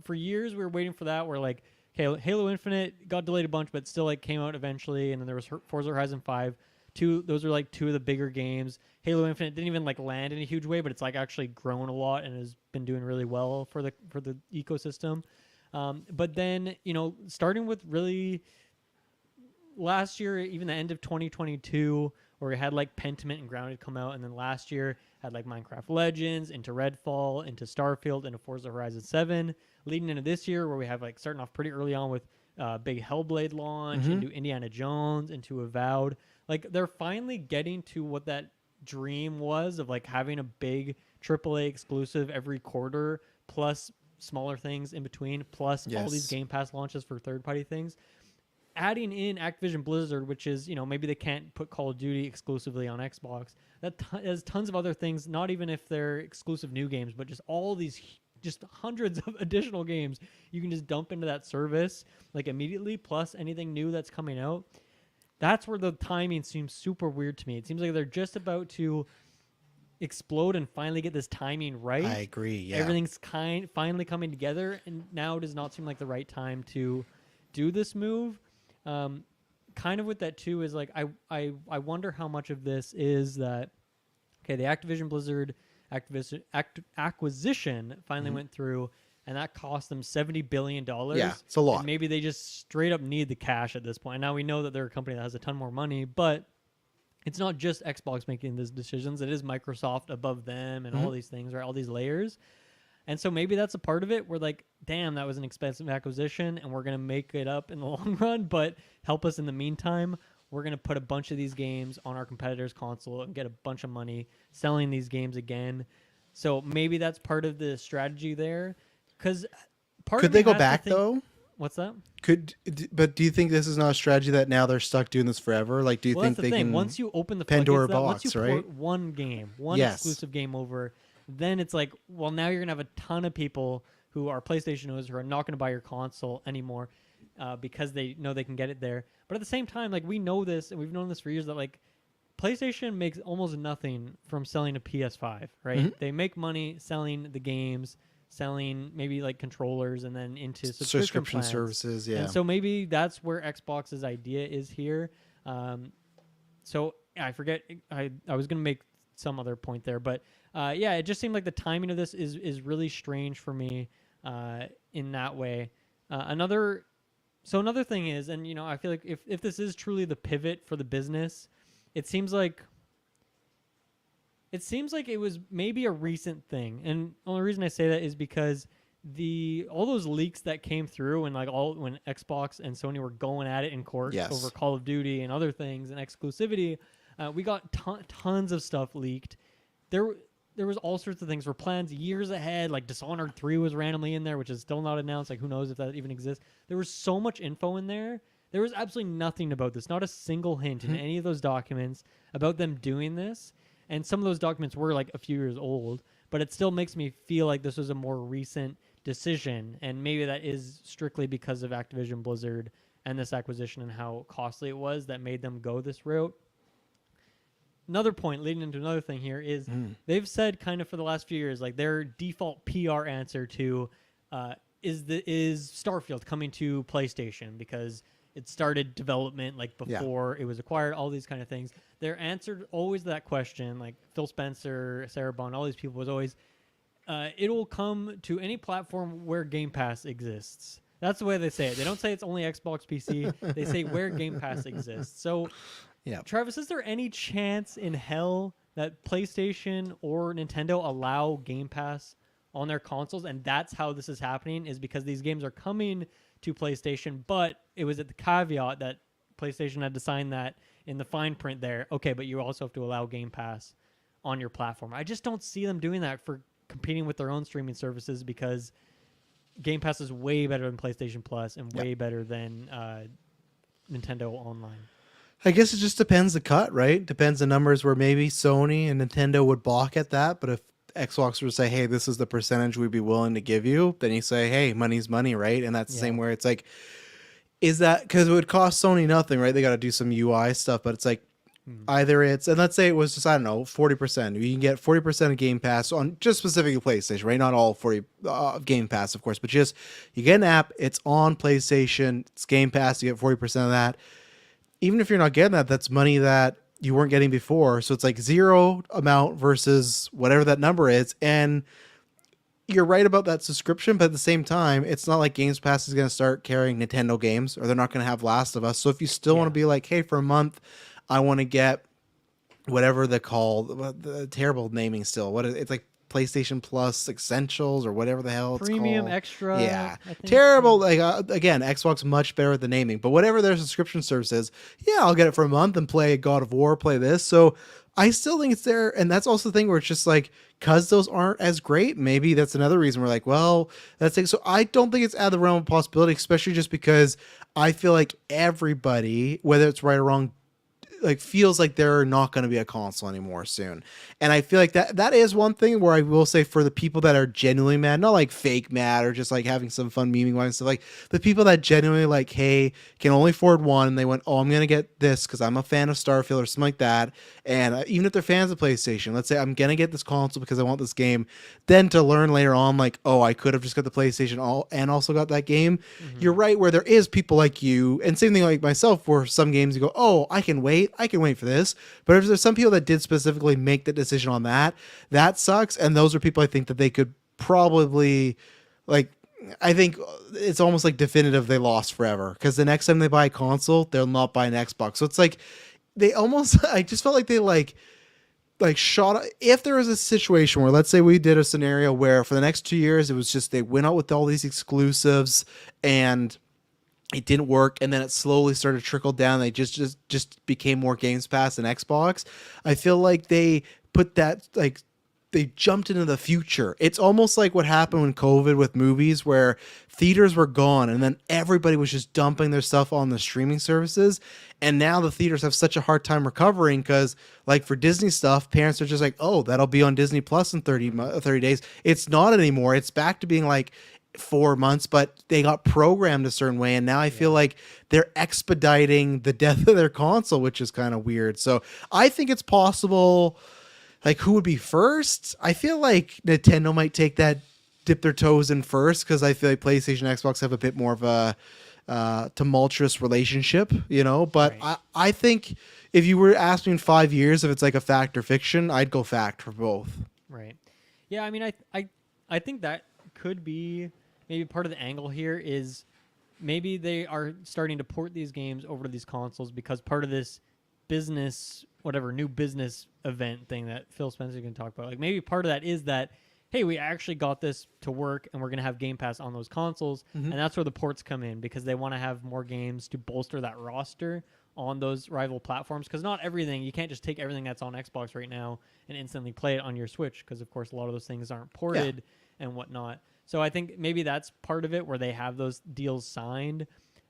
S1: for years we were waiting for that where like, okay, Halo Infinite got delayed a bunch, but still like came out eventually, and then there was Forza Horizon 5. Those are like 2 of the bigger games. Halo Infinite didn't even like land in a huge way, but it's like actually grown a lot and has been doing really well for the ecosystem. But then starting with really last year, even the end of 2022, where we had like Pentiment and Grounded come out, and then last year had like Minecraft Legends, into Redfall, into Starfield, into Forza Horizon 7, leading into this year where we have like starting off pretty early on with big Hellblade launch, into Indiana Jones, into Avowed. Like they're finally getting to what that dream was of like having a big AAA exclusive every quarter, plus smaller things in between, plus all these Game Pass launches for third-party things. Adding in Activision Blizzard, which is, maybe they can't put Call of Duty exclusively on Xbox. That has tons of other things, not even if they're exclusive new games, but just all these, just hundreds of additional games you can just dump into that service like immediately, plus anything new that's coming out. That's where the timing seems super weird to me. It seems like they're just about to explode and finally get this timing right.
S2: I agree, yeah.
S1: Everything's finally coming together, and now does not seem like the right time to do this move. Kind of with that too is like I wonder how much of this is that the Activision Blizzard acquisition finally went through, and that cost them $70 billion.
S2: Yeah, it's a lot.
S1: And maybe they just straight up need the cash at this point. Now we know that they're a company that has a ton more money, but it's not just Xbox making these decisions. It is Microsoft above them and all these things, right? All these layers. And so maybe that's a part of it. We're like, damn, that was an expensive acquisition, and we're going to make it up in the long run, but help us in the meantime. We're going to put a bunch of these games on our competitor's console and get a bunch of money selling these games again. So maybe that's part of the strategy there. Because
S2: could they go back though?
S1: What's that?
S2: But do you think this is not a strategy that now they're stuck doing this forever? Like, do you think they can?
S1: Once you open the
S2: Pandora box,
S1: once you port one game, exclusive game over, then it's like, well, now you're gonna have a ton of people who are PlayStation owners who are not gonna buy your console anymore. because they know they can get it there. But at the same time, like, we know this, and we've known this for years, that like PlayStation makes almost nothing from selling a PS5, right?
S2: Mm-hmm.
S1: They make money selling the games, selling maybe like controllers, and then into subscription plans.
S2: services. Yeah.
S1: And so maybe that's where Xbox's idea is here. So I forget. I was gonna make some other point there, but yeah, it just seemed like the timing of this is really strange for me in that way. Another thing is, and I feel like if this is truly the pivot for the business, it seems like it was maybe a recent thing. And the only reason I say that is because all those leaks that came through, and like when Xbox and Sony were going at it in court over Call of Duty and other things and exclusivity, we got tons of stuff leaked. There was all sorts of things for plans years ahead. Like Dishonored 3 was randomly in there, which is still not announced. Like, who knows if that even exists. There was so much info in there. There was absolutely nothing about this. Not a single hint in any of those documents about them doing this. And some of those documents were like a few years old, but it still makes me feel like this was a more recent decision. And maybe that is strictly because of Activision Blizzard and this acquisition and how costly it was that made them go this route. Another point leading into another thing here is they've said kind of for the last few years, like their default PR answer to is Starfield coming to PlayStation because it started development like before it was acquired, all these kind of things. Their answer always that question, like Phil Spencer, Sarah Bond, all these people was always, it'll come to any platform where Game Pass exists. That's the way they say it. They don't say it's only Xbox, PC. They say where Game Pass exists. So, Travis, is there any chance in hell that PlayStation or Nintendo allow Game Pass on their consoles, and that's how this is happening, is because these games are coming to PlayStation, but it was at the caveat that PlayStation had to sign that in the fine print there. Okay, but you also have to allow Game Pass on your platform. I just don't see them doing that for competing with their own streaming services, because Game Pass is way better than PlayStation Plus and way better than Nintendo Online.
S2: I guess it just depends the cut, right? Depends the numbers where maybe Sony and Nintendo would balk at that, but if Xbox were to say, hey, this is the percentage we'd be willing to give you, then you say, hey, money's money, right? And that's the same where it's like, is that because it would cost Sony nothing, right? They got to do some UI stuff, but it's like either it's, and let's say it was just, I don't know, 40%. You can get 40% of Game Pass on just specifically PlayStation, right? Not all 40 Game Pass, of course, but just you get an app, it's on PlayStation, it's Game Pass, you get 40% of that. Even if you're not getting that, that's money that you weren't getting before. So it's like zero amount versus whatever that number is. And you're right about that subscription, but at the same time, it's not like Games Pass is going to start carrying Nintendo games, or they're not going to have Last of Us. So if you still want to be like, hey, for a month, I want to get whatever they call the terrible naming still. It's like PlayStation Plus Essentials or whatever the hell it's
S1: Premium
S2: called.
S1: Extra.
S2: Yeah. Terrible. Like again, Xbox much better at the naming, but whatever their subscription service is, I'll get it for a month and play God of War, play this. So I still think it's there. And that's also the thing where it's just like, cause those aren't as great. Maybe that's another reason we're like, well, that's it. So I don't think it's out of the realm of possibility, especially just because I feel like everybody, whether it's right or wrong, like feels like they're not going to be a console anymore soon. And I feel like that is one thing where I will say, for the people that are genuinely mad, not like fake mad or just like having some fun memeing and stuff, like the people that genuinely like, hey, can only afford one, and they went, oh, I'm going to get this because I'm a fan of Starfield or something like that. And even if they're fans of PlayStation, let's say I'm going to get this console because I want this game, then to learn later on, like, oh, I could have just got the PlayStation and also got that game. You're right, where there is people like you, and same thing like myself, where some games you go, oh, I can wait for this. But if there's some people that did specifically make the decision on that sucks. And those are people I think that they could probably, like, I think it's almost like definitive they lost forever, because the next time they buy a console, they'll not buy an Xbox. So it's like they almost, I just felt like they like shot. If there was a situation where, let's say we did a scenario where for the next 2 years, it was just, they went out with all these exclusives and it didn't work, and then it slowly started to trickle down. They just became more Games Pass and Xbox. I feel like they put that, like, they jumped into the future. It's almost like what happened when COVID with movies, where theaters were gone and then everybody was just dumping their stuff on the streaming services. And now the theaters have such a hard time recovering because, like, for Disney stuff, parents are just like, oh, that'll be on Disney Plus in 30 days. It's not anymore. It's back to being like, 4 months, but they got programmed a certain way, and now I feel like they're expediting the death of their console, which is kind of weird. So I think it's possible. Like, who would be first? I feel like Nintendo might take that, dip their toes in first, because I feel like PlayStation and Xbox have a bit more of a tumultuous relationship, But
S1: Right.
S2: I think if you were asking in 5 years if it's like a fact or fiction, I'd go fact for both.
S1: Right. Yeah, I mean, I think that could be maybe part of the angle here is maybe they are starting to port these games over to these consoles because part of this business, whatever new business event thing that Phil Spencer can talk about, like maybe part of that is that, hey, we actually got this to work and we're going to have Game Pass on those consoles. And that's where the ports come in because they want to have more games to bolster that roster on those rival platforms. Because not everything, you can't just take everything that's on Xbox right now and instantly play it on your Switch because, of course, a lot of those things aren't ported and whatnot. So I think maybe that's part of it where they have those deals signed.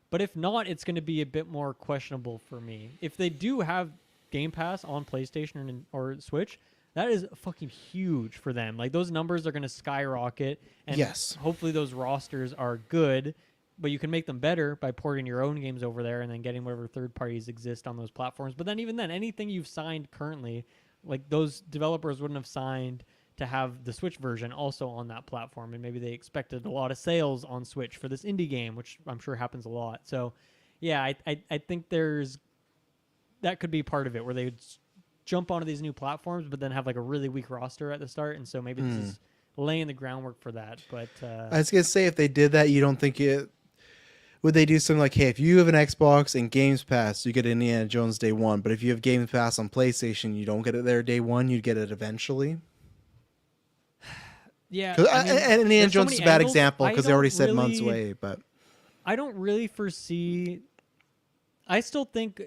S1: But if not, it's going to be a bit more questionable for me. If they do have Game Pass on PlayStation or Switch, that is fucking huge for them. Like those numbers are going to skyrocket, and
S2: Yes.
S1: hopefully those rosters are good. But you can make them better by porting your own games over there and then getting whatever third parties exist on those platforms. But then even then, anything you've signed currently, like those developers wouldn't have signed to have the Switch version also on that platform, and maybe they expected a lot of sales on Switch for this indie game, which I'm sure happens a lot. So, yeah, I think that could be part of it where they would jump onto these new platforms, but then have like a really weak roster at the start, and so maybe this is laying the groundwork for that. But
S2: I was gonna say, if they did that, you don't think it would they do something like, hey, if you have an Xbox and Games Pass, you get Indiana Jones day one, but if you have Games Pass on PlayStation, you don't get it there day one, you'd get it eventually.
S1: yeah,
S2: And Indiana
S1: there's so
S2: Jones is a
S1: many
S2: bad
S1: angles.
S2: example
S1: I
S2: because they
S1: don't
S2: already said months
S1: really-
S2: away. But
S1: I don't really foresee. I still think.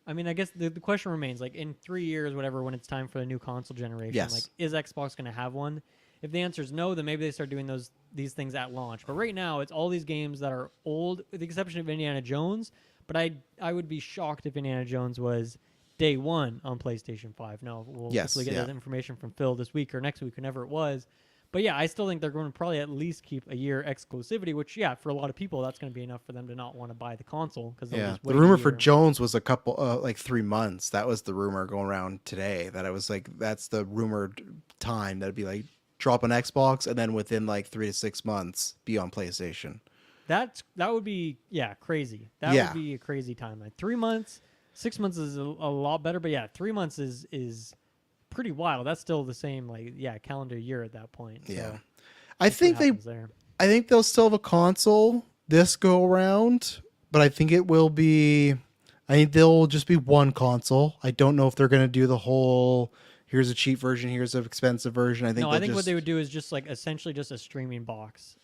S1: I mean, I guess the question remains, like, in 3 years, whatever, when it's time for the new console generation,
S2: Yes.
S1: like, is Xbox going to have one? If the answer is no, then maybe they start doing these things at launch. But right now, it's all these games that are old, with the exception of Indiana Jones. But I would be shocked if Indiana Jones was day one on PlayStation 5. No, we'll
S2: Yes,
S1: hopefully get that information from Phil this week or next week, whenever it was. But yeah, I still think they're going to probably at least keep a year exclusivity, which, yeah, for a lot of people, that's going to be enough for them to not want to buy the console. Cause
S2: yeah,
S1: just
S2: the
S1: wait a
S2: rumor for
S1: year.
S2: Jones was a couple, like 3 months. That was the rumor going around today. That it was like that's the rumored time that'd be like drop on Xbox and then within like 3 to 6 months be on PlayStation.
S1: That would be crazy. That
S2: Yeah.
S1: would be a crazy timeline. 3 months, 6 months is a lot better, but yeah, 3 months is pretty wild. That's still the same calendar year at that point. So
S2: Yeah,
S1: we'll see what happens there.
S2: I think they'll still have a console this go around, but I think it will be. I think they'll just be one console. I don't know if they're going to do the whole. Here's a cheap version. Here's an expensive version. I think
S1: what they would do is just like essentially just a streaming box.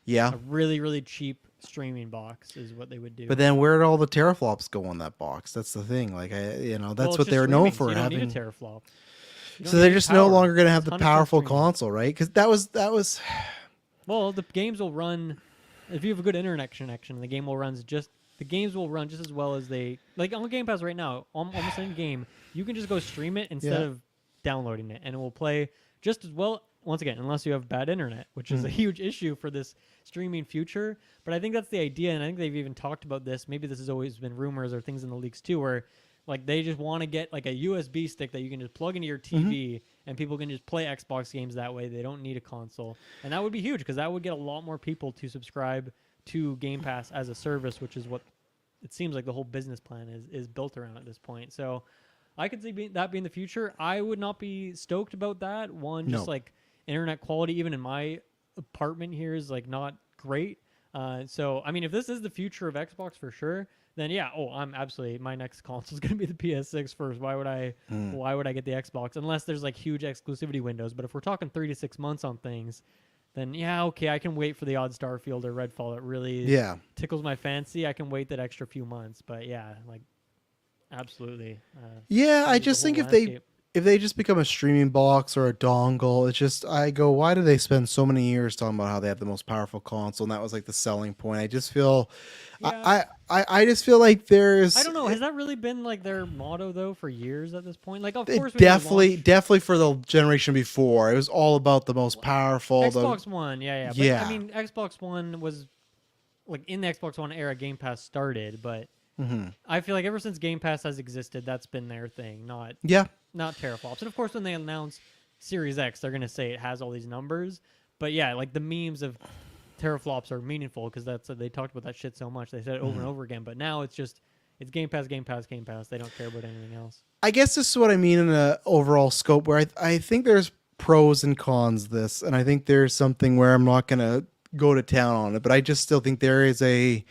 S2: Yeah,
S1: A really, really cheap streaming box is what they would do.
S2: but then where did all the teraflops go on that box? That's the thing. Like
S1: Well,
S2: that's
S1: it's
S2: what
S1: just
S2: they're known
S1: streaming, so
S2: for
S1: you don't
S2: having.
S1: need a teraflop. You
S2: So
S1: don't
S2: they're
S1: need
S2: just
S1: power.
S2: no longer going to have the
S1: 100%
S2: powerful
S1: streaming.
S2: console, right? Because that was.
S1: Well, the games will run if you have a good internet connection. The games will run just as well as they like on Game Pass right now. Almost any game you can just go stream it instead
S2: Yeah.
S1: of downloading it, and it will play just as well. Once again, unless you have bad internet, which is a huge issue for this streaming future. But I think that's the idea, and I think they've even talked about this. Maybe this has always been rumors or things in the leaks too, where like they just want to get like a USB stick that you can just plug into your TV and people can just play Xbox games that way. They don't need a console. And that would be huge because that would get a lot more people to subscribe to Game Pass as a service, which is what it seems like the whole business plan is built around at this point. So I could see that being the future. I would not be stoked about that. One, just
S2: No.
S1: like internet quality, even in my apartment here, is like not great. So I mean, if this is the future of Xbox for sure, then yeah, I'm absolutely, my next console is going to be the PS6 first. Why would I get the Xbox unless there's like huge exclusivity windows? But if we're talking 3 to 6 months on things, then yeah, okay, I can wait for the odd Starfield or Redfall that really tickles my fancy. I can wait that extra few months. But yeah, like absolutely.
S2: Yeah, I
S1: changes the
S2: just think
S1: whole
S2: if they
S1: landscape.
S2: if they just become a streaming box or a dongle, it's just I go, why do they spend so many years talking about how they have the most powerful console and that was like the selling point? I just feel,
S1: Yeah.
S2: I just feel like
S1: I
S2: there's
S1: don't know. Has that really been like their motto though for years at this point? Like, of
S2: it
S1: course, when you launch
S2: definitely for the generation before, it was all about the most powerful. The
S1: Xbox One, yeah. But I
S2: yeah,
S1: mean, Xbox One was like in the Xbox One era, Game Pass started, but
S2: hmm
S1: I feel like ever since Game Pass has existed, that's been their thing,
S2: yeah.
S1: not teraflops. And of course, when they announce Series X, they're gonna say it has all these numbers. But yeah, like the memes of teraflops are meaningful because they talked about that shit so much. They said it over and over again. But now it's just it's Game Pass, Game Pass, Game Pass. They don't care about anything else.
S2: I guess this is what I mean in an overall scope where I think there's pros and cons to this, and I think there's something where I'm not gonna go to town on it, but I just still think there is a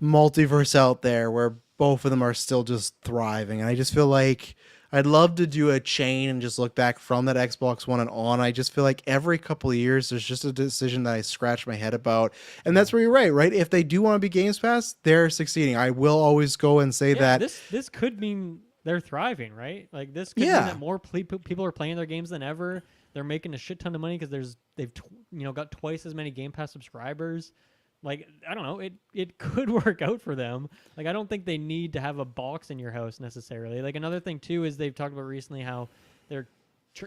S2: multiverse out there where both of them are still just thriving. And I just feel like I'd love to do a chain and just look back from that Xbox One and on. I just feel like every couple of years there's just a decision that I scratch my head about. And that's where you're right? If they do want to be Games Pass, they're succeeding. I will always go and say
S1: Yeah,
S2: that.
S1: this could mean they're thriving, right? Like this could mean
S2: Yeah.
S1: that more people are playing their games than ever. They're making a shit ton of money because they've got twice as many Game Pass subscribers. Like I don't know, it could work out for them. Like I don't think they need to have a box in your house necessarily. Like another thing too is they've talked about recently how they're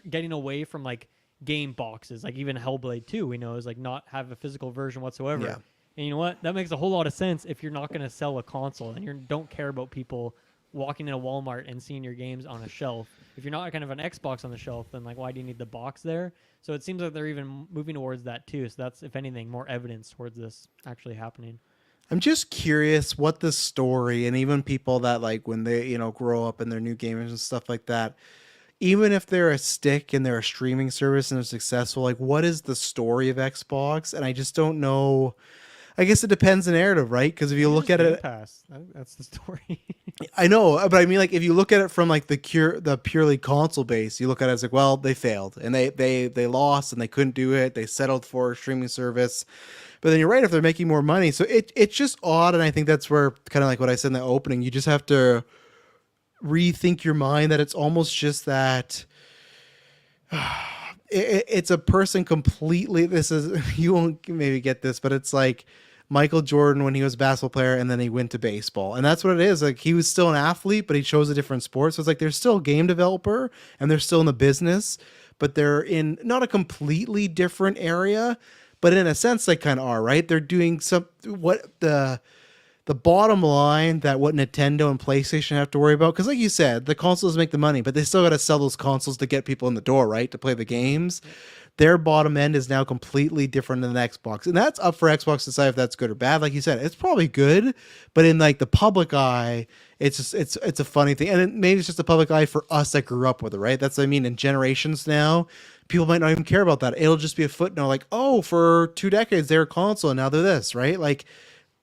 S1: getting away from like game boxes. Like even Hellblade 2, we know is like not have a physical version whatsoever.
S2: Yeah.
S1: And you know what? That makes a whole lot of sense if you're not going to sell a console and you don't care about people walking in a Walmart and seeing your games on a shelf. If you're not kind of an Xbox on the shelf, then like why do you need the box there? So it seems like they're even moving towards that too. So that's, if anything, more evidence towards this actually happening.
S2: I'm just curious what the story, and even people that like when they, grow up and they're new gamers and stuff like that, even if they're a stick and they're a streaming service and they're successful, like what is the story of Xbox? And I just don't know. I guess it depends the narrative, right? Because if you look at
S1: Game
S2: it,
S1: Pass. That's the story.
S2: I know, but I mean, like if you look at it from like the purely console base, you look at it as like, well, they failed and they lost and they couldn't do it. They settled for a streaming service. But then you're right, if they're making more money, so it's just odd, and I think that's where kind of like what I said in the opening, you just have to rethink your mind that it's almost just that it's a person completely. This is you won't maybe get this, but it's like Michael Jordan when he was a basketball player and then he went to baseball. And that's what it is. Like he was still an athlete, but he chose a different sport. So it's like they're still a game developer and they're still in the business, but they're in not a completely different area, but in a sense they kind of are, right? They're doing what the bottom line that what Nintendo and PlayStation have to worry about, because like you said, the consoles make the money, but they still got to sell those consoles to get people in the door, right? To play the games. Their bottom end is now completely different than the Xbox. And that's up for Xbox to decide if that's good or bad. Like you said, it's probably good, but in like the public eye, it's just it's a funny thing. And maybe it's just a public eye for us that grew up with it, right? That's what I mean. In generations now, people might not even care about that. It'll just be a footnote like, oh, for 2 decades they were console and now they're this, right? Like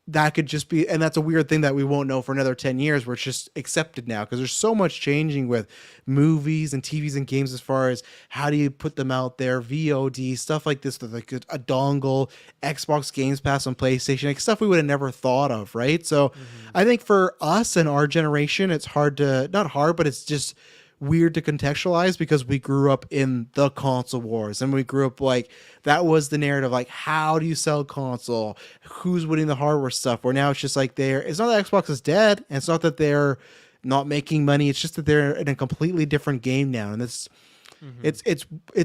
S2: that could just be, and that's a weird thing that we won't know for another 10 years where it's just accepted now because there's so much changing with movies and TVs and games as far as how do you put them out there, VOD, stuff like this, like a dongle, Xbox Games Pass on PlayStation, like stuff we would have never thought of, right? So I think for us and our generation, it's hard to, not hard, but it's just weird to contextualize because we grew up in the console wars and we grew up like that was the narrative, like how do you sell console, who's winning the hardware stuff, where now it's just like it's not that Xbox is dead and it's not that they're not making money, it's just that they're in a completely different game now. And it's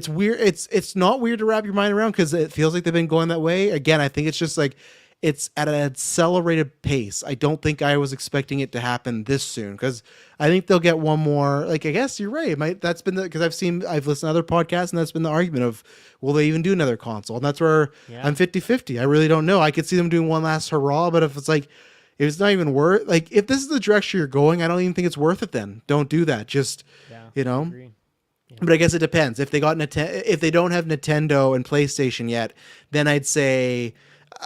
S2: weird. It's not weird to wrap your mind around because it feels like they've been going that way. Again, I think it's just like it's at an accelerated pace. I don't think I was expecting it to happen this soon because I think they'll get one more. Like, I guess you're right. That's been because I've listened to other podcasts and that's been the argument of, will they even do another console? And that's where I'm 50-50. I really don't know. I could see them doing one last hurrah, but if it's like, if it's not even worth, like if this is the direction you're going, I don't even think it's worth it then. Don't do that. Just,
S1: I agree.
S2: But I guess it depends. If they if they don't have Nintendo and PlayStation yet, then I'd say,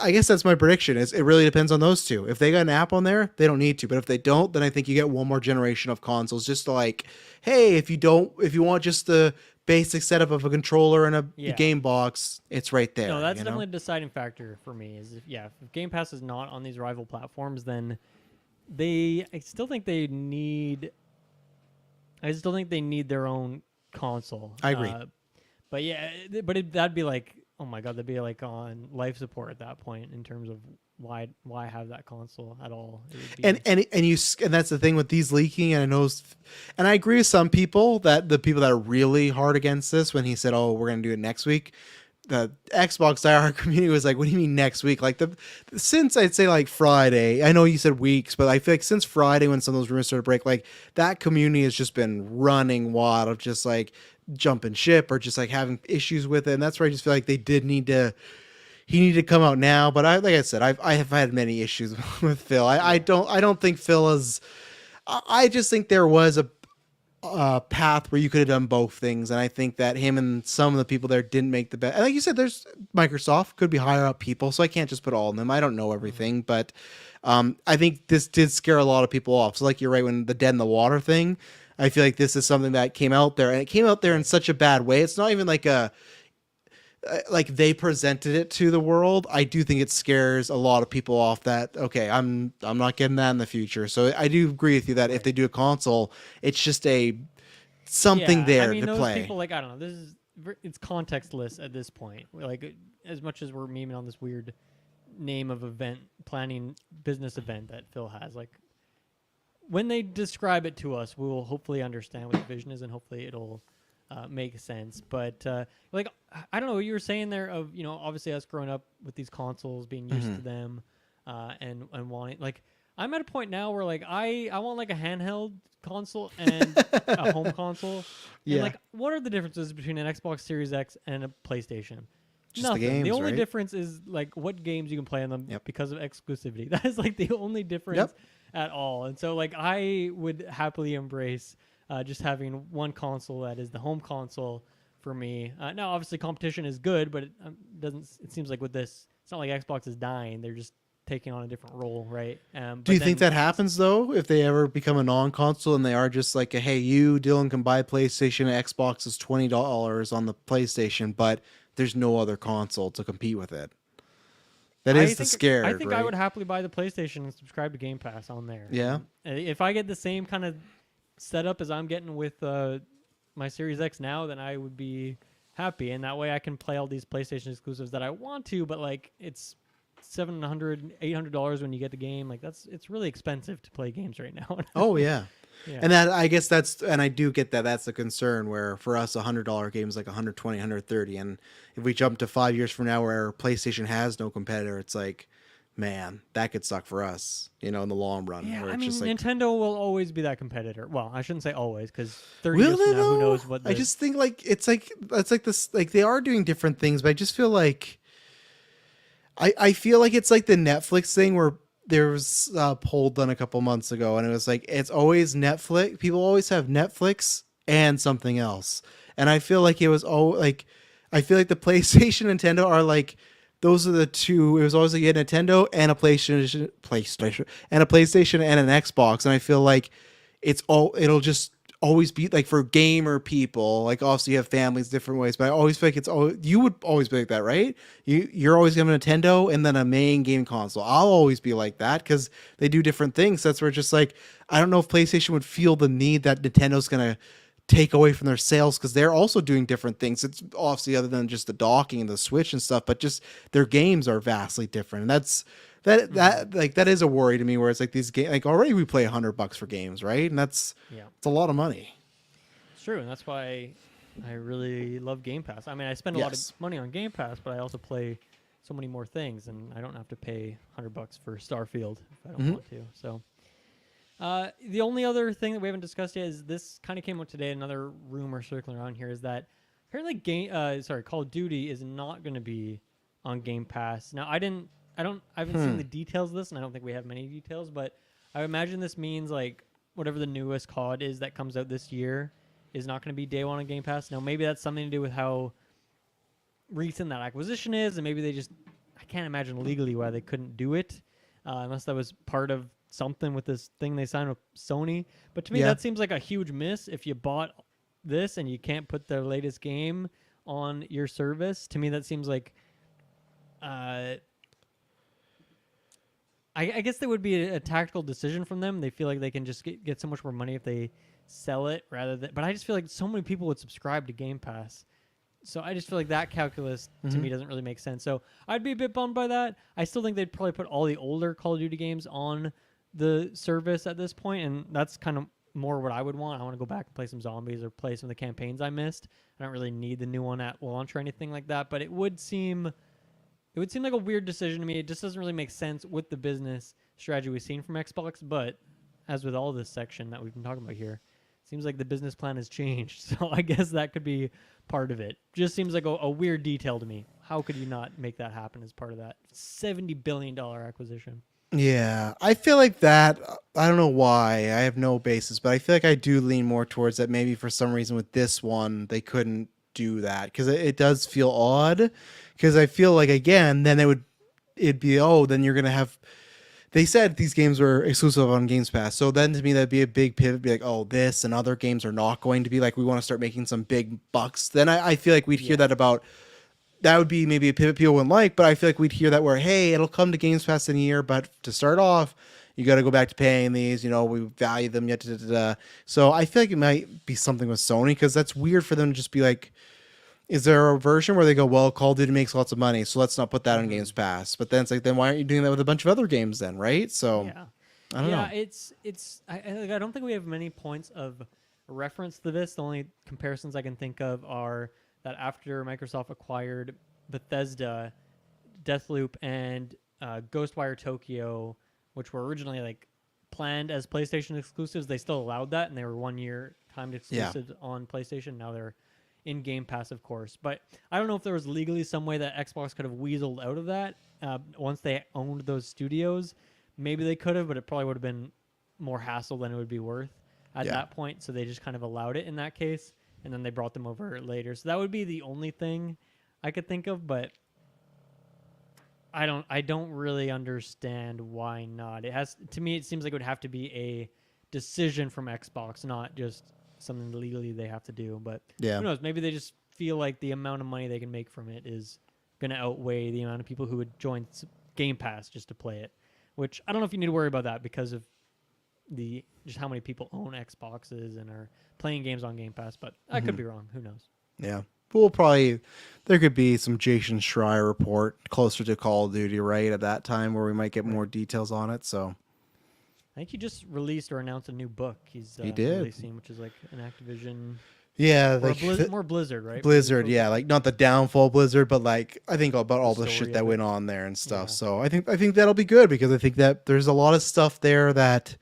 S2: I guess that's my prediction. Is it really depends on those two. If they got an app on there, they don't need to. But if they don't, then I think you get one more generation of consoles. Just to like, hey, if you want just the basic setup of a controller and a game box, it's right there.
S1: No, that's definitely a deciding factor for me. Is if Game Pass is not on these rival platforms, then I still think they need I still think they need their own console.
S2: I agree.
S1: But yeah, that'd be like, oh my god, that'd be like on life support at that point in terms of why have that console at all? It would be,
S2: And that's the thing with these leaking. And I know, and I agree with some people that the people that are really hard against this when he said, "Oh, we're gonna do it next week." The Xbox diehard community was like, "What do you mean next week?" Like since I'd say like Friday. I know you said weeks, but I feel like since Friday when some of those rumors started to break, like that community has just been running wild of just like jumping ship or just like having issues with it. And that's where I just feel like they did need to. He needed to come out now, but like I said, I have had many issues with Phil. I don't think Phil is. I just think there was a path where you could have done both things, and I think that him and some of the people there didn't make the best. And like you said, there's Microsoft could be higher up people, so I can't just put all of them. I don't know everything, but I think this did scare a lot of people off. So like you're right, when the dead in the water thing, I feel like this is something that came out there, and it came out there in such a bad way. It's not even like like they presented it to the world. I do think it scares a lot of people off that, okay, I'm not getting that in the future. So I do agree with you that if they do a console, it's just something there to
S1: those
S2: play.
S1: people, like, I don't know, it's contextless at this point. Like, as much as we're memeing on this weird name of event planning business event that Phil has, like, when they describe it to us, we will hopefully understand what the vision is, and hopefully it'll make sense. But like, I don't know what you were saying there of, obviously us growing up with these consoles, being used to them, and wanting, like, I'm at a point now where like I want like a handheld console and a home console.
S2: Yeah.
S1: And like, what are the differences between an Xbox Series X and a PlayStation?
S2: Just
S1: Nothing.
S2: the games,
S1: the only
S2: right?
S1: difference is like what games you can play on them because of exclusivity. That is like the only difference at all. And so like I would happily embrace just having one console that is the home console for me. Now, obviously, competition is good, but it doesn't. It seems like with this, it's not like Xbox is dying. They're just taking on a different role, right?
S2: Do you think that happens though, if they ever become a non-console and they are just like, hey, you, Dylan, can buy PlayStation, Xbox is $20 on the PlayStation, but there's no other console to compete with it? That is the scare.
S1: I think
S2: right?
S1: I would happily buy the PlayStation and subscribe to Game Pass on there.
S2: Yeah.
S1: If I get the same kind of setup as I'm getting with my Series X now, then I would be happy, and that way I can play all these PlayStation exclusives that I want to. But like, it's $700, $800 when you get the game. Like it's really expensive to play games right now.
S2: Oh yeah.
S1: Yeah.
S2: And that, I guess and I do get that. That's the concern where for us, $100 game is like 120, 130. And if we jump to 5 years from now where PlayStation has no competitor, it's like, man, that could suck for us, in the long run.
S1: Yeah,
S2: where
S1: I mean,
S2: just like,
S1: Nintendo will always be that competitor. Well, I shouldn't say always, because 30
S2: will
S1: years
S2: they
S1: from now,
S2: though?
S1: who knows what.
S2: I just think like it's like this. Like they are doing different things, but I just feel like I feel like it's like the Netflix thing where there was a poll done a couple months ago, and it was like it's always Netflix. People always have Netflix and something else, and I feel like it was I feel like the PlayStation, Nintendo are like those are the two. It was always like a Nintendo and a PlayStation, and a PlayStation and an Xbox, and I feel like it'll just always be like for gamer people. Like obviously you have families different ways, but I always feel like you would always be like that, right? You're always gonna have a Nintendo and then a main game console. I'll always be like that because they do different things. That's where it's just like I don't know if PlayStation would feel the need that Nintendo's gonna take away from their sales because they're also doing different things. It's obviously other than just the docking and the Switch and stuff, but just their games are vastly different. And that is a worry to me where it's like these games, like already we play $100 for games, right? And it's a lot of money.
S1: It's true. And that's why I really love Game Pass. I mean, I spend a lot of money on Game Pass, but I also play so many more things, and I don't have to pay $100 for Starfield if I don't want to. So the only other thing that we haven't discussed yet is this kind of came out today. Another rumor circling around here is that apparently Call of Duty is not going to be on Game Pass. Now, I haven't seen the details of this, and I don't think we have many details, but I imagine this means like whatever the newest COD is that comes out this year is not going to be day one on Game Pass. Now, maybe that's something to do with how recent that acquisition is, and maybe I can't imagine legally why they couldn't do it, unless that was part of something with this thing they signed with Sony. But to me, that seems like a huge miss if you bought this and you can't put their latest game on your service. To me, that seems like I guess that would be a tactical decision from them. They feel like they can just get so much more money if they sell it rather than. But I just feel like so many people would subscribe to Game Pass. So I just feel like that calculus to me doesn't really make sense. So I'd be a bit bummed by that. I still think they'd probably put all the older Call of Duty games on the service at this point, and that's kind of more what I would want. I want to go back and play some zombies or play some of the campaigns I missed. I don't really need the new one at launch or anything like that, but it would seem like a weird decision to me. It just doesn't really make sense with the business strategy we've seen from Xbox, but as with all this section that we've been talking about here, seems like the business plan has changed. So I guess that could be part of it. Just seems like a weird detail to me. How could you not make that happen as part of that $70 billion acquisition?
S2: Yeah, I feel like that. I don't know why. I have no basis, but I feel like I do lean more towards that. Maybe for some reason with this one, they couldn't do that because it does feel odd. Because I feel like, again, then it'd be, then you're going to have. They said these games were exclusive on Games Pass. So then to me, that'd be a big pivot. Be like, this and other games are not going to be like, we want to start making some big bucks. Then I feel like we'd hear that about. That would be maybe a pivot people wouldn't like, but I feel like we'd hear that where, hey, it'll come to Games Pass in a year, but to start off, you got to go back to paying these. We value them yet. So I feel like it might be something with Sony because that's weird for them to just be like, is there a version where they go, well, Call of Duty makes lots of money, so let's not put that on Games Pass? But then it's like, then why aren't you doing that with a bunch of other games then, right? So I don't know.
S1: I don't think we have many points of reference to this. The only comparisons I can think of are that after Microsoft acquired Bethesda, Deathloop, and Ghostwire Tokyo, which were originally like planned as PlayStation exclusives, they still allowed that, and they were 1 year timed exclusives on PlayStation. Now they're in Game Pass, of course. But I don't know if there was legally some way that Xbox could have weaseled out of that once they owned those studios. Maybe they could have, but it probably would have been more hassle than it would be worth at that point. So they just kind of allowed it in that case. And then they brought them over later. So that would be the only thing I could think of, but I don't really understand why not. To me it seems like it would have to be a decision from Xbox, not just something legally they have to do. But who knows? Maybe they just feel like the amount of money they can make from it is going to outweigh the amount of people who would join Game Pass just to play it. Which I don't know if you need to worry about that because of just how many people own Xboxes and are playing games on Game Pass, but I could be wrong. Who knows?
S2: Yeah. There could be some Jason Schreier report closer to Call of Duty, right, at that time where we might get more details on it. So
S1: I think he just released or announced a new book he
S2: did.
S1: releasing, which is like an Activision.
S2: Yeah,
S1: like more Blizzard, right?
S2: Blizzard, yeah, like not the downfall Blizzard, but like I think about all the shit that went on there and stuff. Yeah. So I think that'll be good because I think that there's a lot of stuff there that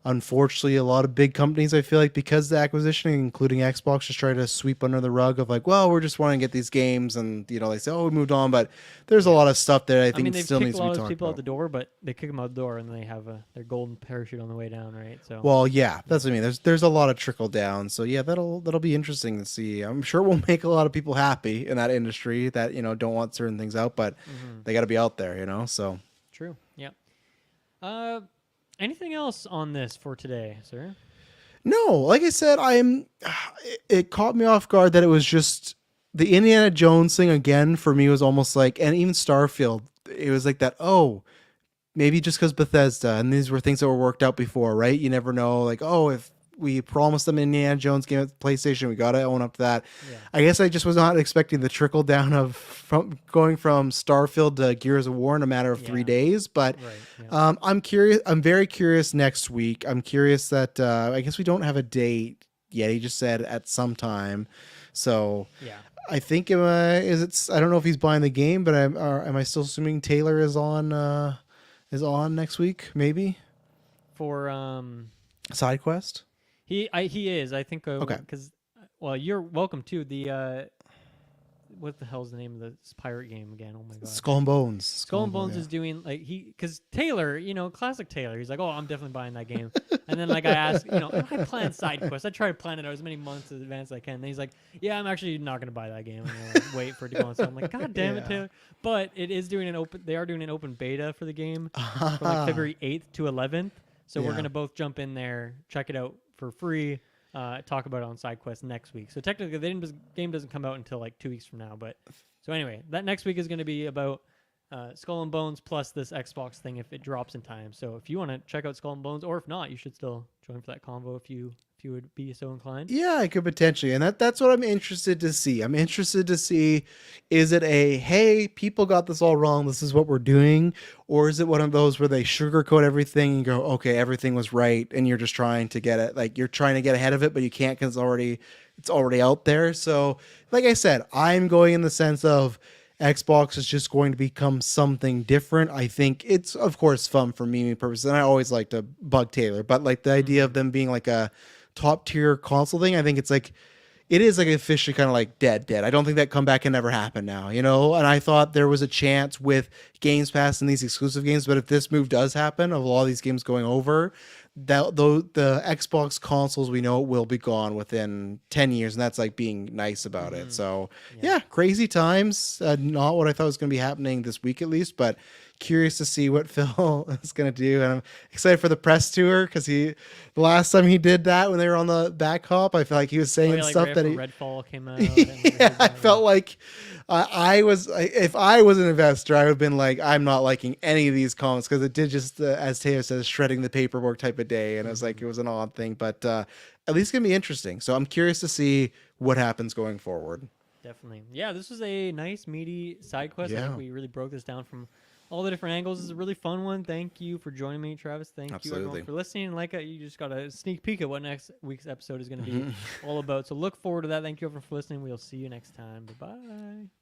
S2: unfortunately a lot of big companies, I feel like, because the acquisition, including Xbox, just try to sweep under the rug of like, well, we're just wanting to get these games, and they say, we moved on, but there's a lot of stuff that I think still needs to be talked about. They've kicked a lot of people
S1: out the door, but they kick them out the door and they have their golden parachute on the way down, right? So
S2: well, yeah, that's what I mean. There's a lot of trickle down, so yeah, that'll be interesting to see. I'm sure it will make a lot of people happy in that industry that don't want certain things out, but they got to be out there, So
S1: true, yeah. Anything else on this for today, sir?
S2: No, like I said, it caught me off guard that it was just the Indiana Jones thing again. For me, was almost like, and even Starfield, it was like that. Oh, maybe just because Bethesda, and these were things that were worked out before, right? You never know. Like, if we promised them an Indiana Jones game at PlayStation, we got to own up to that. Yeah. I guess I just was not expecting the trickle down from going from Starfield to Gears of War in a matter of 3 days. But I'm curious. I'm very curious next week. I'm curious that I guess we don't have a date yet. He just said at some time. So I think I don't know if he's buying the game, but am I still assuming Taylor is on next week? Maybe
S1: for
S2: Sidequest.
S1: He is. I think
S2: okay.
S1: Because you're welcome to the what the hell's the name of this pirate game again? Oh my god,
S2: Skull and Bones.
S1: Skull and Bones is doing because Taylor, classic Taylor. He's like, I'm definitely buying that game. And then I asked, I plan Sidequest. I try to plan it out as many months in advance as I can. And he's like, yeah, I'm actually not going to buy that game. I'm going to wait for it to go on. So I'm like, god damn it, Taylor. But it is doing they are doing an open beta for the game from February 8th to 11th. So we're going to both jump in there, check it out for free, talk about it on Sidequest next week. So technically, the game doesn't come out until 2 weeks from now. But so anyway, that next week is going to be about Skull and Bones plus this Xbox thing if it drops in time. So if you want to check out Skull and Bones, or if not, you should still join for that convo if you would be so inclined.
S2: Yeah, I could potentially. And that's what I'm interested to see. I'm interested to see, is it a, hey, people got this all wrong, this is what we're doing? Or is it one of those where they sugarcoat everything and go, okay, everything was right, and you're just trying to get it, like you're trying to get ahead of it, but you can't because it's already out there. So like I said, I'm going in the sense of Xbox is just going to become something different. I think it's, of course, fun for meme purposes, and I always like to bug Taylor, but like the idea of them being like a top tier console thing, I think it's like, it is like officially kind of like dead. I don't think that comeback can never happen now, you know? And I thought there was a chance with Games Pass and these exclusive games, but if this move does happen of all these games going over, that though the Xbox consoles we know will be gone within 10 years, and that's like being nice about it. So yeah, crazy times. Not what I thought was going to be happening this week at least, but curious to see what Phil is going to do, and I'm excited for the press tour because the last time he did that when they were on the back hop, I felt like he was saying stuff
S1: right
S2: that
S1: Redfall came out.
S2: Yeah, I felt like if I was an investor, I would have been like, I'm not liking any of these comments because it did just, as Taylor says, shredding the paperwork type of day, and it was like, it was an odd thing, but at least it's gonna be interesting. So I'm curious to see what happens going forward.
S1: Definitely, yeah. This was a nice meaty side quest. I think we really broke this down from all the different angles. This is a really fun one. Thank you for joining me, Travis. Thank you everyone for listening. And like you just got a sneak peek at what next week's episode is going to be all about. So look forward to that. Thank you everyone for listening. We'll see you next time. Bye-bye.